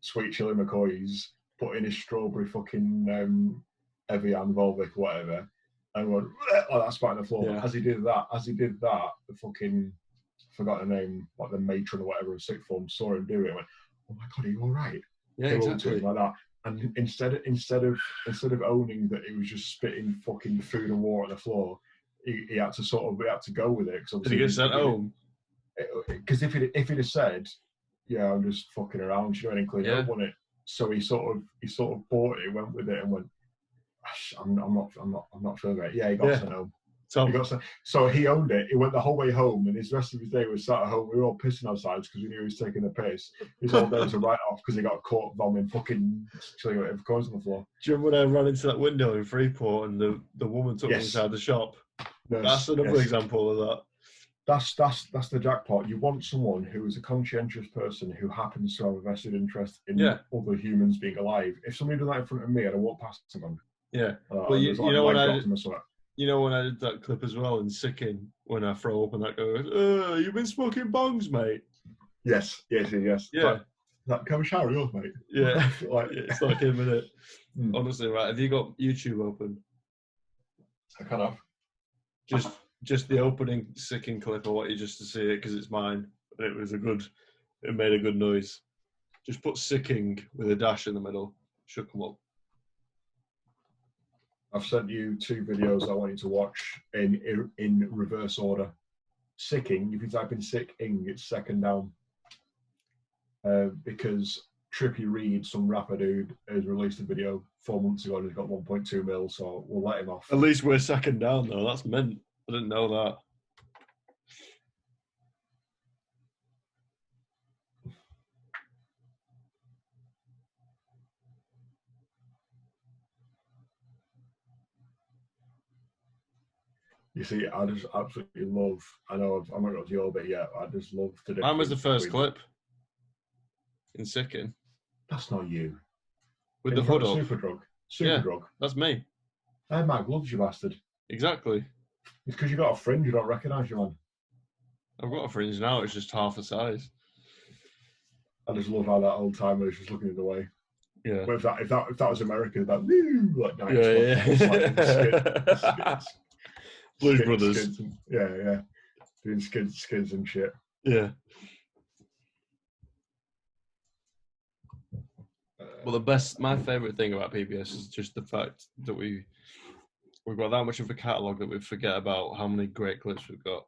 sweet chili McCoys, put in his strawberry fucking Evian Volvic or whatever, and went like that spat on the floor. Yeah. As he did that, the fucking forgot the name, like the matron or whatever of sixth form saw him do it and went, "Oh my god, are you all right?" Yeah, exactly. Like that. And instead of owning that he was just spitting fucking food and water on the floor, he had to go with it. Did he get sent home? Because if he'd have said, "Yeah, I'm just fucking around," you know, and clean it up, wouldn't it? So he sort of bought it, went with it, and went, I'm not feeling it. Yeah, he got sent home. So he owned it. He went the whole way home, and his rest of his day was sat at home. We were all pissing ourselves because we knew he was taking the piss. He's all there to write off because he got caught vomiting fucking chili whatever goes on the floor. Do you remember when I ran into that window in Freeport and the woman took me inside the shop? That's another example of that. That's the jackpot. You want someone who is a conscientious person who happens to have a vested interest in other humans being alive. If somebody did that in front of me, I'd have walked past them. Yeah. Well, you know when I did that clip as well in Sicking, when I throw up and that goes, "You've been smoking bongs, mate." Yes. Yeah. That can we shower yours, mate? Yeah. It's like him, isn't it? Honestly, right? Have you got YouTube open? I kind of. Just the opening Sicking clip. I want you just to see it because it's mine. It made a good noise. Just put Sicking with a dash in the middle. Should come up. I've sent you 2 videos I want you to watch in reverse order. Sicking, if you type in Sicking, it's second down. Because Trippy Reed, some rapper dude, has released a video 4 months ago and he's got 1.2 mil, so we'll let him off. At least we're second down, though. That's mint. I didn't know that. You see, I just absolutely love, I'm not got to your bit yet, I just love to do. Mine was the first clip in Sicking. That's not you. With the hood up. Superdrug. That's me. Hey, Mac loves you, bastard. Exactly. It's because you got a fringe, you don't recognise you, man. I've got a fringe now, it's just half the size. I just love how that old timer was just looking the way. Yeah. But if that was America, that like nice. Yeah. Blues Brothers. Yeah. Doing skids and shit. Yeah. Well, my favourite thing about PBS is just the fact that we've got that much of a catalogue that we forget about how many great clips we've got.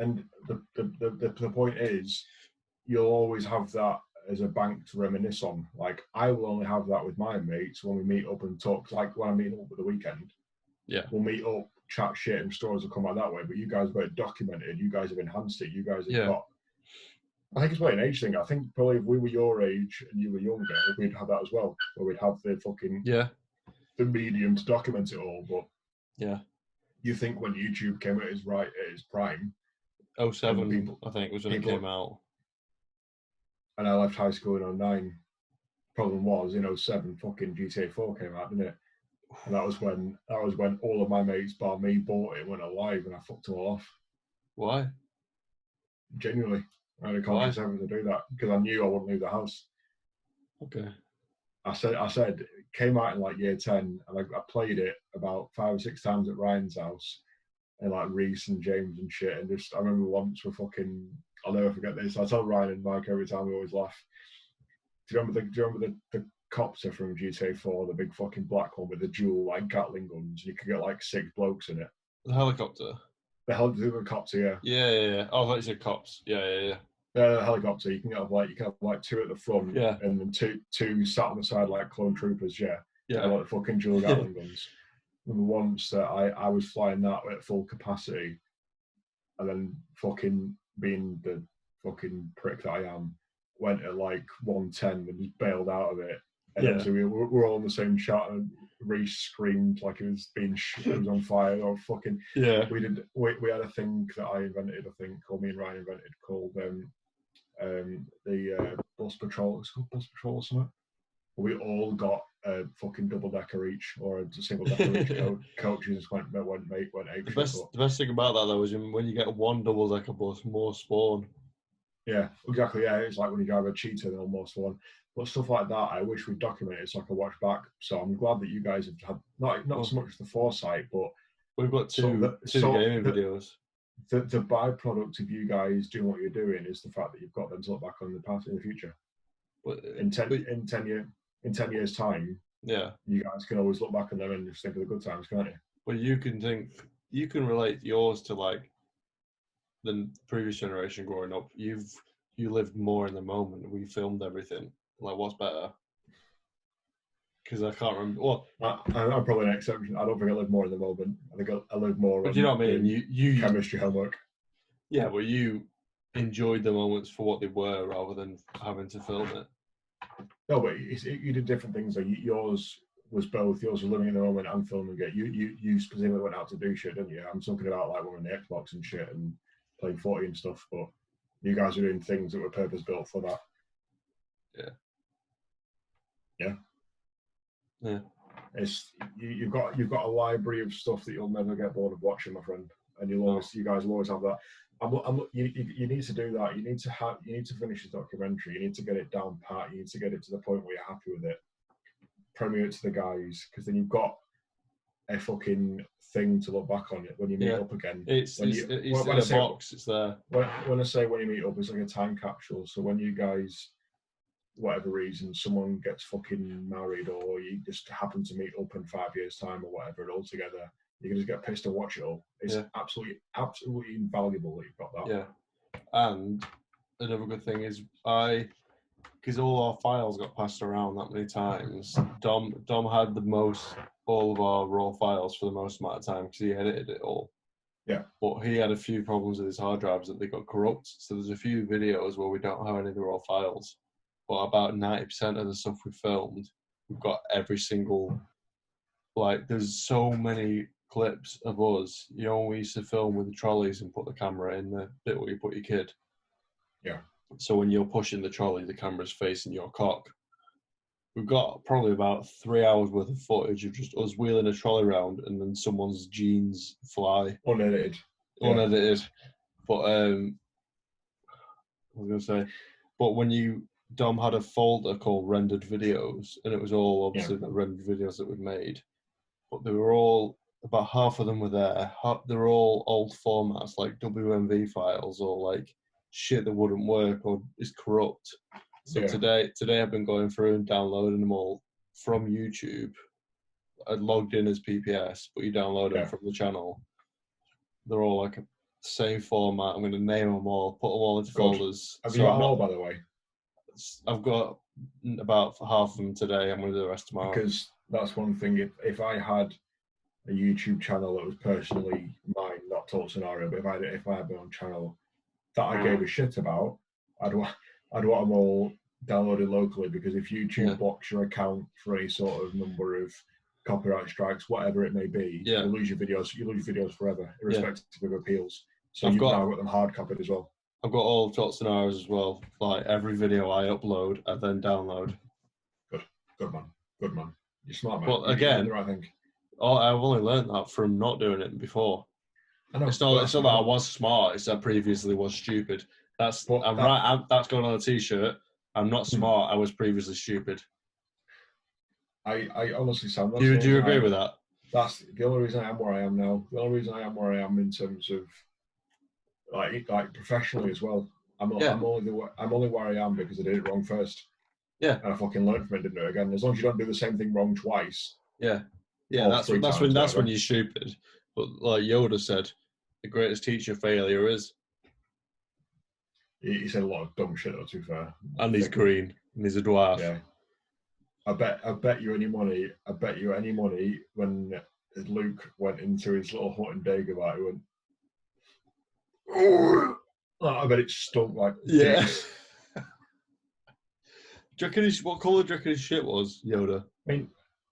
And the point is, you'll always have that as a bank to reminisce on. Like, I will only have that with my mates when we meet up and talk. Like, when I'm meeting up at the weekend, we'll meet up, chat shit, and stories will come out that way. But you guys have got it documented. You guys have enhanced it. You guys have got... I think it's probably an age thing. I think probably if we were your age and you were younger, we'd have that as well. Where we'd have the fucking... the medium to document it all. But you think when YouTube came at its prime, 07, I think, was when it came out. And I left high school in 09. Problem was, in 07, fucking GTA 4 came out, didn't it? And that was when all of my mates, bar me, bought it, went live, and I fucked them all off. Why? Genuinely, I had a conscious effort to do that because I knew I wouldn't leave the house. Okay. I said, it came out in like year 10, and I played it about 5 or 6 times at Ryan's house, and like Reese and James and shit. And just, I remember once I'll never forget this. I tell Ryan and Mike every time, we always laugh. Do you remember the copter from GTA 4, the big fucking black one with the dual like Gatling guns? You could get like 6 blokes in it. The helicopter. The helicopter, yeah. Yeah. Oh, I thought you said cops. Yeah. The helicopter. You can have like 2 at the front, yeah, and then two sat on the side like clone troopers, yeah. And like the fucking dual Gatling guns. And once that I was flying that at full capacity, and then fucking being the fucking prick that I am, went at like 110 and just bailed out of it. And so we were all in the same shot, and Reese screamed like it was on fire. Or fucking we had a thing that I invented, I think, or me and Ryan invented, called the bus patrol. It's called bus patrol or something. We all got a fucking double decker each, or a single decker each coaches went eight. The best thing about that though is when you get one double decker bus, more spawn. Yeah, exactly. Yeah, it's like when you drive a cheetah, they'll more spawn. But stuff like that, I wish we'd documented so I could watch back. So I'm glad that you guys have had not so much the foresight, but we've got two gaming videos. The byproduct of you guys doing what you're doing is the fact that you've got them to look back on the past in the future. But in 10 years' time, you guys can always look back on them and just think of the good times, can't you? Well, you can relate yours to like the previous generation growing up. You lived more in the moment. We filmed everything. Like, what's better? Because I can't remember. Well, I'm probably an exception. I don't think I live more in the moment. I think I live more. But you know what I mean? You chemistry homework. Yeah, but you enjoyed the moments for what they were rather than having to film it. No, but you did different things. Like yours was both. Yours was living in the moment and filming it. You specifically went out to do shit, didn't you? I'm talking about like when we're on the Xbox and shit and playing 40 and stuff. But you guys were doing things that were purpose built for that. Yeah. It's you've got a library of stuff that you'll never get bored of watching, my friend, and you guys will always have that. You need to do that. You need to finish the documentary. You need to get it down pat. You need to get it to the point where you're happy with it. Premiere it to the guys, because then you've got a fucking thing to look back on it when you meet up again. It's in a box. It's there. When I say when you meet up, it's like a time capsule. So when you guys, whatever reason, someone gets fucking married, or you just happen to meet up in 5 years' time or whatever, and all together, you can just get pissed and watch it all. It's absolutely invaluable that you've got that. Yeah. And another good thing is because all our files got passed around that many times, Dom had all of our raw files for the most amount of time because he edited it all. Yeah. But he had a few problems with his hard drives that they got corrupt. So there's a few videos where we don't have any of the raw files. But about 90% of the stuff we filmed, we've got every single, like, there's so many clips of us. You know, we used to film with the trolleys and put the camera in the bit where you put your kid. Yeah. So when you're pushing the trolley, the camera's facing your cock. We've got probably about 3 hours worth of footage of just us wheeling a trolley around and then someone's jeans fly. Unedited. But, I was going to say, but when Dom had a folder called rendered videos, and it was all obviously the rendered videos that we'd made, but they were all, about half of them were there. They were all old formats, like WMV files, or like shit that wouldn't work or is corrupt. So today I've been going through and downloading them all from YouTube. I logged in as PPS, but you download them from the channel. They're all like the same format. I'm going to name them all, put them all into folders. Have you got them all, by the way? I've got about half of them today. I'm going to do the rest tomorrow. Because that's one thing. If I had a YouTube channel that was personally mine, not Total Scenario, but if I had my own channel that I gave a shit about, I'd want them all downloaded locally, because if YouTube blocks your account for any sort of number of copyright strikes, whatever it may be, Yeah. you lose your videos. You lose your videos forever, irrespective of appeals. So I've you've got- now got them hard copied as well. I've got all top scenarios as well. Like every video I upload, I then download. Good man. Good man. You're smart, man. But You're again, doing the right thing. Oh, I've only learned that from not doing it before. I know. It's not that I was smart. It's that I previously was stupid. That's going on a t-shirt. I'm not smart. I was previously stupid. I honestly sound. Do you agree with that? That's the only reason I am where I am now. The only reason I am where I am in terms of like professionally as well. I'm only where I am because I did it wrong first. Yeah. And I fucking learned from it, didn't do it again. As long as you don't do the same thing wrong twice. Yeah. Yeah. That's when you're stupid. But like Yoda said, the greatest teacher failure is. He said a lot of dumb shit, though, to be fair. And he's green. And he's a dwarf. Yeah. I bet you any money when Luke went into his little hut in Dagobah, he went, oh, I bet it stunk like dicks. What colour do you reckon his shit was, Yoda? I mean,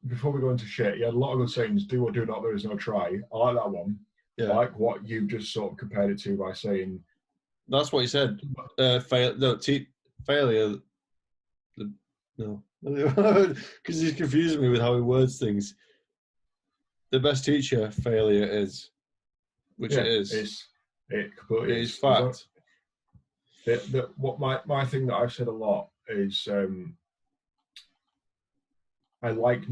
before we go into shit, he had a lot of good sayings. Do or do not, there is no try. I like that one. Yeah. I like what you just sort of compared it to by saying. That's what he said. Failure. No. Because he's confusing me with how he words things. The best teacher, failure is. Which it is. It completely it is fact. What my thing that I've said a lot is I like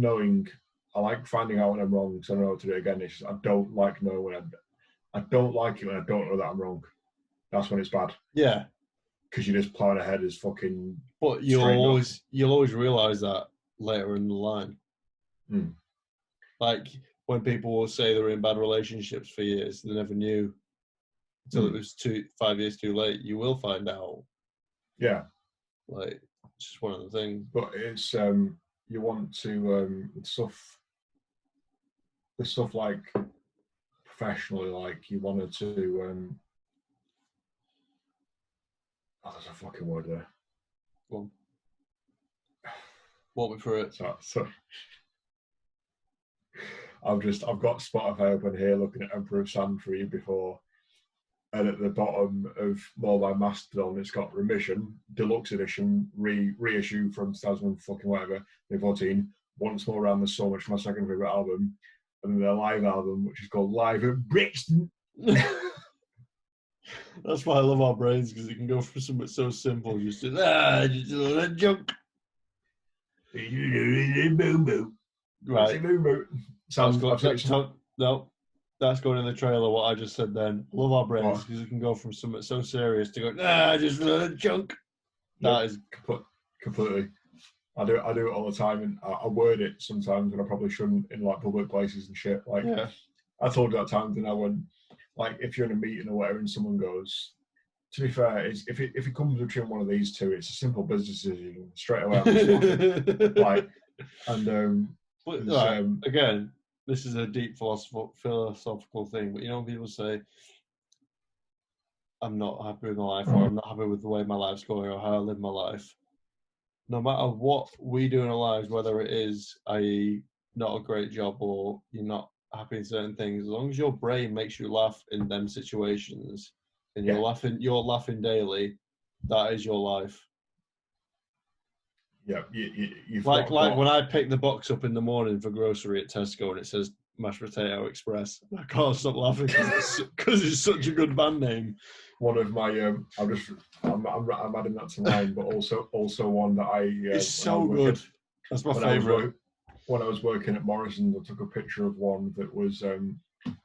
finding out when I'm wrong because I don't know how to do it again. It's just, I don't like knowing when I don't like it when I don't know that I'm wrong. That's when it's bad. Yeah. Because you're just plowing ahead as fucking. But you'll always realise that later in the line. Mm. Like when people will say they were in bad relationships for years, they never knew until it was 5 years too late. You will find out. Yeah. Like it's just one of the things. But it's you want to the stuff like professionally, like you wanted to oh, there's a fucking word there. Go on. Walk me through it. So I've got Spotify open here looking at Emperor of Sand for you before, and at the bottom of More by Mastodon it's got Remission Deluxe Edition reissue from 2014. Once More Around the Sun, which is my second favourite album, and then their live album which is called Live at Brixton. That's why I love our brains, because it can go from something so simple, just a lot of junk. Right. No, that's going in the trailer, what I just said then. Love our brains, because it can go from something so serious to go, just a lot of junk. That is completely. I do it all the time, and I word it sometimes when I probably shouldn't in like public places and shit. Like I told you that time, didn't I, when like if you're in a meeting or whatever and someone goes, to be fair, if it comes between one of these two, it's a simple business decision straight away. Like, and again, this is a deep philosophical thing, but you know when people say, I'm not happy with my life, or I'm not happy with the way my life's going, or how I live my life. No matter what we do in our lives, whether it is, i.e., not a great job or you're not happy in certain things, as long as your brain makes you laugh in them situations and you're laughing daily, that is your life. Yeah, you've like when I pick the box up in the morning for grocery at Tesco and it says Mashed Potato Express, I can't stop laughing because it's such a good band name. One of my I'm adding that to mine, but also one that I it's so good. That's my favourite. When I was working at Morrison's, I took a picture of one that was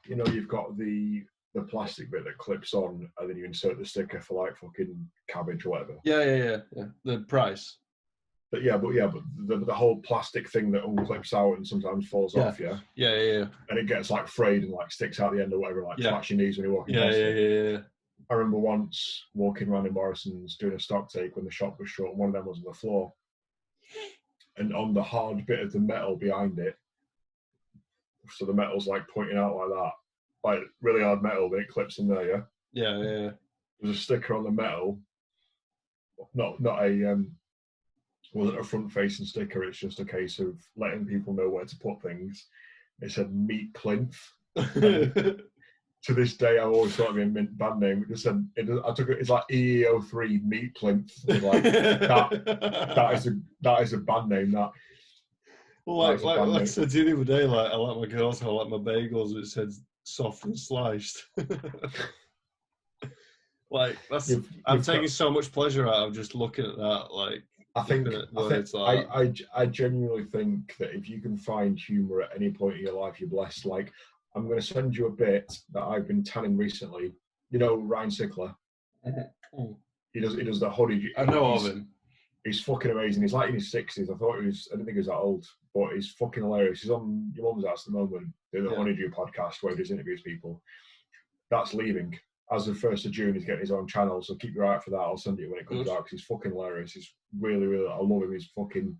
you've got the plastic bit that clips on, and then you insert the sticker for like fucking cabbage or whatever. Yeah. The price. But the whole plastic thing that unclips out and sometimes falls off. Yeah. And it gets like frayed and like sticks out the end or whatever, like flash your knees when you're walking. Yeah. I remember once walking around in Morrison's doing a stock take when the shop was shut, and one of them was on the floor. And on the hard bit of the metal behind it, so the metal's like pointing out like that, like really hard metal, then it clips in there, yeah? There's a sticker on the metal, not a wasn't a front-facing sticker. It's just a case of letting people know where to put things. It said Meat Plinth. To this day, I've always thought it'd be a mint band name. It just said, I took it. It's like EEO3 Meat Plinth. Like that is a band name. Like I said to you the other day, like I like my girls, I like my bagels. It said soft and sliced. Like I'm taking so much pleasure out of just looking at that. Like I genuinely think that if you can find humour at any point in your life, you're blessed. Like, I'm going to send you a bit that I've been telling recently. You know Ryan Sickler? He does the hoodie. I know of him. He's fucking amazing. He's like in his 60s. I didn't think he was that old, but he's fucking hilarious. He's on your mum's house at the moment, doing the Honeydew podcast where he just interviews people. That's leaving. As of 1st of June, he's getting his own channel, so keep your eye out for that. I'll send it when it comes out, because he's fucking hilarious. He's really, really, I love him. He's fucking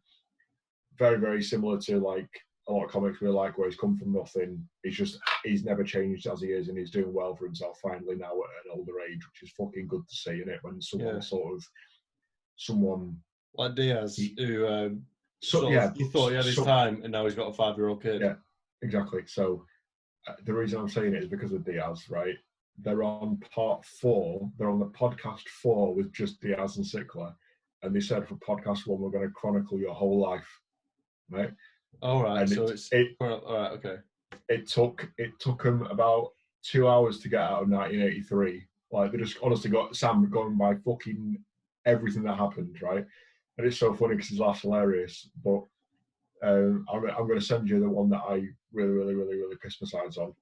very, very similar to like a lot of comics we like, where he's come from nothing. He's never changed as he is, and he's doing well for himself finally now at an older age, which is fucking good to see, innit? When someone like Diaz, who he thought he had his time, and now he's got a 5-year-old kid. Yeah, exactly. So the reason I'm saying it is because of Diaz, right? They're on part 4. They're on the podcast 4 with just Diaz and Sickler, and they said for podcast 1 we're going to chronicle your whole life, right? All right. And so all right. Okay. It took them about 2 hours to get out of 1983. Like, they just honestly got Sam going by fucking everything that happened, right? And it's so funny because his laugh's hilarious. But I'm going to send you the one that I really, really, really, really pissed my sides on.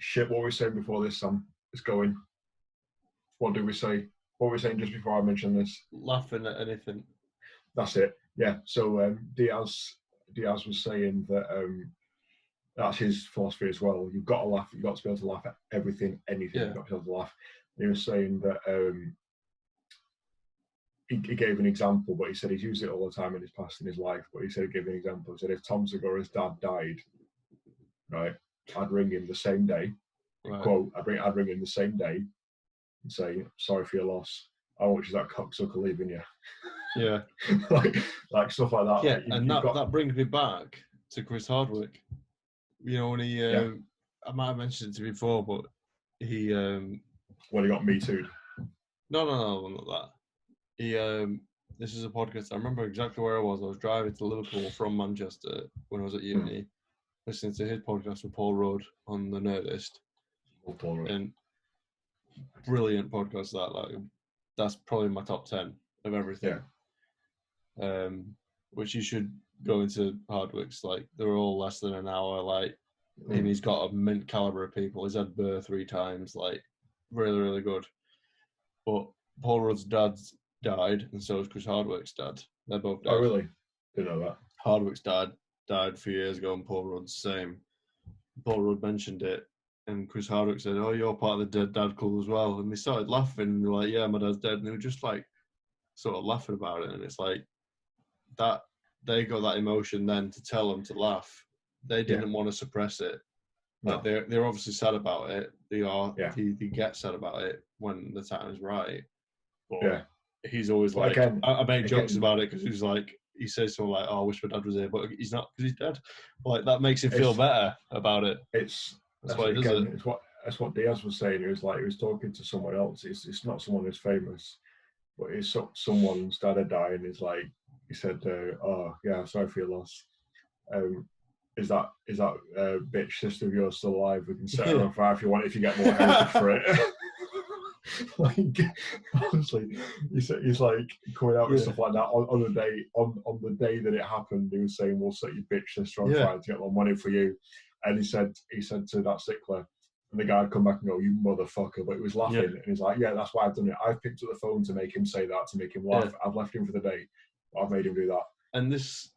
Shit, what were we saying before this, Sam? It's going. What did we say? What were we saying just before I mentioned this? Laughing at anything. That's it. Yeah. So Diaz was saying that that's his philosophy as well. You've got to laugh. You've got to be able to laugh at everything, anything. Yeah. You've got to be able to laugh. And he was saying that he gave an example, but he said he's used it all the time in his past in his life. But he said he gave an example. He said if Tom Segura's dad died, right, I'd ring him the same day. Right. Quote, I'd ring him the same day and say, sorry for your loss. I want you that cocksucker leaving you. Yeah. like stuff like that. Yeah, like and that brings me back to Chris Hardwick. You know, when he, I might have mentioned it to you before, but he... when he got Me Too'd. No, not that. He, this is a podcast, I remember exactly where I was. I was driving to Liverpool from Manchester when I was at uni, listening to his podcast with Paul Rudd on the Nerdist. Paul Rudd. And brilliant podcast that's probably my top 10 of everything. Yeah. Which you should go into Hardwick's, like they're all less than an hour, like and he's got a mint caliber of people. He's had Burr 3 times, like really, really good. But Paul Rudd's dad died, and so is Chris Hardwick's dad. They're both dead. Oh really? Didn't know that. Hardwick's dad died a few years ago, and Paul Rudd's same. Paul Rudd mentioned it, and Chris Hardwick said, "Oh, you're part of the dead dad club as well." And they started laughing, and they're like, "Yeah, my dad's dead." And they were just like, sort of laughing about it. And it's like that they got that emotion then to tell them to laugh. They didn't want to suppress it. No. Like they're obviously sad about it. They get sad about it when the time is right. But he's always like, I made jokes about it because he's like, he says something like, "Oh, I wish my dad was here," but he's not because he's dead. Like that makes him feel better about it. That's why he does it. That's what Diaz was saying. He was talking to someone else. It's not someone who's famous, but it's someone's dad had died, and he said, "Oh yeah, sorry for your loss. Is that bitch sister of yours still alive? We can set her on fire if you want. If you get more heritage for it." Like honestly, he's like coming out with stuff like that on the day that it happened. He was saying, "We'll set your bitch sister on fire to get more money for you." And he said to that stickler, and the guy would come back and go, "You motherfucker!" But he was laughing, and he's like, "Yeah, that's why I've done it. I've picked up the phone to make him say that, to make him laugh. I've left him for the day, but I've made him do that." And this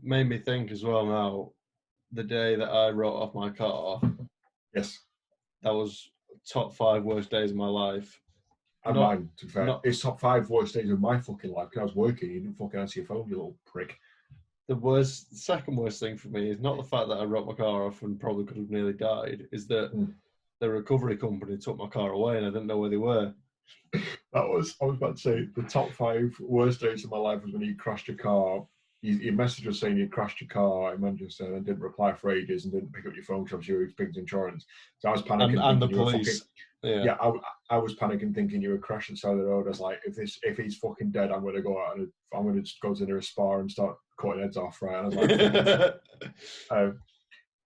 made me think as well. Now, the day that I wrote off my car, yes, that was top 5 worst days of my life. And mine, to be fair. It's top 5 worst days of my fucking life because I was working. You didn't fucking answer your phone, you little prick. The second worst thing for me is not the fact that I wrote my car off and probably could have nearly died, is that the recovery company took my car away and I didn't know where they were. I was about to say the top 5 worst days of my life was when you crashed your car. Your message was saying you crashed your car in Manchester and didn't reply for ages and didn't pick up your phone because you were big insurance. So I was panicking. And the police. I was panicking thinking you were crashing the side of the road. I was like, if he's fucking dead, I'm going to go out and I'm going to just go to the nearest spa and start cutting heads off, right? And I was like,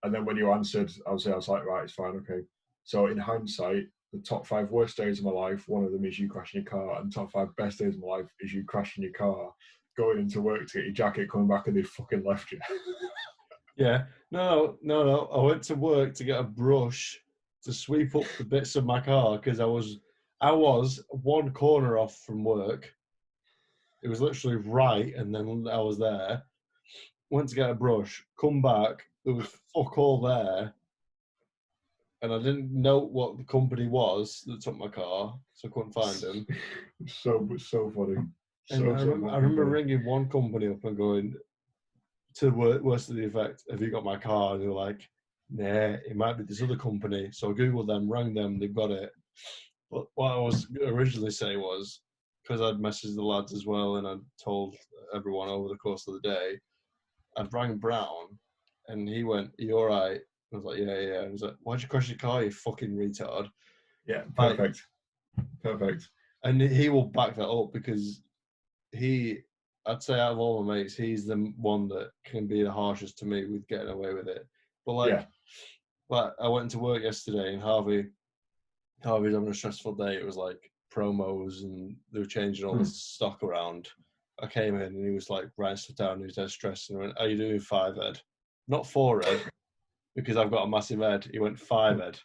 and then when you answered, I was like, right, it's fine, okay. So in hindsight, the top 5 worst days of my life, one of them is you crashing your car, and top 5 best days of my life is you crashing your car, going into work to get your jacket, coming back and they fucking left you. Yeah. No. I went to work to get a brush to sweep up the bits of my car because I was one corner off from work. It was literally right, and then I was there. Went to get a brush, come back, there was fuck all there. And I didn't know what the company was that took my car, so I couldn't find them. So funny. I remember ringing one company up and going to worst of the effect, have you got my car? And they were like, nah, it might be this other company. So I Googled them, rang them, they've got it. But what I was originally saying was, because I'd messaged the lads as well and I'd told everyone over the course of the day, I'd rang Brown and he went, are you all right? I was like, yeah. And he was like, why'd you crash your car, you fucking retard? Yeah, perfect. Perfect. And he will back that up because I'd say out of all my mates, he's the one that can be the harshest to me with getting away with it. But like I went into work yesterday and Harvey's having a stressful day. It was like promos and they were changing all this stock around. I came in and he was like writing stuff down. He was dead stressed and I went, are you doing 5 Ed? Not 4 Ed. Because I've got a massive head. He went 5 Ed.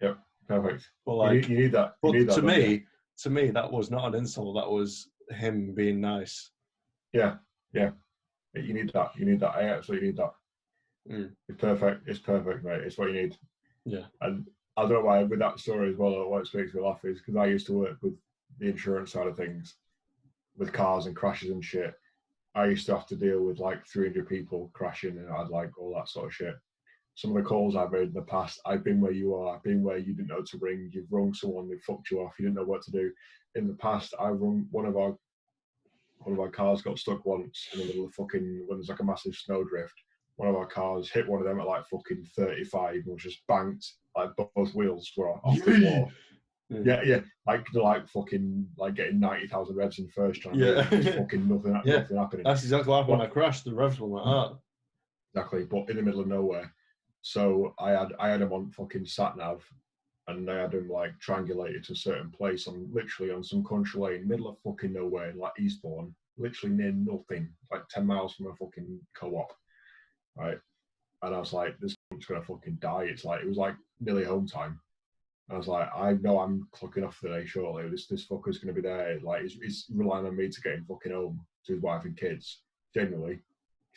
Yep, perfect. But like, you need that. But to me, that was not an insult. That was him being nice. Yeah. You need that. I absolutely need that. It's perfect. It's perfect, mate. It's what you need. Yeah. And I don't know why with that story as well. What makes me laugh is because I used to work with the insurance side of things, with cars and crashes and shit. I used to have to deal with like 300 people crashing, and I'd like all that sort of shit. Some of the calls I've made in the past, I've been where you are, I've been where you didn't know to ring, you've rung someone, they fucked you off, you didn't know what to do. In the past, I rung one of our cars got stuck once in the middle of fucking, when there's like a massive snowdrift. One of our cars hit one of them at like fucking 35 and was just banked, like both wheels were off the floor. Yeah, like fucking like getting 90,000 revs in first time. Yeah, fucking nothing happening. That's exactly what happened when I crashed. The revs were like that. Exactly, but in the middle of nowhere. So I had him on fucking sat nav, and I had him like triangulated to a certain place on some country lane, middle of fucking nowhere in like Eastbourne, literally near nothing, like 10 miles from a fucking co-op, right? And I was like, this is gonna fucking die. It was like nearly home time. I was like, I know I'm clocking off today shortly. This fucker's gonna be there. Like he's relying on me to get him fucking home to his wife and kids. Genuinely.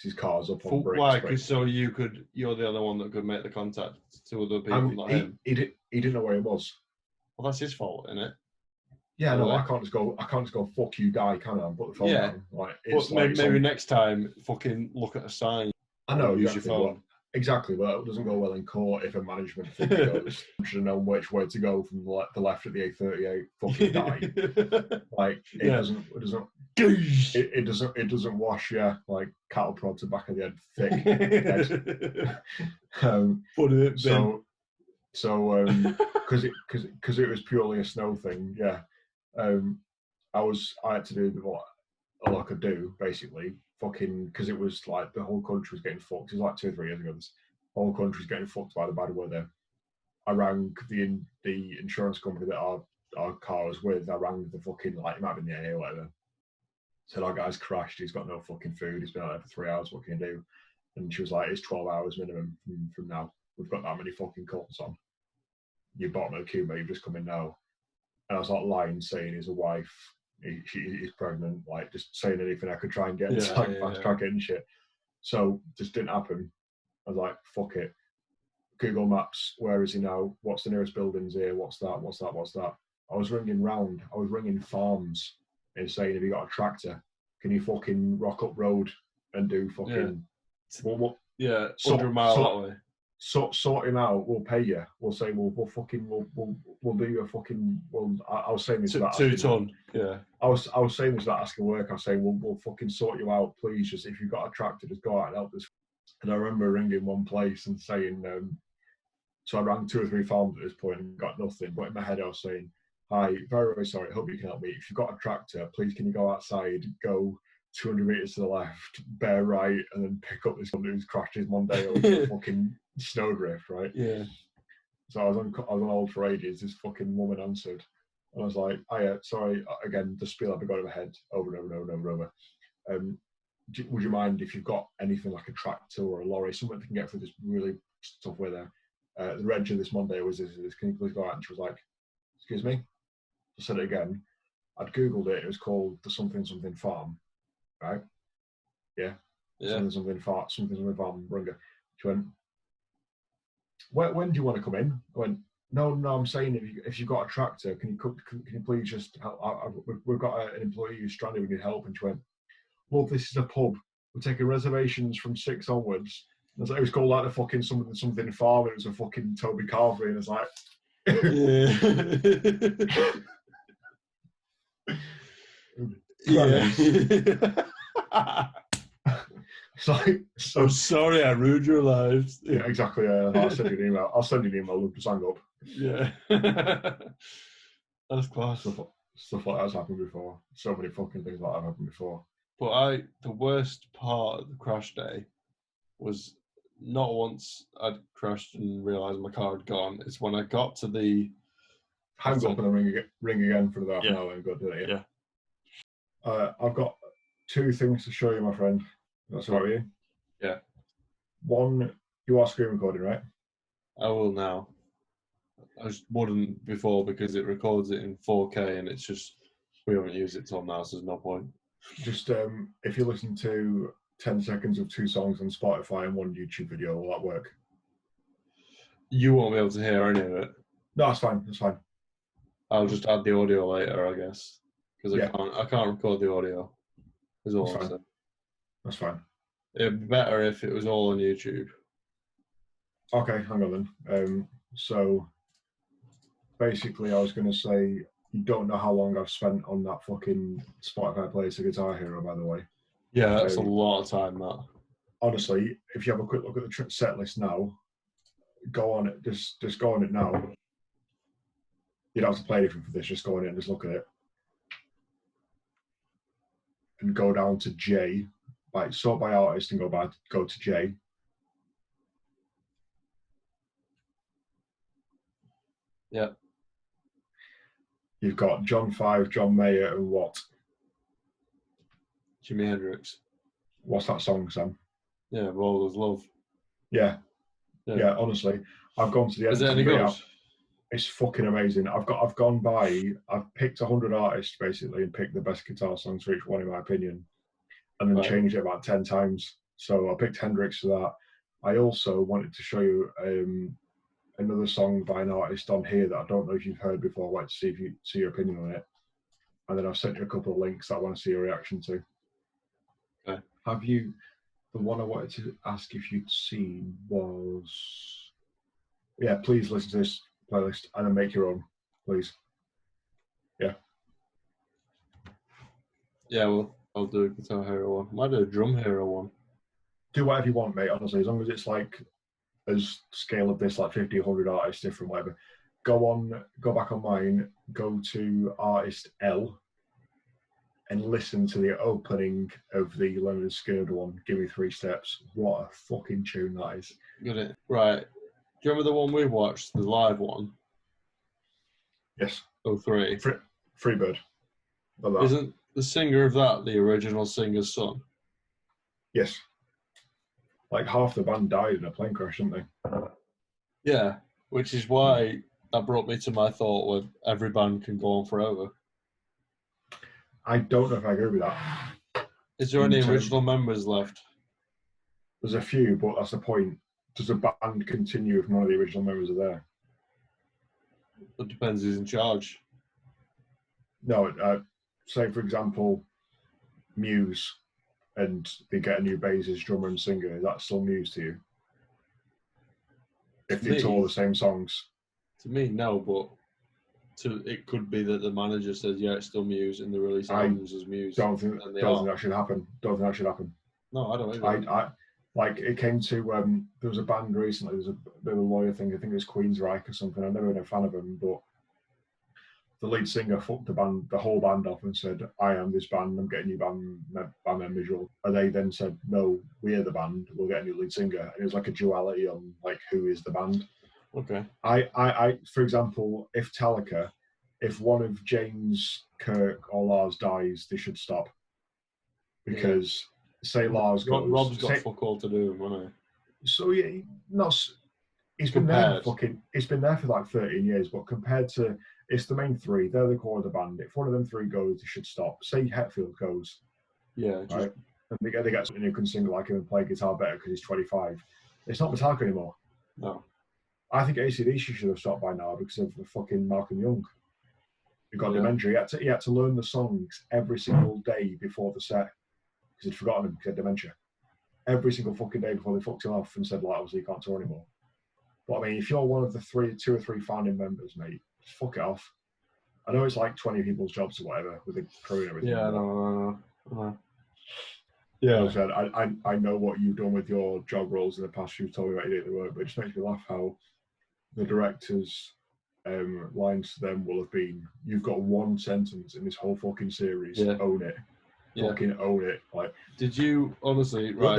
His car's up on bricks. Why? Because you're the other one that could make the contact to other people, not him. He didn't know where he was. Well, that's his fault, isn't it? Yeah, no, I can't just go. Fuck you, guy. Can I? And put the phone down. Like, but maybe next time, fucking look at a sign. I know. Use your phone. Exactly, but it doesn't go well in court if a management figure goes, should have known which way to go from the left at the A38. Fucking die. Like it doesn't wash. Yeah, like cattle prod to back of the head, thick. Because it was purely a snow thing. Yeah, I had to do what all I could do basically. Fucking, because it was like the whole country was getting fucked. It was like 2 or 3 years ago. This whole country's getting fucked by the bad weather. I rang the insurance company that our car was with. I rang the fucking, like, it might have been the AA or whatever. Said, our guy's crashed. He's got no fucking food. He's been out there for 3 hours. What can you do? And she was like, it's 12 hours minimum from now. We've got that many fucking calls on. You're bottom of the queue, mate. You've just come in now. And I was like lying, saying he's a wife. He's pregnant, like just saying anything I could try and get fast track it and shit. So just didn't happen. I was like, fuck it. Google Maps, where is he now? What's the nearest buildings here? What's that? I was ringing round. I was ringing farms and saying, have you got a tractor? Can you fucking rock up road and do fucking... Yeah, 100 miles that way. sort him out. We'll pay you. We'll say we'll do your fucking. I was saying this about 2 ton. Yeah. I was saying this about asking work. I was saying we'll fucking sort you out, please. Just if you've got a tractor, just go out and help us. And I remember ringing one place and saying, so I rang 2 or 3 farms at this point and got nothing. But in my head, I was saying, hi, very, very sorry. I hope you can help me. If you've got a tractor, please can you go outside, go 200 meters to the left, bear right, and then pick up this one who's crashed his Mondeo over a fucking snowdrift, right? Yeah. So I was on hold for ages. This fucking woman answered. And I was like, sorry, again, the spiel I've got in my head over and over and over. Would you mind if you've got anything like a tractor or a lorry, something that can get through this really tough weather? The reg of this Monday was this. Can you please go out? And she was like, excuse me? I said it again. I'd Googled it. It was called the something farm, right? Yeah. Something farm, Runga. She went, when do you want to come in? I went, no, I'm saying if you've got a tractor, can you please just help? We've got an employee who's stranded. We need help. And she went, well, this is a pub. We're taking reservations from 6 onwards. And it was called like the fucking something farm. And it was a fucking Toby Carvery. And it's like, it's like, so, I'm sorry I ruined your lives. Yeah, exactly. I'll send you an email. Look to sign up. Yeah. That's class. Stuff like that's happened before. So many fucking things like that have happened before. But the worst part of the crash day was not once I'd crashed and realised my car had gone. It's when I got to the... Hang up and then ring again for about half an hour and go do it. Yeah. I've got 2 things to show you, my friend. That's all right with you? Yeah. One, you are screen recording, right? I will now. I just wouldn't before because it records it in 4K and it's just, we haven't used it till now, so there's no point. Just, if you listen to 10 seconds of 2 songs on Spotify and 1 YouTube video, will that work? You won't be able to hear any of it. No, that's fine. I'll just add the audio later, I guess. Because I can't record the audio. Is all I'm saying. That's fine. It'd be better if it was all on YouTube. Okay, hang on then. So basically, I was going to say, you don't know how long I've spent on that fucking Spotify playlist of Guitar Hero, by the way. Yeah, that's a lot of time, that. Honestly, if you have a quick look at the set list now, go on it. Just go on it now. You don't have to play anything for this. Just go on it and just look at it. And go down to J. Sort by artist and go to J. Yeah. You've got John 5, John Mayer, and what? Jimi Hendrix. What's that song, Sam? Yeah, Roll is Love. Yeah, honestly, I've gone to the end. Is it any good? It's fucking amazing. I've picked 100 artists basically and picked the best guitar songs for each one, in my opinion, and then changed it about 10 times. So I picked Hendrix for that. I also wanted to show you another song by an artist on here that I don't know if you've heard before. I'd like to see if you see your opinion on it. And then I've sent you a couple of links that I want to see your reaction to. Okay. Have you? The one I wanted to ask if you'd seen was, please listen to this playlist and then make your own, please. Yeah. Yeah, well, I'll do a Guitar Hero one. Might do a Drum Hero one. Do whatever you want, mate, honestly, as long as it's like as scale of this, like 50, 100 artists, different, whatever. Go back on mine, go to artist L and listen to the opening of the Leonard Skinner one, Give Me 3 Steps. What a fucking tune that is. Got it. Right. Do you remember the one we watched, the live one? Yes. 03. Freebird. Isn't the singer of that the original singer's son? Yes. Like half the band died in a plane crash, didn't they? Yeah, which is why that brought me to my thought where every band can go on forever. I don't know if I agree with that. Is there any original members left? There's a few, but that's the point. Does a band continue if none of the original members are there? It depends who's in charge. No, say for example, Muse, and they get a new bassist, drummer and singer. Is that still Muse to you? if it's all the same songs. To me, no, but it could be that the manager says, yeah, it's still Muse, and they release albums as Muse. Don't think that should happen. No, I don't either. Like, it came to, there was a band recently, there was a bit of a lawyer thing, I think it was Queensryche or something, I've never been a fan of them, but the lead singer fucked the whole band off and said, I am this band, I'm getting you band members. And they then said, no, we're the band, we'll get a new lead singer. And it was like a duality on, like, who is the band. Okay. I for example, if one of James, Kirk, or Lars dies, they should stop. Because, say Lars goes... Rob's got fuck all to do, hasn't he? So, yeah, he's been there for like 13 years, but compared to... It's the main three. They're the core of the band. If one of them three goes, they should stop. Say Hetfield goes. Yeah. Right? And they get someone who can sing like him and play guitar better because he's 25. It's not Metallica anymore. No. I think AC/DC should have stopped by now because of the fucking Malcolm Young. He got dementia. He had to learn the songs every single day before the set because he'd forgotten them because he had dementia. Every single fucking day before they fucked him off and said, like, obviously you can't tour anymore. But I mean, if you're one of the two or three founding members, mate, just fuck it off. I know it's like 20 people's jobs or whatever with the crew and everything. Yeah, no. Yeah, like I said, I know what you've done with your job roles in the past. You've told me about you did the work, but it just makes me laugh how the director's lines to them will have been, "You've got one sentence in this whole fucking series. Own it, fucking own it." Like, did you honestly? Right.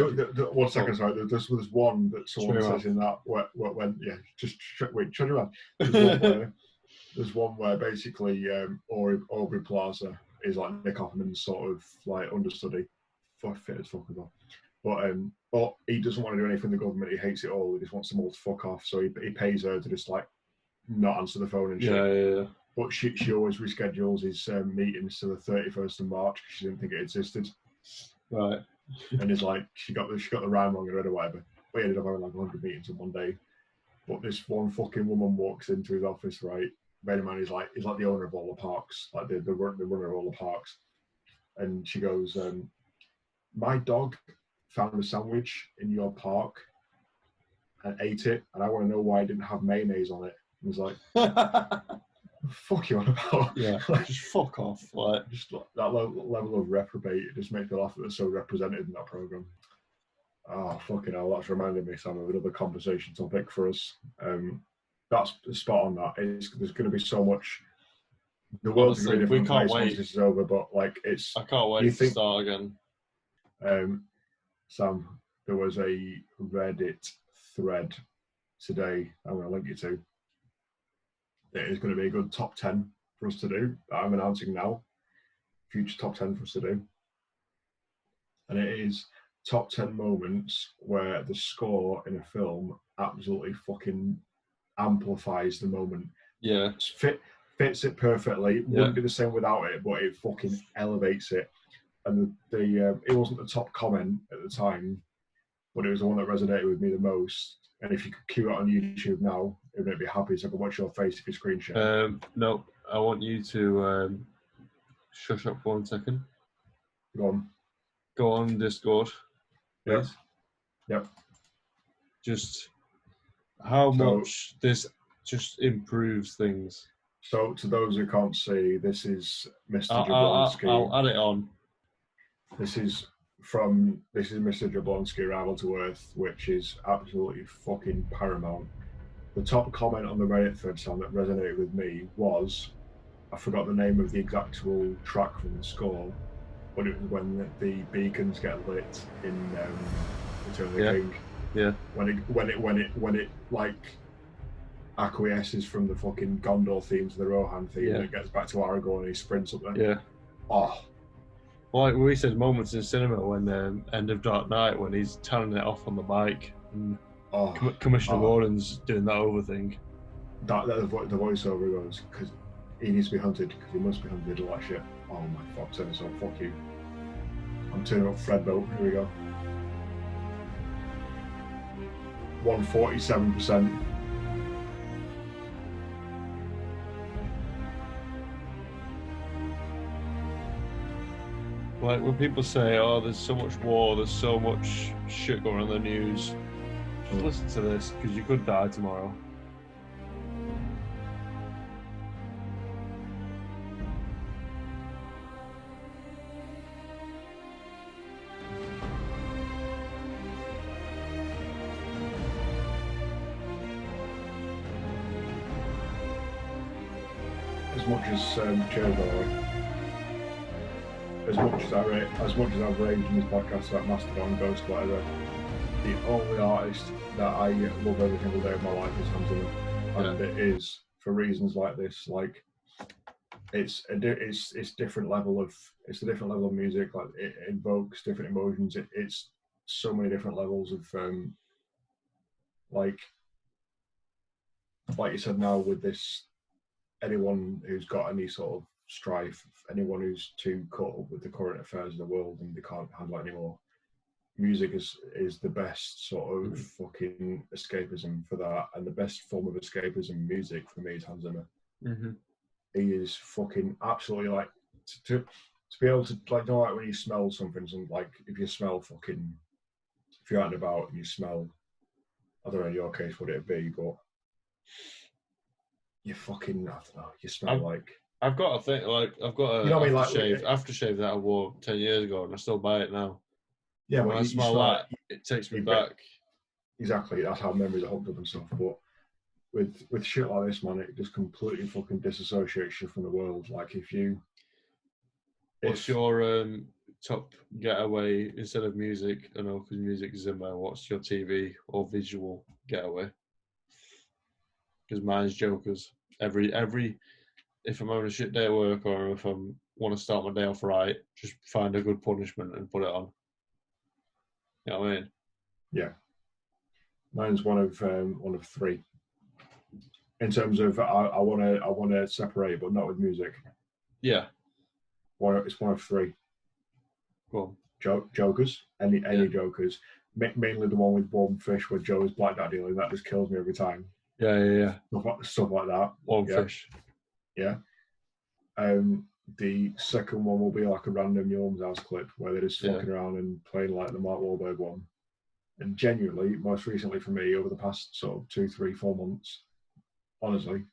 1 second, sorry. There's one that someone says in that when just wait, shut your mouth. There's one where basically Aubrey Plaza is like Nick Offerman's sort of like understudy, fit as fuck as well. But he doesn't want to do anything in the government. He hates it all. He just wants them all to fuck off. So he pays her to just like not answer the phone and shit. Yeah. But she always reschedules his meetings to the 31st of March because she didn't think it existed. Right. And it's like she got the rhyme wrong or whatever. But he ended up having like 100 meetings in one day. But this one fucking woman walks into his office, right? Bear in mind, he's like the owner of all the parks, like the runner of all the parks. And she goes, "My dog found a sandwich in your park and ate it, and I want to know why it didn't have mayonnaise on it." And he's like, "Fuck you on about?" Yeah, like, just fuck off. Like, just that level of reprobate. It just makes me laugh that they're so represented in that program. Oh, fucking hell, that's reminded me, Sam, of another conversation topic for us. That's spot on. That there's going to be so much. The world's going to be a different place once this is over, but like I can't wait to start again. Sam, there was a Reddit thread today I'm going to link you to. It is going to be a good top 10 for us to do. I'm announcing now. Future top 10 for us to do. And it is top 10 moments where the score in a film absolutely fucking amplifies the moment. Yeah. Fits it perfectly. Wouldn't be the same without it, but it fucking elevates it. And it wasn't the top comment at the time, but it was the one that resonated with me the most. And if you could cue it on YouTube now, it would make me happy so I can watch your face if you screen share. No, I want you to shush up 1 second. Go on Discord. Please. Yep. Just how much this just improves things. So to those who can't see, this is Mr. Jablonski. I'll add it on. This is Mr. Jablonski, Arrival to Earth, which is absolutely fucking paramount. The top comment on the Reddit thread, Sam, that resonated with me was, I forgot the name of the actual track from the score, but it was when the beacons get lit in Return of the King. Yeah. When it like acquiesces from the fucking Gondor theme to the Rohan theme, and it gets back to Aragorn and he sprints up there. Yeah. Oh. Like we said, moments in cinema when End of Dark Knight, when he's telling it off on the bike, and Commissioner Gordon's doing that over thing. The voiceover goes, because he needs to be hunted, because he must be hunted, all that shit. Oh my fuck, turn this on, fuck you. I'm turning up Fred Boat, here we go. 147%. Like when people say, "Oh, there's so much war, there's so much shit going on in the news," Just listen to this, because you could die tomorrow. As much as cheers, by the way. As much as I've raved in this podcast about Mastodon, Ghost, whatever, the only artist that I love every single day of my life is Hans Zimmer, and it is for reasons like this. Like, it's a different level of music. Like, it invokes different emotions. It's so many different levels of like you said now with this. Anyone who's got any sort of strife, anyone who's too caught up with the current affairs of the world and they can't handle it anymore, music is the best sort of fucking escapism for that, and the best form of escapism music for me is Hans Zimmer. Mm-hmm. He is fucking absolutely like to be able to, like, you know, like when you smell something, like if you smell fucking, if you're out and about and you smell, I don't know in your case what it'd be, but you fucking, I don't know, you smell like. I've got a thing, like, I've got a you know what I mean, aftershave that I wore 10 years ago and I still buy it now. Yeah, when but I smell that, it takes me back. Exactly, that's how memories are hooked up and stuff. But with shit like this, man, it just completely fucking disassociates you from the world. Like, What's your top getaway instead of music? I know, because music is in there. What's your TV or visual getaway? Because mine's Jokers. Every if I'm having a shit day at work or if I want to start my day off right, just find a good punishment and put it on. You know what I mean? Yeah. Mine's one of three. In terms of I want to separate, but not with music. Yeah. It's one of three. Go on. Jokers. Any Jokers. Mainly the one with One Fish where Joe is black daddy, and that just kills me every time. Yeah. Stuff like that. One Fish. Yeah. The second one will be like a random Yorm's House clip where they're just fucking around and playing like the Mark Wahlberg one. And genuinely, most recently for me, over the past sort of 2, 3, 4 months, honestly,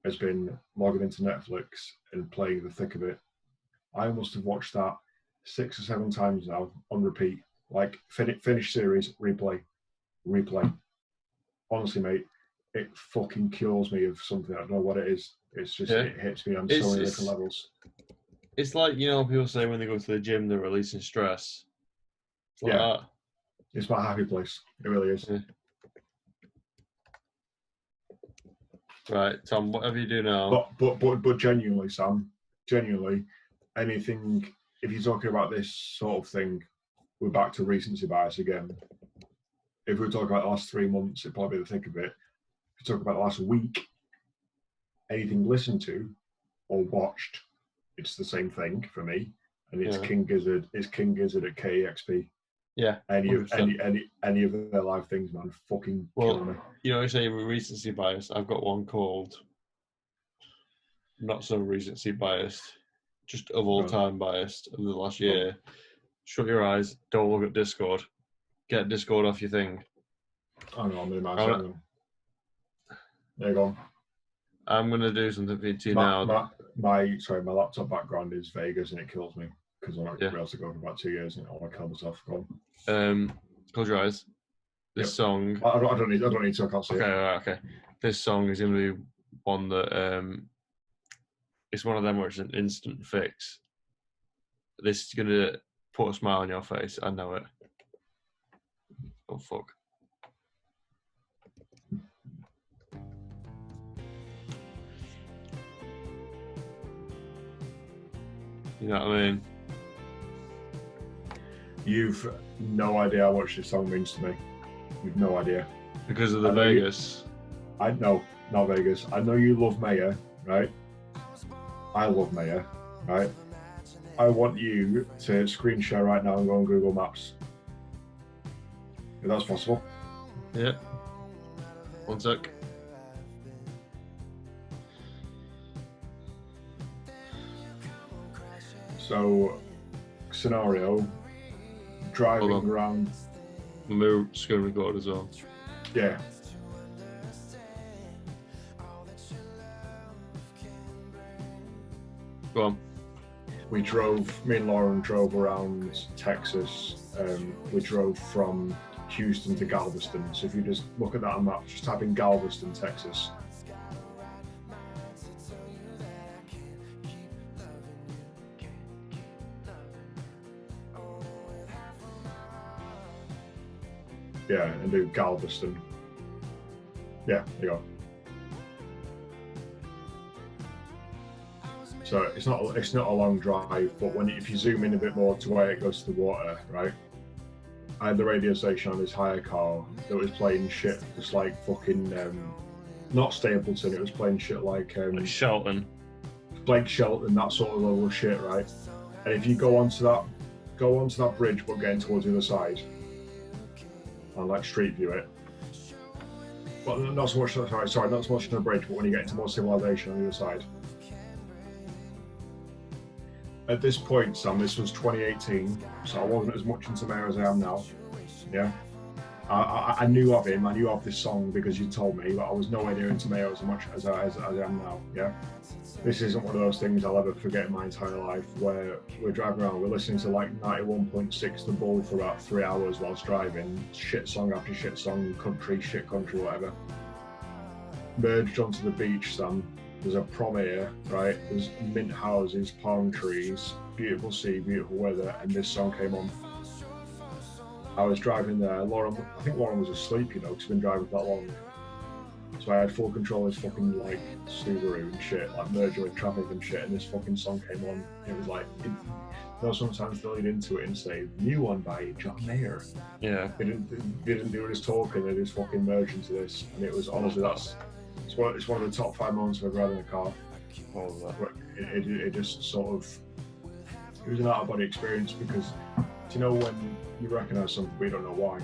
has been logging into Netflix and playing the thick of it. I must have watched that 6 or 7 times now on repeat. Like, finish series, replay. Honestly, mate, it fucking cures me of something. I don't know what it is. It's just, it hits me on so many different levels. It's like, you know, people say when they go to the gym, they're releasing stress. It's like that. It's my happy place. It really is. Yeah. Right, Tom, whatever you do now. But genuinely, Sam, anything, if you're talking about this sort of thing, we're back to recency bias again. If we're talking about the last 3 months, it'd probably be the thick of it. If you talk about the last week, anything listened to or watched, it's the same thing for me. And it's King Gizzard. It's King Gizzard at KEXP. Yeah. Any of their live things, man, fucking kill me. You know, you say recency bias. I've got one called not so recency biased, just of all time biased of the last year. Shut your eyes. Don't look at Discord. Get Discord off your thing. I know, I'm in my seven. There you go. I'm going to do something for you now. My laptop background is Vegas and it kills me because I'm not able to go for about 2 years and I want to kill myself. Go on. Close your eyes. This song. I don't need to. I can't see it. Okay. This song is going to be one that it's one of them where it's an instant fix. This is going to put a smile on your face. I know it. Oh fuck. You know what I mean? You've no idea how much this song means to me. You've no idea. Because of the Vegas. I know, not Vegas. I know you love Maya, right? I love Maya, right? I want you to screen share right now and go on Google Maps. If that's possible. Yeah. 1 sec. So, scenario, driving around. And we were screen record as well. Yeah. Go on. Me and Lauren drove around Texas. We drove from Houston to Galveston. So if you just look at that on map, just type in Galveston, Texas. Yeah, and do Galveston. Yeah, there you go. So it's not a long drive, but if you zoom in a bit more to where it goes to the water, right? I had the radio station on this hire car that was playing shit just like fucking not Stapleton, it was playing shit like Shelton. Blake Shelton, that sort of level of shit, right? And if you go onto that bridge but getting towards the other side and like street view it. But not so much not so much on the bridge, but when you get into more civilization on the other side. At this point, Sam, this was 2018, so I wasn't as much into Mayor as I am now. Yeah, I knew of him. I knew of this song because you told me, but I was nowhere near into Mayo as much as I am now. Yeah, this isn't one of those things I'll ever forget in my entire life. Where we're driving around, we're listening to like 91.6 The Bull for about 3 hours whilst driving, shit song after shit song, shit country, whatever. Merged onto the beach, Sam. There's a prom here, right? There's mint houses, palm trees, beautiful sea, beautiful weather, and this song came on. I was driving there. I think Lauren was asleep, you know, because I've been driving for that long. So I had full control of this fucking like Subaru and shit, like merging with traffic and shit, and this fucking song came on. It was like, you know, sometimes they lead into it and say, new one by John Mayer. Yeah. They didn't do this talking, they just fucking merged into this, and it was honestly it's one of the top 5 moments I've ever had in a car. It just sort of, it was an out of body experience because, do you know when you recognise something but you don't know why?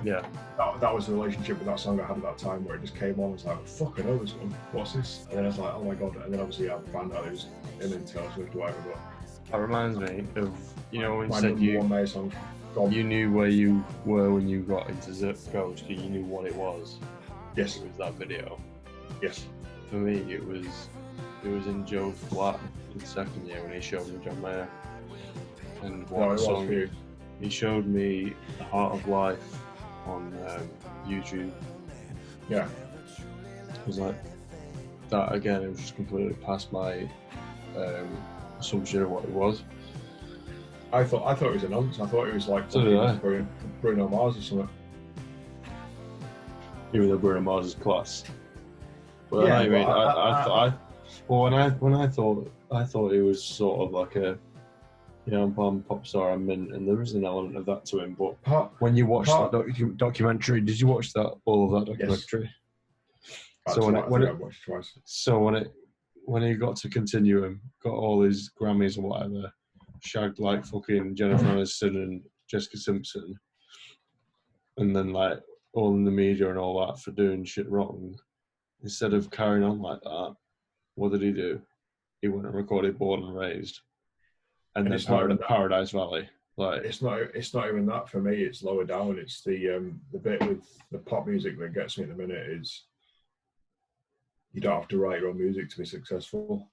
Yeah. That was the relationship with that song I had at that time where it just came on and was like, fuck, I know this one, what's this? And then I was like, oh my god, and then obviously I found out it was him and Taylor Swift or whatever, but... That reminds me of, you know, when you said you knew where you were when you got into Zip Ghost, you knew what it was. Yes. It was that video. Yes. For me, it was in Joe's flat in second year when he showed me John Mayer. And what song he showed me, The Heart of Life on YouTube. Yeah. It was like that again. It was just completely past my assumption of what it was. I thought it was a nonsense. I thought it was like Bruno Mars or something. Even though Bruno Mars is class. Well, yeah, I thought it was sort of like a, you know, I'm pop star, I'm mint, and there is an element of that to him. But when you watch that documentary, did you watch all of that documentary? Yes. So when he got to Continuum, got all his Grammys and whatever, shagged like fucking Jennifer Aniston and Jessica Simpson, and then like all in the media and all that for doing shit wrong. Instead of carrying on like that, what did he do? He went and recorded Born and Raised, and then Paradise Valley. Like it's not even that for me. It's lower down. It's the bit with the pop music that gets me at the minute is you don't have to write your own music to be successful.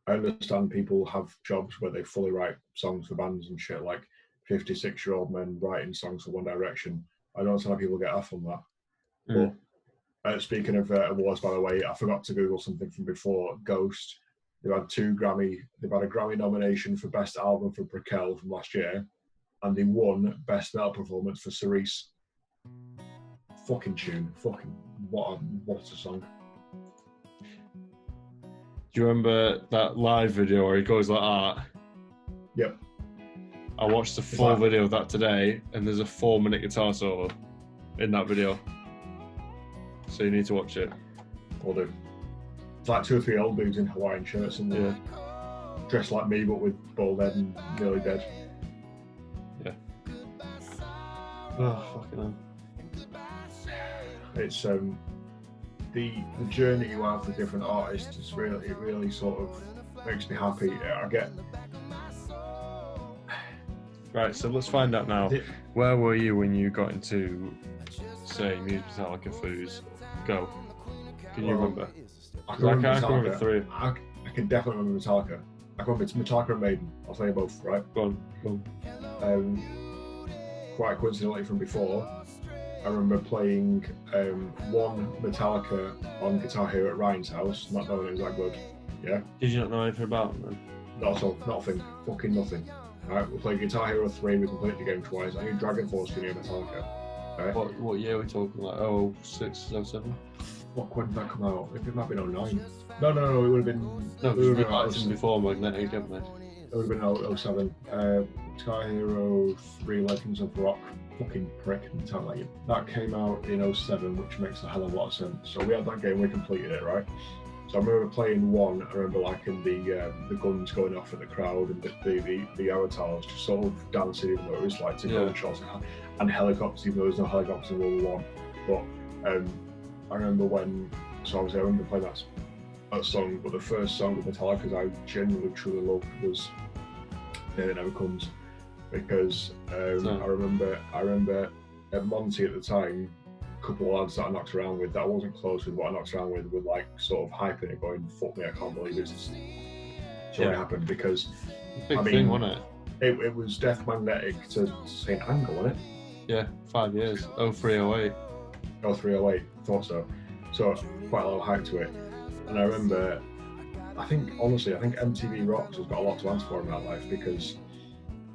I understand people have jobs where they fully write songs for bands and shit, like 56-year-old men writing songs for One Direction. I don't understand how people get off on that. Mm. But speaking of awards, by the way, I forgot to Google something from before. Ghost, they've had a Grammy nomination for Best Album for Brickell from last year, and they won Best Metal Performance for Cerise. Fucking tune, what a song. Do you remember that live video where he goes like that? Yep. I watched the full video of that today, and there's a 4-minute guitar solo in that video. So you need to watch it. Will do. It's like 2 or 3 old dudes in Hawaiian shirts and dressed like me, but with bald head and nearly dead. Yeah. Oh, fucking hell. It's the journey you have with different artists is really sort of makes me happy. Right, so let's find out now. Where were you when you got into, say, Muse, Metallica, Foos? Go. Can you remember? I can remember three. I can definitely remember Metallica. I can remember it's Metallica and Maiden. I'll tell you both, right? Go on. Quite coincidentally from before, I remember playing one Metallica on Guitar Hero at Ryan's house, not knowing it was that good. Yeah. Did you not know anything about them then? Not at all. Nothing. Fucking nothing. Right, we played Guitar Hero 3, we completed the game twice. I knew Dragon Force for near Metallica. Right? What year are we talking? Like 06, 07? When did that come out? It might have been 09. No, it would have been. No, it would have been before Magnetic, haven't they? It would have been 07. Guitar Hero 3 Legends of Rock. Fucking prick. That came out in 07, which makes a hell of a lot of sense. So we had that game, we completed it, right? So I remember playing one. I remember liking the guns going off at the crowd and the avatars just sort of dancing, even though it was like gun shots and helicopters, even though there was no helicopters in World War One. But I remember I remember playing that song. But the first song of Metallica I genuinely truly loved was "It Never Comes," because I remember at Monty at the time. Couple of lads that I knocked around with that I wasn't close with, what I knocked around with were like sort of hyping it, going, "Fuck me, I can't believe this." So it happened because big thing, wasn't it? It was Death Magnetic to St. Angle, wasn't it? Yeah, 5 years. 0308. 0308, thought so. So quite a lot of hype to it. And I remember, I think MTV Rocks has got a lot to answer for in my life because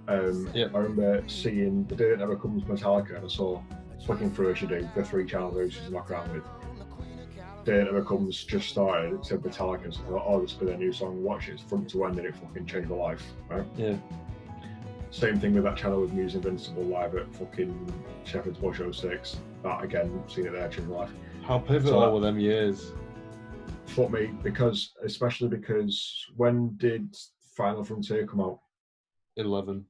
I remember seeing The Day That Never Comes Metallica, and I saw flicking through as you do, the 3 channels I used to knock around with. Day That Never Comes just started, it said Metallica, so I thought, oh, this will be their new song, watch it front to end, and it fucking changed my life, right? Yeah. Same thing with that channel with Muse Invincible live at fucking Shepherd's Bush 06. That again, seen it there, changed my life. How pivotal were them years? For me, especially because when did Final Frontier come out? 11.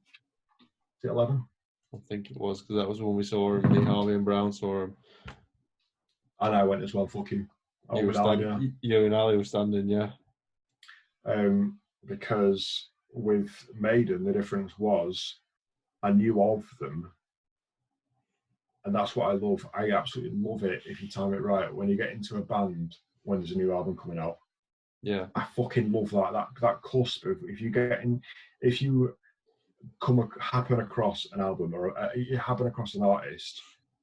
Is it 11? I think it was, because that was when we saw him. Me, Harvey and Brown saw him. And I went as well, fucking. You and Ali were standing, yeah. Because with Maiden, the difference was I knew of them. And that's what I love. I absolutely love it if you time it right. When you get into a band, when there's a new album coming out. Yeah. I fucking love that cusp of if you happen across an album or you happen across an artist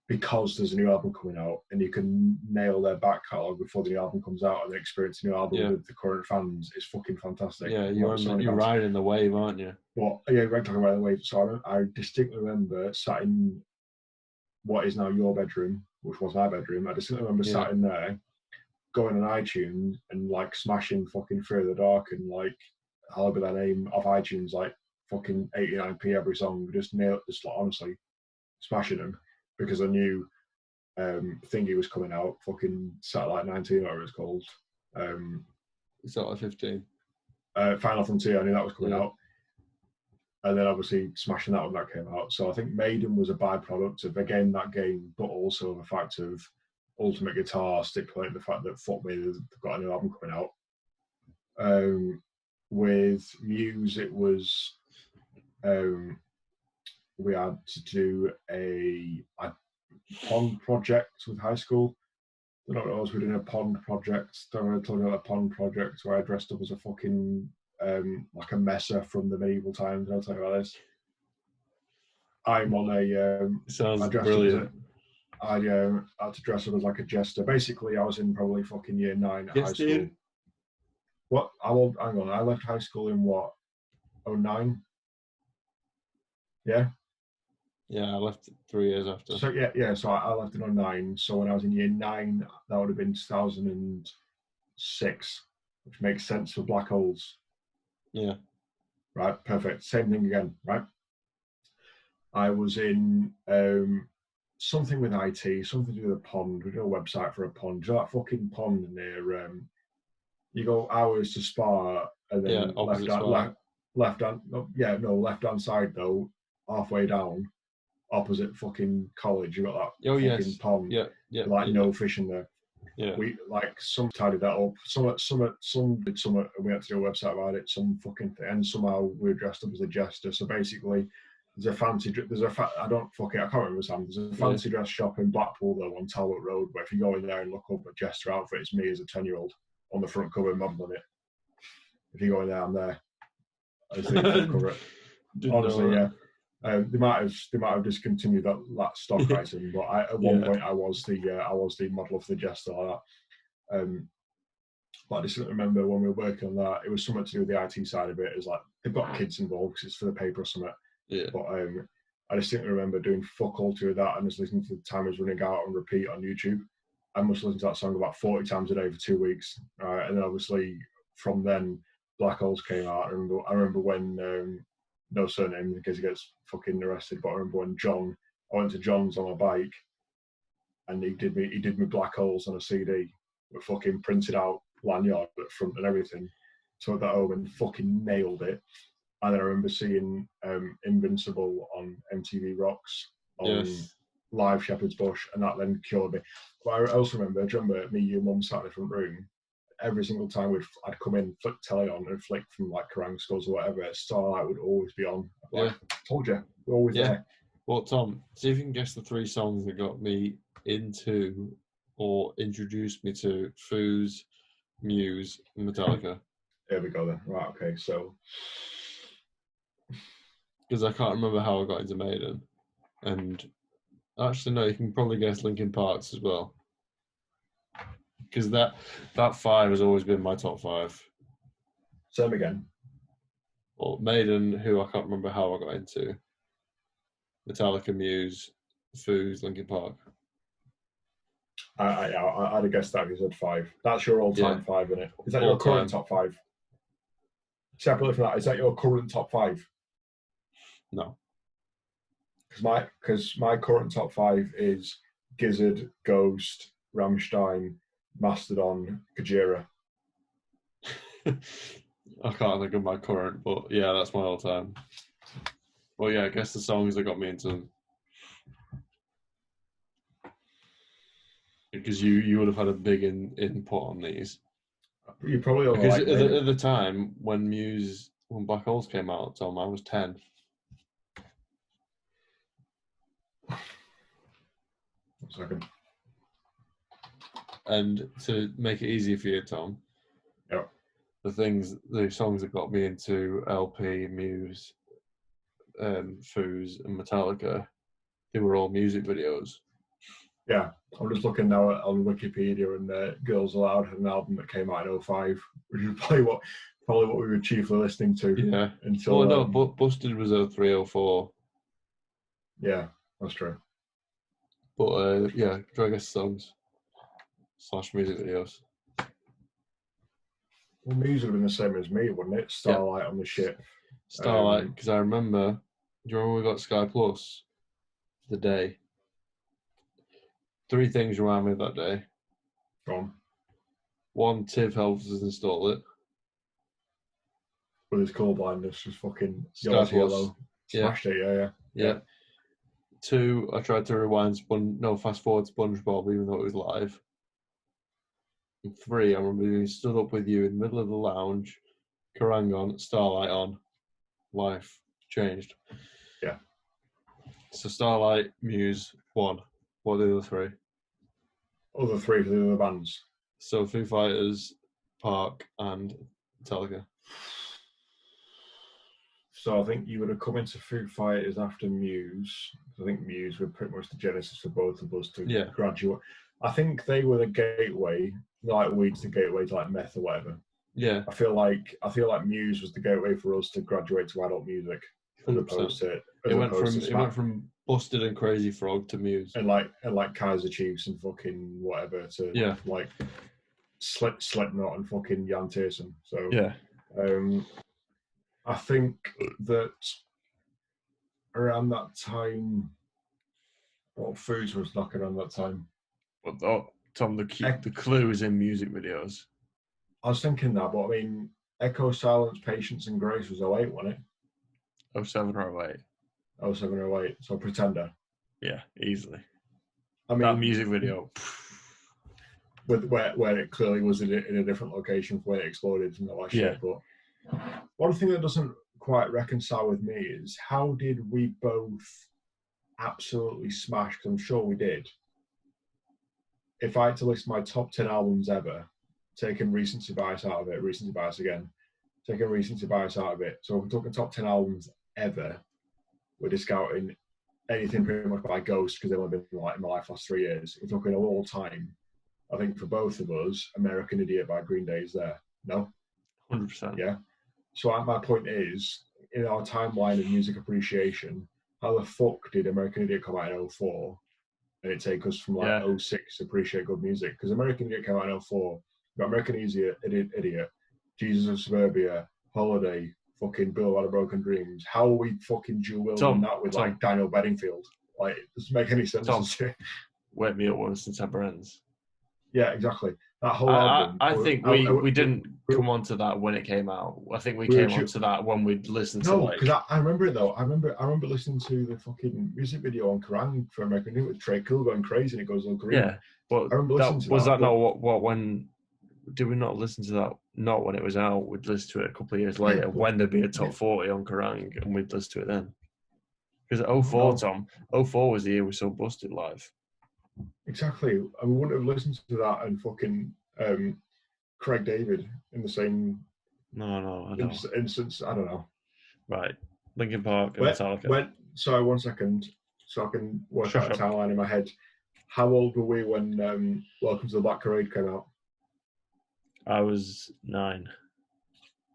because there's a new album coming out and you can nail their back catalogue before the new album comes out and experience a new album with the current fans, it's fucking fantastic. Yeah, you're riding the wave, aren't you? Well, yeah, we're talking about the wave. So I distinctly remember sat in what is now your bedroom, which was my bedroom. I distinctly remember sat in there, going on iTunes and like smashing fucking Fear the Dark and like I'll be the name of iTunes like fucking 89p every song, just nailed, just like honestly smashing them because I knew Thingy was coming out, fucking Satellite 19 or whatever it's called. Satellite 15. Final Frontier, I knew that was coming out. And then obviously smashing that when that came out. So I think Maiden was a byproduct of again that game, but also the fact of Ultimate Guitar stipulating the fact that fuck me, they've got a new album coming out. With Muse, it was we had to do a pond project with high school. I don't know what else, we were doing a pond project. Don't know, told you about a pond project where I dressed up as a fucking like a messer from the medieval times. I'll tell you about this. I'm on a sounds brilliant. I had to dress up as like a jester. Basically, I was in probably fucking year 9 at high school. What? Hang on. I left high school in what? 09? Yeah? Yeah, I left 3 years after. So, yeah. So I left in 09. So when I was in year 9, that would have been 2006, which makes sense for black holes. Yeah. Right, perfect. Same thing again, right? I was in something with IT, something to do with a pond. We did a website for a pond. Do you know that fucking pond near you go hours to Spa and then left hand side though, halfway down, opposite fucking college, you got that pond. No fish in there. Yeah. We some tidied that up. Some did some and we had to do a website about it, some fucking thing, and somehow we were dressed up as a jester. So basically There's a fancy. I don't fuck it. I can't remember Sam. There's a fancy dress shop in Blackpool though on Talbot Road. Where if you go in there and look up at Jester outfit, it's me as a 10-year-old on the front cover, modelling it. If you go in there, I'm there. As the front cover. Honestly, yeah. They might have discontinued that stock item, but at one point I was the model of the Jester like that. But I just remember when we were working on that, it was something to do with the IT side of it. It was like they've got kids involved because it's for the paper or something. Yeah. But I distinctly remember doing fuck all to that and just listening to the Timers Running Out on repeat on YouTube. I must listen to that song about 40 times a day for 2 weeks. And then obviously from then, Black Holes came out. I remember when, no surname in case he gets fucking arrested, but I remember when I went to John's on my bike and he did me Black Holes on a CD with fucking printed out lanyard at front and everything. Took that home and fucking nailed it. And then I remember seeing Invincible on MTV Rocks on live Shepherd's Bush, and that then cured me. But I also remember me and your mum sat in the front room. Every single time I'd come in, flick telly on, and flick from like Kerrang Skulls or whatever, Starlight would always be on. Like, told you, we're always there. Well, Tom, see if you can guess the 3 songs that got me into or introduced me to Foos, Muse, and Metallica. There we go then. Right, okay, so. Because I can't remember how I got into Maiden. And actually, no, you can probably guess Linkin Park's as well. Because that 5 has always been my top 5. Same again. Well, Maiden, who I can't remember how I got into. Metallica, Muse, Foos, Linkin Park. I'd have guessed that because you said 5. That's your all-time 5, isn't it? Is that your current top 5? Separately from that, is that your current top 5? No. Because my current top 5 is Gizzard, Ghost, Rammstein, Mastodon, Gojira. I can't think of my current, but yeah, that's my all-time. Well, yeah, I guess the songs that got me into them. Because you would have had a big input on these. You probably because like at the time when Black Holes came out, Tom, I was 10. One second. And to make it easier for you, Tom, the songs that got me into LP, Muse, Foos, and Metallica, they were all music videos. Yeah, I'm just looking now on Wikipedia, and Girls Aloud had an album that came out in 2005, which is probably what we were chiefly listening to. Yeah. Until Busted was 2003, 2004. Yeah, that's true. But yeah, try to guess songs / music videos. Well, music would have been the same as me, wouldn't it? Starlight on the ship. Starlight, because I remember. Do you remember we got Sky Plus the day? 3 things remind me of that day. Go on. 1, Tiv helped us install it. With his colour blindness, just fucking Sky yellow. Smashed it, yeah. 2, I tried to rewind fast forward SpongeBob even though it was live. And 3, I remember being stood up with you in the middle of the lounge, Kerrang on, Starlight on. Life changed. Yeah. So Starlight, Muse, 1. What are the other 3? Other 3 for the other bands. So Foo Fighters, Park, and Metallica. So I think you would have come into Foo Fighters after Muse. I think Muse were pretty much the genesis for both of us to graduate. I think they were the gateway, like Weed's the gateway to like meth or whatever. Yeah. I feel like Muse was the gateway for us to graduate to adult music. 100%. It went from Busted and Crazy Frog to Muse. And like Kaiser Chiefs and fucking whatever to like Slipknot and fucking Jan Tiersen. So I think that around that time, Foos was knocking around that time. But Tom, the clue is in music videos. I was thinking that, but I mean, Echo, Silence, Patience, and Grace was 08, wasn't it? 07 or 08. 07 or 08. So Pretender. Yeah, easily. I mean, that music video. With where it clearly was in a different location from where it exploded and all that shit. But one thing that doesn't quite reconcile with me is how did we both absolutely smash, because I'm sure we did. If I had to list my top 10 albums ever, taking recency bias out of it, recency bias again, taking recency bias out of it. So if we're talking top 10 albums ever, we're discounting anything pretty much by Ghost, because they've only been like in my life last 3 years. If we're talking all time, I think for both of us, American Idiot by Green Day is there. No? 100%. Yeah. So my point is, in our timeline of music appreciation, how the fuck did American Idiot come out in 04 and it take us from like 06 to appreciate good music? Because American Idiot came out in 04. You got American Idiot, Jesus of Suburbia, Holiday, fucking Bill Out of Broken Dreams. How are we fucking dual-wielding that with like Daniel Bedingfield? Like, it doesn't make any sense. Wake Me Up When September Ends. Yeah, exactly. That whole album. I think we didn't come onto that when it came out. I think we came onto that when we'd listened to like. No, because I remember it though. I remember listening to the fucking music video on Kerrang for American Idiot with Trey Cool going crazy and it goes all green. Yeah, but I remember listening to was that. Not what when? Did we not listen to that? Not when it was out. We'd listen to it a couple of years later when there'd be a top 40 on Kerrang, and we'd listen to it then. Because 04, Tom, 04 was the year we saw Busted live. Exactly. I wouldn't have listened to that and fucking Craig David in the same instance. I don't know. Right. Linkin Park and Metallica. Sorry, 1 second. So I can work out a timeline in my head. How old were we when Welcome to the Black Parade came out? I was 9.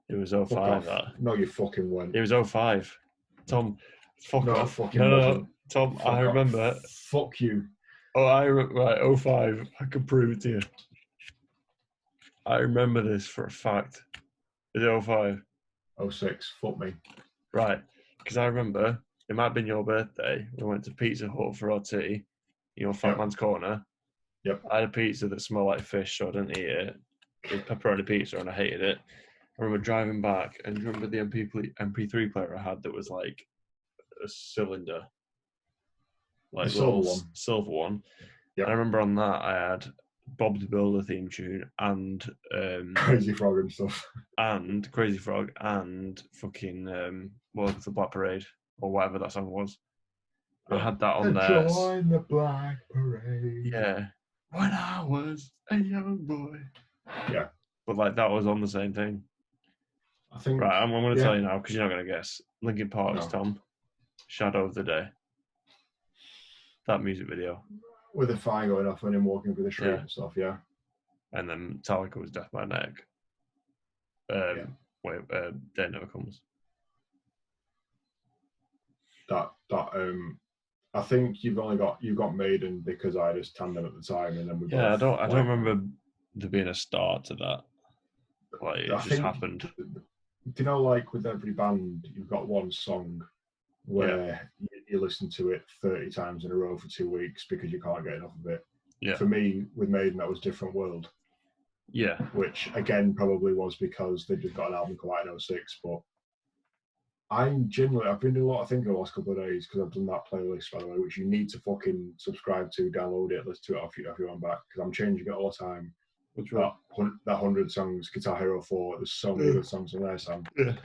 It was 05. That. No, you fucking weren't. It was 05. Tom, fuck off. No, Tom, fuck I remember. Off. Fuck you. Oh, right, 05. I can prove it to you. I remember this for a fact. Is it 05? 06. Fuck me. Right, because I remember it might have been your birthday. We went to Pizza Hut for our tea. Fat Man's Corner. Yep. I had a pizza that smelled like fish, so I didn't eat it. It was pepperoni pizza, and I hated it. I remember driving back, and remember the MP3 player I had that was like a cylinder, like a silver one. Yep. I remember on that I had Bob the Builder theme tune and Crazy Frog and stuff, and Crazy Frog and fucking Welcome to the Black Parade or whatever that song was. I had that on there. Join the Black Parade. Yeah, when I was a young boy. Yeah, but like that was on the same thing. I think. Right, I'm going to tell you now because you're not going to guess. Linkin Park's Tom, Shadow of the Day. That music video. With a fire going off when him walking through the street and stuff, yeah. And then Metallica was Death by Neck. Day Never Comes. I think you've got Maiden because I just tandem at the time, and then we. Yeah, I don't remember there being a start to that. Like it just happened. Do you know, like with every band, you've got one song where you listen to it 30 times in a row for 2 weeks because you can't get enough of it. Yeah. For me, with Maiden, that was Different World. Yeah. Which again probably was because they just got an album come out in 06, but I've been doing a lot of thinking the last couple of days because I've done that playlist, by the way, which you need to fucking subscribe to, download it, listen to it if you want back, because I'm changing it all the time. Which that 100 songs, Guitar Hero 4, there's so many good songs on there, Sam. Yeah.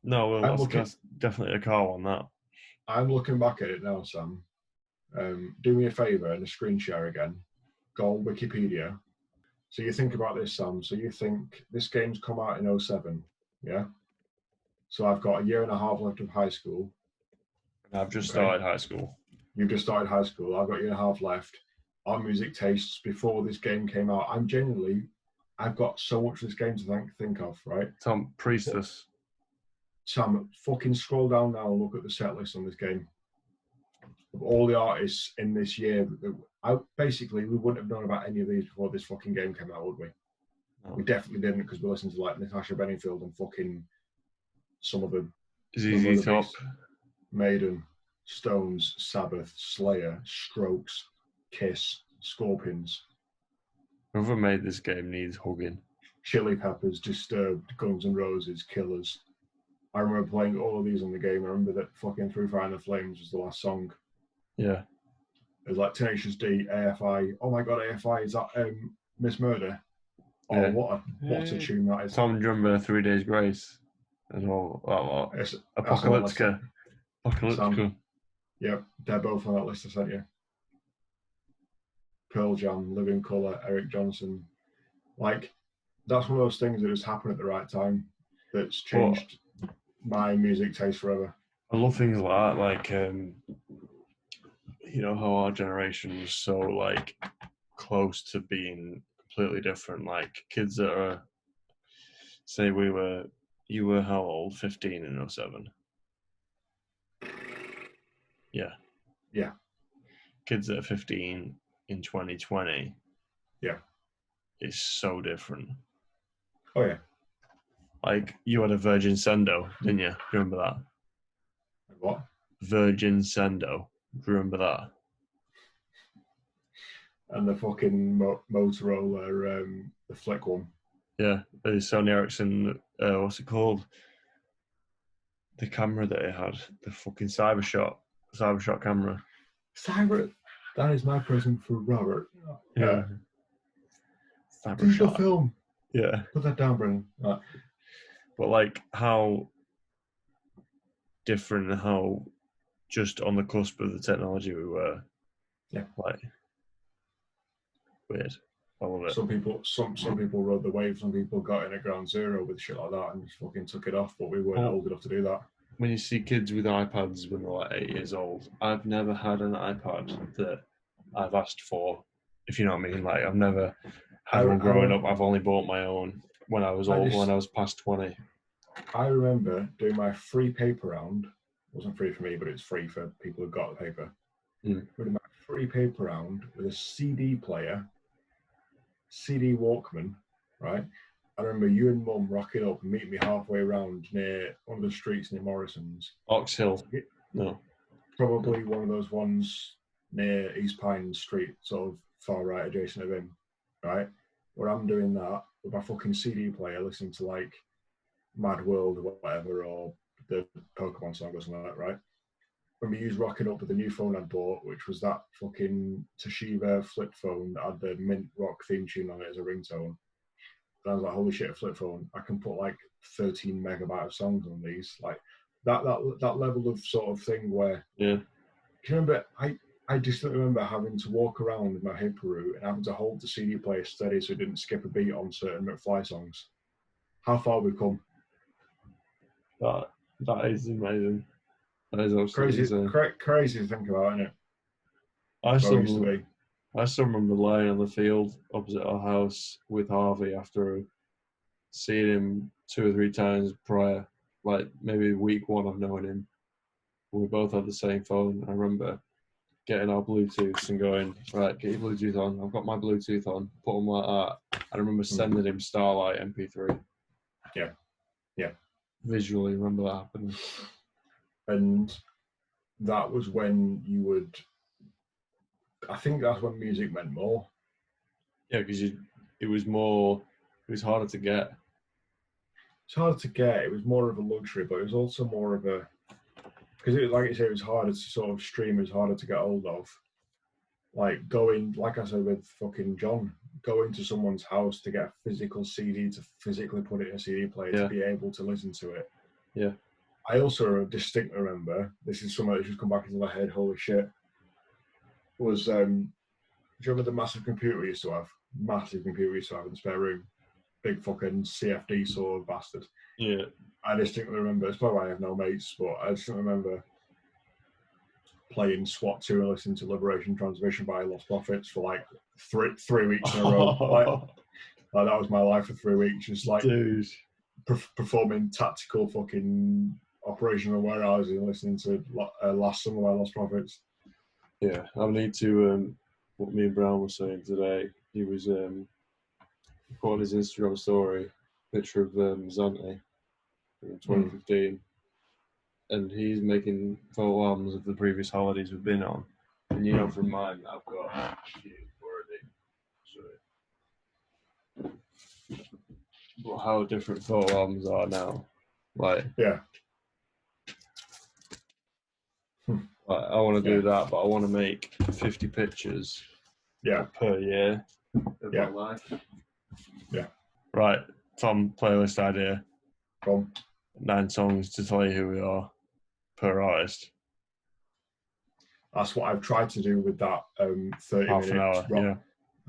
No, well, that's definitely a call on that. I'm looking back at it now, Sam. Do me a favour and a screen share again. Go on Wikipedia. So you think about this, Sam. So you think this game's come out in 07, yeah? So I've got a year and a half left of high school. I've just started high school. You've just started high school. I've got a year and a half left. Our music tastes before this game came out. I've got so much of this game to think of, right? Tom, Priestess. Sam, fucking scroll down now and look at the set list on this game. Of all the artists in this year, we wouldn't have known about any of these before this fucking game came out, would we? No. We definitely didn't, because we listened to like Natasha Bedingfield and fucking some of the ZZ Top, Maiden, Stones, Sabbath, Slayer, Strokes, Kiss, Scorpions. Whoever made this game needs hugging. Chili Peppers, Disturbed, Guns N' Roses, Killers. I remember playing all of these on the game. I remember that fucking Through Fire and the Flames was the last song. Yeah. It was like Tenacious D, AFI. Oh my god, AFI, is that Miss Murder? Oh, what a tune that is. Tom, do you remember 3 Days Grace? and all that lot. That's Apocalyptica. Yep, they're both on that list I sent you. Pearl Jam, Living Colour, Eric Johnson. Like, that's one of those things that has happened at the right time that's changed my music taste forever. I love things like that, like, you know, how our generation was so, like, close to being completely different. Like, kids that are, say you were how old? 15 in 07? Yeah. Yeah. Kids that are 15 in 2020. Yeah. Is so different. Oh, yeah. Like, you had a Virgin Sendo, didn't you? Do you remember that? What? Virgin Sendo. Do you remember that? And the fucking Motorola, the Flick one. Yeah, the Sony Ericsson, what's it called? The camera that it had, the fucking Cybershot camera. That is my present for Robert. Yeah. Digital Cybershot. film. Yeah. Put that down, Brendan. Right. But like how different and how just on the cusp of the technology we were. Yeah. Like weird. I love it. Some people rode the wave, some people got in at ground zero with shit like that and just fucking took it off, but we weren't old enough to do that. When you see kids with iPads when they're like 8 years old, I've never had an iPad that I've asked for, if you know what I mean. Like I've never had one growing up. I've only bought my own when I was when I was past 20. I remember doing my free paper round. It wasn't free for me, but it's free for people who got the paper. Doing my free paper round with a CD player, CD Walkman, right? I remember you and Mum rocking up and meeting me halfway around near one of the streets near Morrison's. Ox Hill. No. Probably one of those ones near East Pine Street, sort of far right adjacent to him, right? Where I'm doing that with my fucking CD player, listening to like Mad World or whatever, or the Pokemon song or something like that, right? When we used rocking up with the new phone I'd bought, which was that fucking Toshiba flip phone that had the Mint Rock theme tune on it as a ringtone. And I was like, holy shit, a flip phone. I can put like 13 megabyte of songs on these. Like that level of sort of thing where... Yeah. Do you remember, I distinctly remember having to walk around with my hip route and having to hold the CD player steady so it didn't skip a beat on certain McFly songs. How far we've come. That is amazing. That is absolutely crazy to think about, isn't it? I still remember lying on the field opposite our house with Harvey after seeing him 2 or 3 times prior, like maybe week 1 of knowing him. We both had the same phone. I remember getting our Bluetooths and going, right, get your Bluetooth on. I've got my Bluetooth on. Put them like that. I remember sending him Starlight MP3. Yeah. Yeah. Visually remember that happening. And that was when you would... I think that's when music meant more. Yeah, because it was harder to get. It's harder to get. It was more of a luxury, but it was also more of a... Because, like I said, it was harder to sort of stream. It was harder to get hold of. Like going, like I said with fucking John, going to someone's house to get a physical CD, to physically put it in a CD player, to be able to listen to it. Yeah. I also distinctly remember, this is something that's just come back into my head, holy shit, was, do you remember the massive computer we used to have? Massive computer we used to have in the spare room. Big fucking CFD sort of bastard. Yeah. I distinctly remember, it's probably why I have no mates, but I just remember playing SWAT 2 and listening to Liberation Transmission by Lost Prophets for like three weeks in a row. Like that was my life for 3 weeks, just like performing tactical fucking operational warehousing and listening to Last Summer by Lost Prophets. Yeah, I need to, what me and Brown were saying today, he was put on his Instagram story, picture of Zante in 2015, and he's making photo albums of the previous holidays we've been on. And you know, from mine, I've got already. But how different photo albums are now. Like, yeah. Like, I want to do that, but I want to make 50 pictures per year of my life. Yeah. Right, Tom, playlist idea. Come. 9 songs to tell you who we are per artist. That's what I've tried to do with that 30 Half an hour, rock,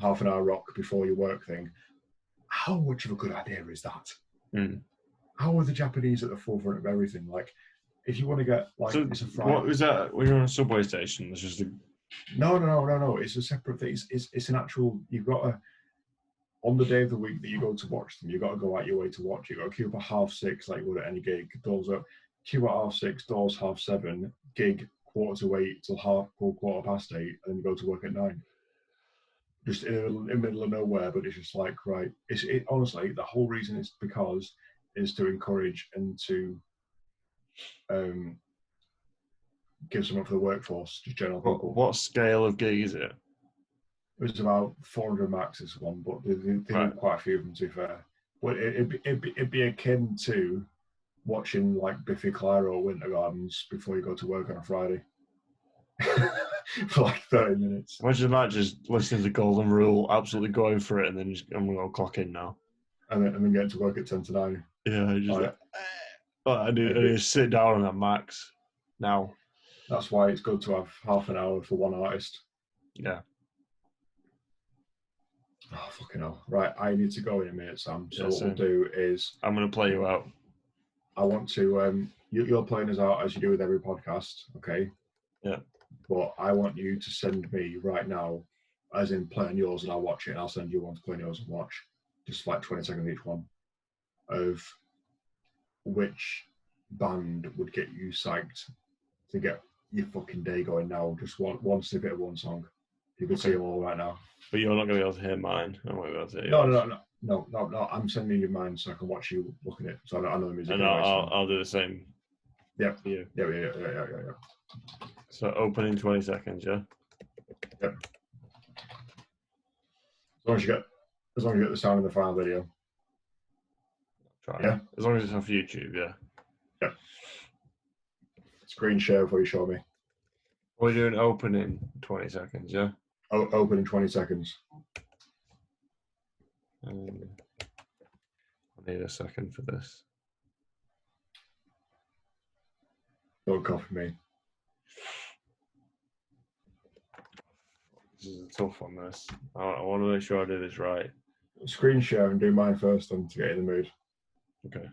half an hour rock before your work thing. How much of a good idea is that? Mm. How are the Japanese at the forefront of everything? Like, if you want to get like, So it's a Friday. what was that when you're on a subway station? It's just a... No. It's a separate thing. It's an actual. You've got to, on the day of the week that you go to watch them, you've got to go out your way to watch. You've got to queue up at 6:30, like you would at any gig. Doors up, queue at 6:30, doors 7:30, gig 7:45 till 8:15, and then you go to work at 9. Just in the middle of nowhere, but it's just like, right. Honestly, the whole reason is because is to encourage and to give something for the workforce, just general people. What scale of gig is it? It was about 400 max this one, but they did quite a few of them, to be fair. But it'd be akin to watching like Biffy Clyro or Winter Gardens before you go to work on a Friday. For like 30 minutes. Imagine that, just listening to Golden Rule, absolutely going for it, and then just, I'm going to clock in now. And then getting to work at 10 to 9. Yeah, just I need to sit down on that max now. That's why it's good to have half an hour for one artist. Yeah. Oh, fucking hell. Right, I need to go in a minute, Sam. So what we'll do is... I'm going to play you out. I want to... you're playing us out as you do with every podcast, okay? Yeah. But I want you to send me right now, as in playing yours, and I'll watch it, and I'll send you one to play yours and watch. Just like 20 seconds each one. Of which band would get you psyched to get your fucking day going now. Just one snippet of one song. You can see them all right now. But you're not going to be able to hear mine. I won't be able to hear yours. No. I'm sending you mine so I can watch you look at it. So I know the music. And I'll do the same. Yep. For you. Yeah. So open in 20 seconds, yeah? Yep. As long as you get the sound in the final video. Try. Yeah. As long as it's off YouTube, yeah. Yep. Screen share before you show me. We're doing open in 20 seconds, yeah? Open in 20 seconds. I need a second for this. Don't copy me. This is a tough one, this. I want to make sure I do this right. Screen share and do mine first then to get in the mood. Okay. Are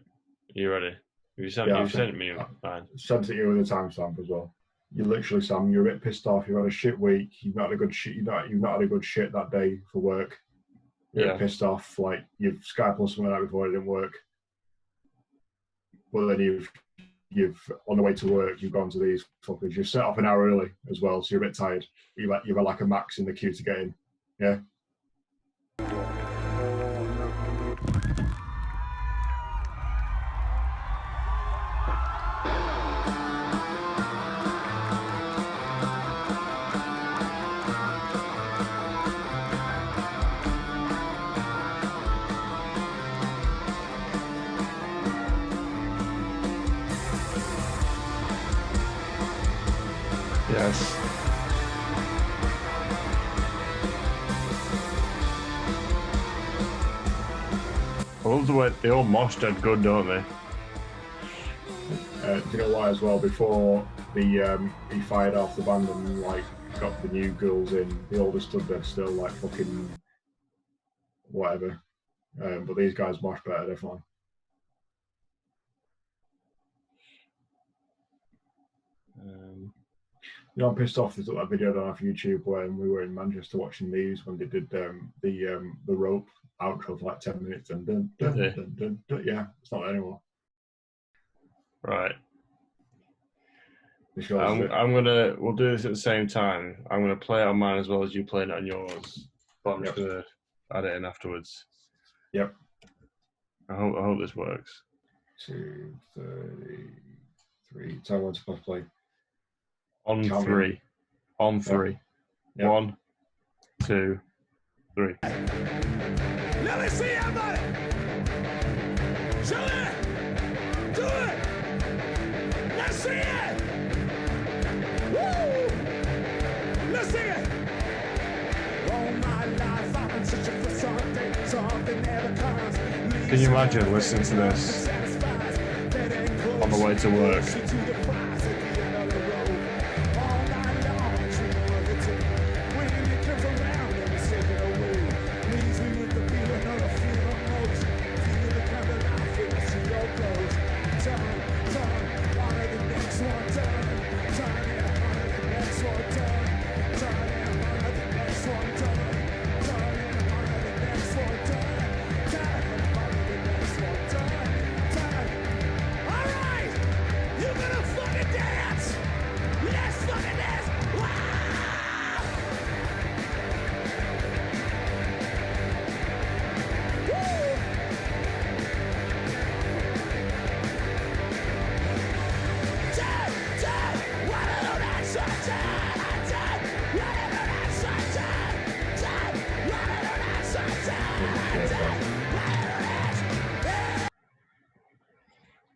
you ready? You sent me mine. Sent it you with a timestamp as well. You literally, Sam, you're a bit pissed off. You've had a shit week. You've not had a good shit. You've not had a good shit that day for work. You're pissed off. Like you've Skype or something like that before it didn't work. But then you've on the way to work, you've gone to these fuckers. You've set off an hour early as well, so you're a bit tired. You've had like a max in the queue to get in. Yeah. Yes. I love the way they all mosh dead good, don't they? Do you know why as well? Before he fired off the band and like got the new girls in, they all just stood there still like fucking whatever. But these guys mosh better, definitely. You know, I'm pissed off. There's that video on off YouTube when we were in Manchester watching these when they did the rope outro for like 10 minutes and dun, yeah, it's not there anymore. Right. We'll do this at the same time. I'm gonna play it on mine as well as you playing it on yours. But I'm just gonna add it in afterwards. Yep. I hope this works. 2:33. Tell me when to press play. On Count three. in. On three. Yep. 1, 2, 3. Let me see everybody. Show it. Do it. Let's see it. Woo. Let's see it. All my life I've been searching for something never comes. Can you imagine listening to this on the way to work.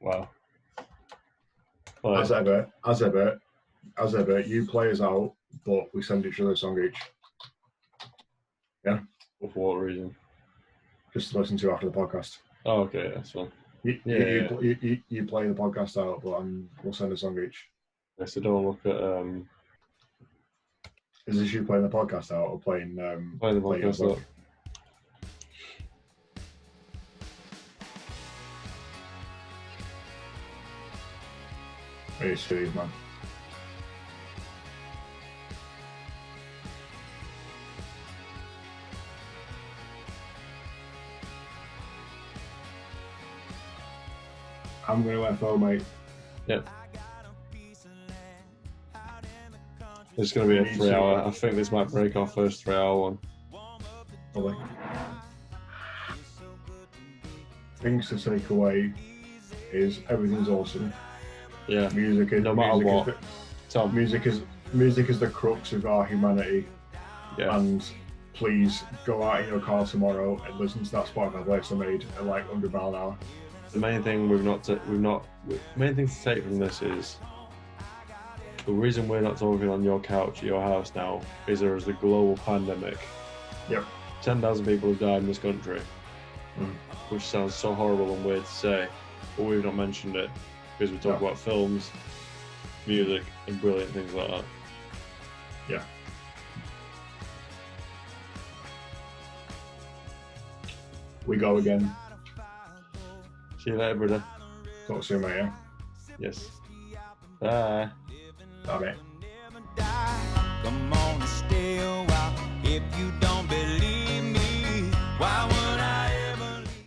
Wow. Well, As ever, you play us out, but we send each other a song each. Yeah? For what reason? Just to listen to after the podcast. Oh, okay, that's fine. You play the podcast out, but we'll send a song each. Yes, so don't look at... Is this you playing the podcast out or playing... Play the podcast out. Hey, Steve, man. I'm going to FO, mate. Yep. It's going to be a 3 hour. I think this might break our first 3 hour one. Probably. Things to take away is everything's awesome. Yeah. Music is no matter what. Music is the crux of our humanity. Yeah. And please go out in your car tomorrow and listen to that Spotify playlist I made at like 100 miles an hour. The main thing main thing to take from this is the reason we're not talking on your couch at your house now is there is a global pandemic. Yep. 10,000 people have died in this country, which sounds so horrible and weird to say, but we've not mentioned it because we talk about films, music, and brilliant things like that. Yeah. We go again. See you later, brother. Talk soon, mate, yeah? Yes. Bye. Bye, mate. Come on and stay a while if you don't.